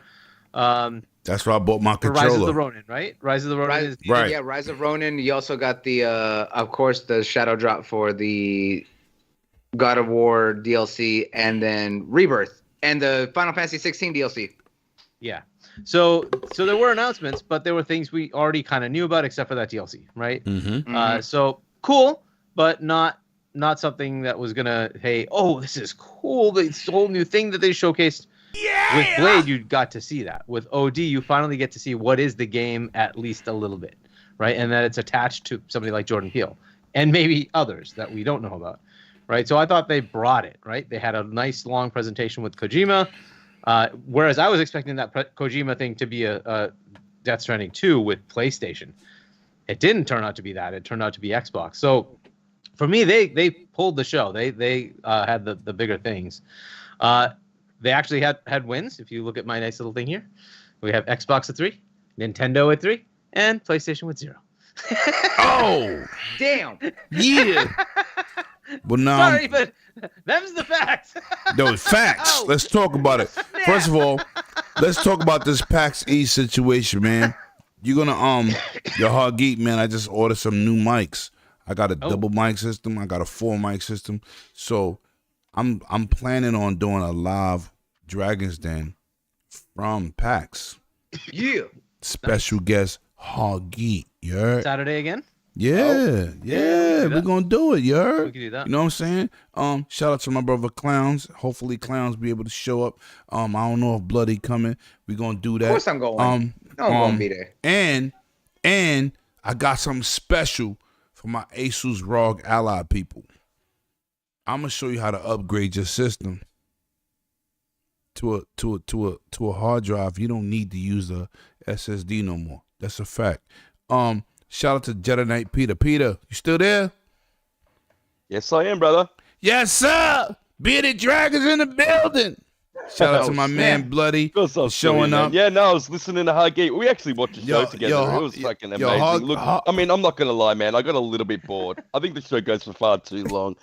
that's where I bought my controller. Rise of the Ronin, right? Rise of the Ronin right. Yeah, Rise of Ronin. You also got the of course the shadow drop for the God of War DLC, and then Rebirth and the Final Fantasy 16 DLC. Yeah. So there were announcements, but there were things we already kind of knew about, except for that DLC, right? So cool, but not something that was gonna, hey, oh, this is cool. This whole new thing that they showcased. Yeah! With Blade, you got to see that. With OD, you finally get to see what is the game at least a little bit, right? And that it's attached to somebody like Jordan Peele and maybe others that we don't know about, right? So I thought they brought it, right? They had a nice long presentation with Kojima, whereas I was expecting that Kojima thing to be a Death Stranding 2 with PlayStation. It didn't turn out to be that. It turned out to be Xbox. So for me, they pulled the show. They had the bigger things. They actually had wins. If you look at my nice little thing here, we have Xbox at 3, Nintendo at 3, and PlayStation with 0. Oh, damn! Yeah. Well, now, sorry, but them's the facts. Those facts. Oh. Let's talk about it. First of all, let's talk about this PAX East situation, man. You're gonna your hard geek, man. I just ordered some new mics. I got a double mic system. I got a 4 mic system. So I'm planning on doing a live Dragon's Den from PAX. Yeah. Special guest hard geek. You heard? Saturday again? Yeah, we're gonna do it, you heard? We can do that. You know what I'm saying? Shout out to my brother Clowns. Hopefully Clowns be able to show up. I don't know if Bloody coming. We're gonna do that. Of course I'm going. I'm gonna be there. And I got something special for my Asus ROG Ally people. I'm gonna show you how to upgrade your system to a hard drive. You don't need to use a SSD no more. That's a fact. Shout out to Jedi Knight Peter. Peter, you still there? Yes, I am, brother. Yes, sir. Bearded Dragons in the building. Shout out to my man Bloody for showing up. Yeah, no, I was listening to Huggy. We actually watched the show together. It was fucking amazing. Look, I mean, I'm not gonna lie, man. I got a little bit bored. I think the show goes for far too long.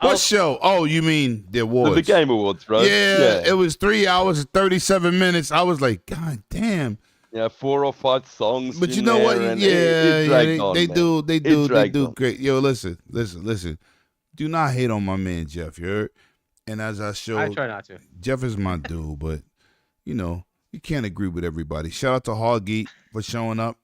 What show? Oh, you mean the awards? The Game Awards, bro. Yeah, it was 3 hours and 37 minutes. I was like, God damn. Yeah, 4 or 5 songs. But you know what? They do great. Yo, listen. Do not hate on my man Jeff. You heard? And as I showed, I try not to. Jeff is my dude, but you can't agree with everybody. Shout out to Hoggeat for showing up.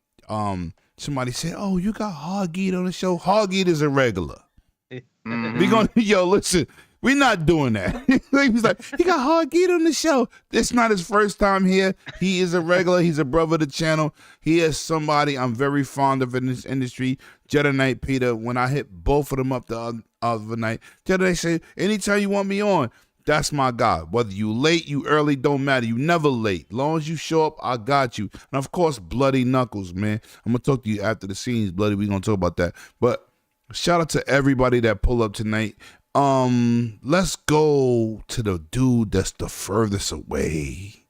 Somebody said, "Oh, you got Hoggeat on the show." Hoggeat is a regular. We gonna listen. We're not doing that. He was like, he got Hoggeat on the show. It's not his first time here. He is a regular. He's a brother of the channel. He is somebody I'm very fond of in this industry. Jedi Knight Peter. When I hit both of them up the other night, Jedi said, anytime you want me on, that's my guy. Whether you late, you early, don't matter. You never late. Long as you show up, I got you. And of course, Bloody Knuckles, man. I'm gonna talk to you after the scenes, Bloody. We're gonna talk about that. But shout out to everybody that pull up tonight. Let's go to the dude that's the furthest away.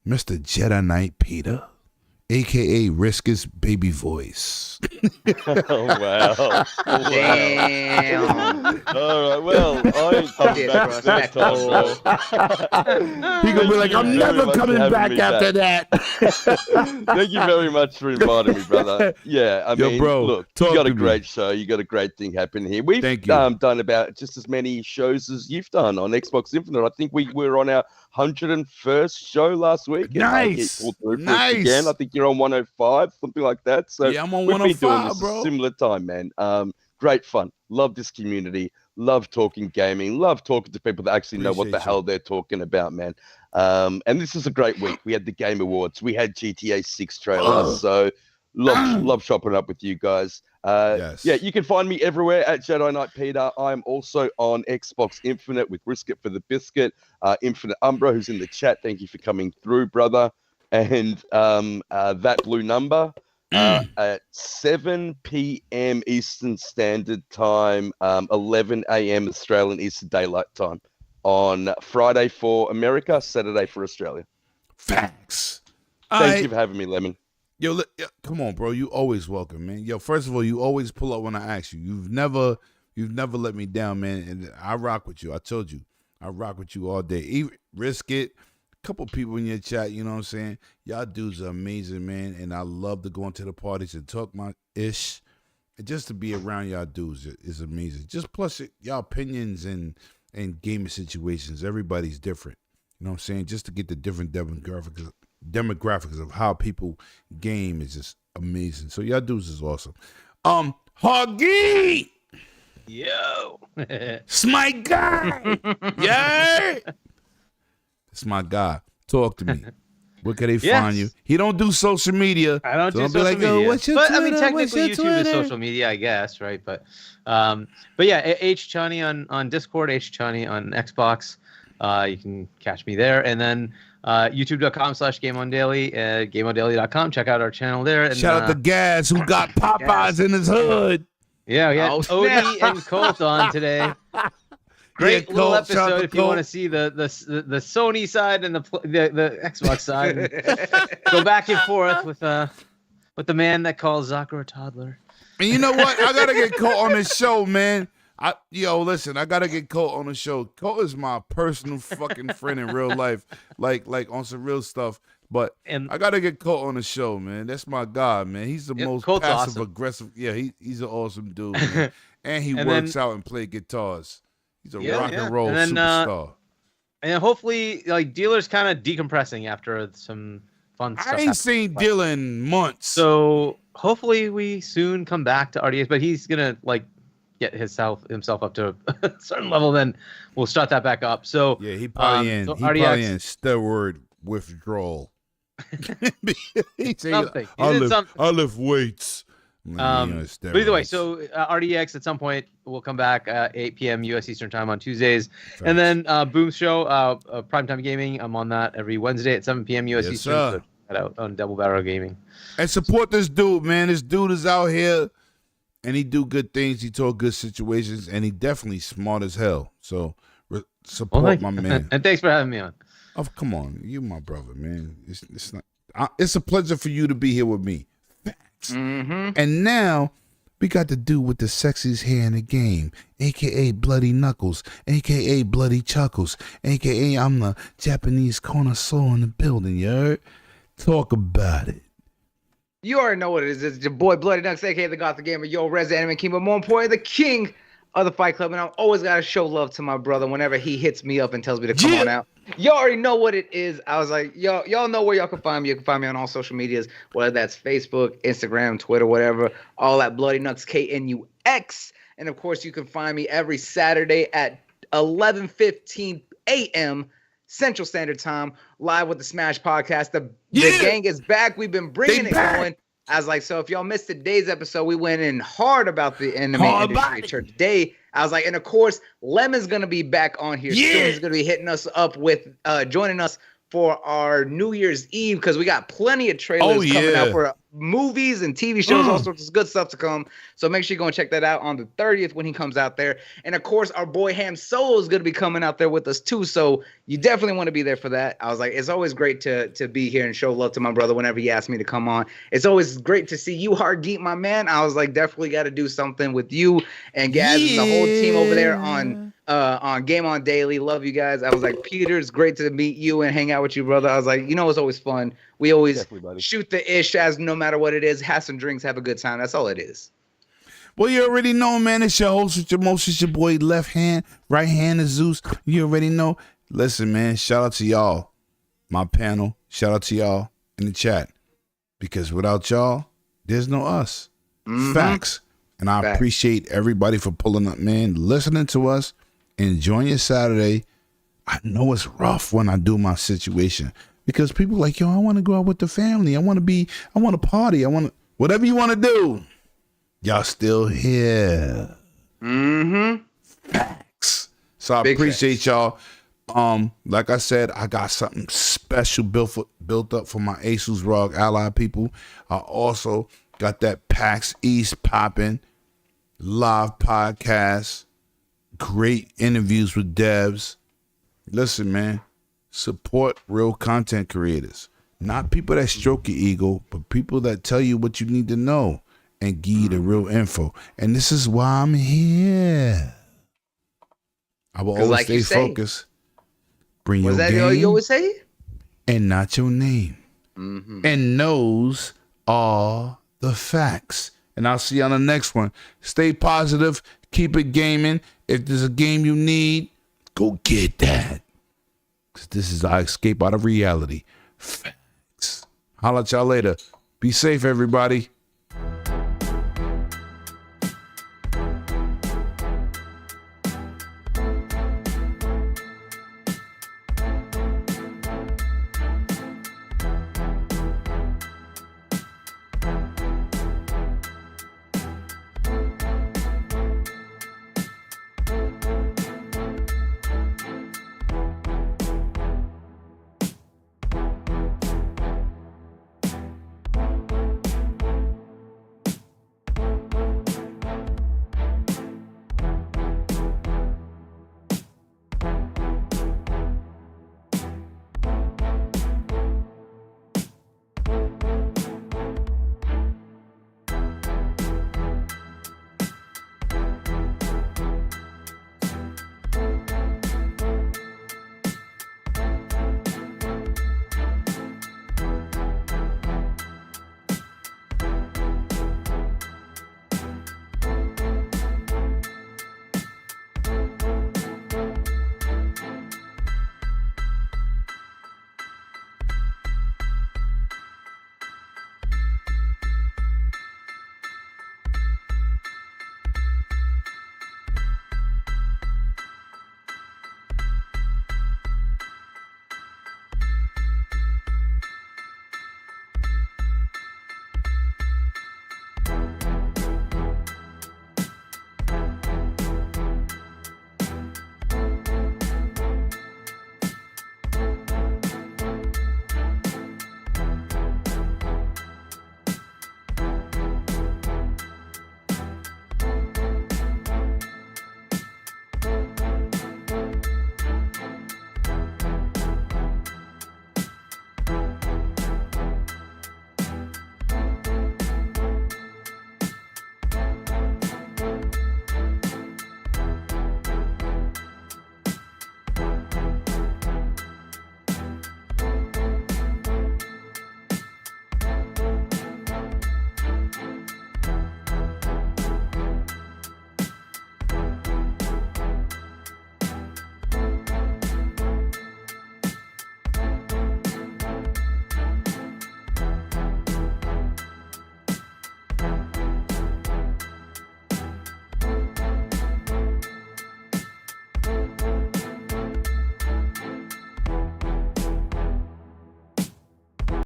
Mr. Jedi Knight Peter, a.k.a. Riskus Baby Voice. Oh, wow. Damn. All right, well, I ain't coming back next time, bro. He gonna be like, I'm never coming back after that. Thank you very much for inviting me, brother. Yeah, I mean, bro, look, you got a great show. You got a great thing happening here. We've done about just as many shows as you've done on Xbox Infinite. I think we were on our 101st show last week. Nice. Again, I think you're on 105, something like that. So yeah, I'm on we've 105, been doing this bro. a similar time, man. Great fun. Love this community. Love talking gaming. Love talking to people that actually know what the hell they're talking about, man. And this is a great week. We had the Game Awards. We had GTA 6 trailers. So love shopping up with you guys. Yes. Yeah, you can find me everywhere at Jedi Knight Peter. I'm also on Xbox Infinite with Brisket for the Biscuit. Infinite Umbra, who's in the chat. Thank you for coming through, brother. And that blue number at 7 p.m. Eastern Standard Time, 11 a.m. Australian Eastern Daylight Time on Friday for America, Saturday for Australia. Facts. Thank you for having me, Lemon. Yo, come on, bro. You always welcome, man. Yo, first of all, you always pull up when I ask you. You've never let me down, man. And I rock with you. I told you, I rock with you all day. Even Risk It. Couple people in your chat, you know what I'm saying? Y'all dudes are amazing, man. And I love to go into the parties and talk my ish. And just to be around y'all dudes is amazing. Just plus y'all opinions and gaming situations. Everybody's different. You know what I'm saying? Just to get the different demographics of how people game is just amazing. So y'all dudes is awesome. Hoggy! Yo! It's my guy! Yeah! It's my guy. Talk to me. Where can they find you? He don't do social media. I don't do social media. What's your Twitter? I mean, technically YouTube is social media, I guess, right? But yeah, H Chani on Discord, H Chani on Xbox. You can catch me there, and then youtube.com/GameOnDaily, GameOnDaily.com. Check out our channel there. And, shout out to Gaz who got Popeyes in his hood. Yeah, we had Odie and Colt on today. Great little episode if you want to see the Sony side and the Xbox side. Go back and forth with the man that calls Zucker a toddler. And you know what? I gotta get Colt on this show, man. Listen, I gotta get Colt on the show. Colt is my personal fucking friend in real life, like on some real stuff. But I gotta get Colt on the show, man. That's my guy, man. He's the most passive aggressive. Yeah, he's an awesome dude, man. And he works out and plays guitars. He's a rock and roll superstar. And hopefully, like, Dealer's kind of decompressing after some fun stuff. I ain't seen Dealer in months. So hopefully we soon come back to RDX, but he's gonna get himself up to a certain level. Then we'll start that back up. So yeah, he probably in steroid withdrawal. He something. I lift weights. But either way, so RDX at some point will come back 8 p.m. U.S. Eastern Time on Tuesdays. Thanks. And then Boom's show, Primetime Gaming. I'm on that every Wednesday at 7 p.m. U.S. Eastern. So check that out on Double Barrel Gaming. And support this dude, man. This dude is out here, and he do good things. He talk good situations, and he definitely smart as hell. So support my man. And thanks for having me on. Oh, come on, you my brother, man. It's not. It's a pleasure for you to be here with me. Facts. Mm-hmm. And now we got to do with the sexiest hair in the game, aka Bloody Knuckles, aka Bloody Chuckles, aka I'm the Japanese connoisseur in the building. You heard? Talk about it. You already know what it is. It's your boy Bloody Knuckles, aka the Gothic Gamer, yo, Resident Anime King, but more importantly, the king of the Fight Club. And I've always got to show love to my brother whenever he hits me up and tells me to come on out. Y'all already know what it is. I was like, y'all know where y'all can find me. You can find me on all social medias, whether that's Facebook, Instagram, Twitter, whatever. All at Bloody Knucks, KNUX. And of course, you can find me every Saturday at 11:15 a.m. Central Standard Time, live with the Smash Podcast. The gang is back. We've been bringing it going. I was like, so if y'all missed today's episode, we went in hard about the anime industry today. I was like, and of course, Lemon's going to be back on here soon. He's going to be hitting us up with joining us for our New Year's Eve because we got plenty of trailers coming out for movies and TV shows, all sorts of good stuff to come. So make sure you go and check that out on the 30th when he comes out there. And of course, our boy Ham Solo is going to be coming out there with us too. So you definitely want to be there for that. I was like, it's always great to be here and show love to my brother whenever he asked me to come on. It's always great to see you, Hard Geek, my man. I was like, definitely got to do something with you and Gaz and the whole team over there on Game On Daily. Love you guys. I was like, Peter, it's great to meet you and hang out with you, brother. I was like, it's always fun. We always shoot the ish as no matter what it is, have some drinks, have a good time. That's all it is. Well, you already know, man. It's your host with your most. It's your boy, left hand, right hand is Zeus. You already know. Listen, man, shout out to y'all, my panel. Shout out to y'all in the chat. Because without y'all, there's no us. Facts. And I appreciate everybody for pulling up, man, listening to us, enjoying your Saturday. I know it's rough when I do my situation. Because people like, yo, I want to go out with the family. I want to party. Whatever you want to do. Y'all still here. Facts. So I appreciate y'all. Like I said, I got something special built up for my Asus ROG Ally people. I also got that PAX East popping, live podcast, great interviews with devs. Listen, man. Support real content creators. Not people that stroke your ego, but people that tell you what you need to know and give you the real info. And this is why I'm here. I will always stay focused. Bring your game. You always say? And not your name. And those are the facts. And I'll see you on the next one. Stay positive. Keep it gaming. If there's a game you need, go get that. This is our escape out of reality. Facts. Holla at y'all later. Be safe, everybody.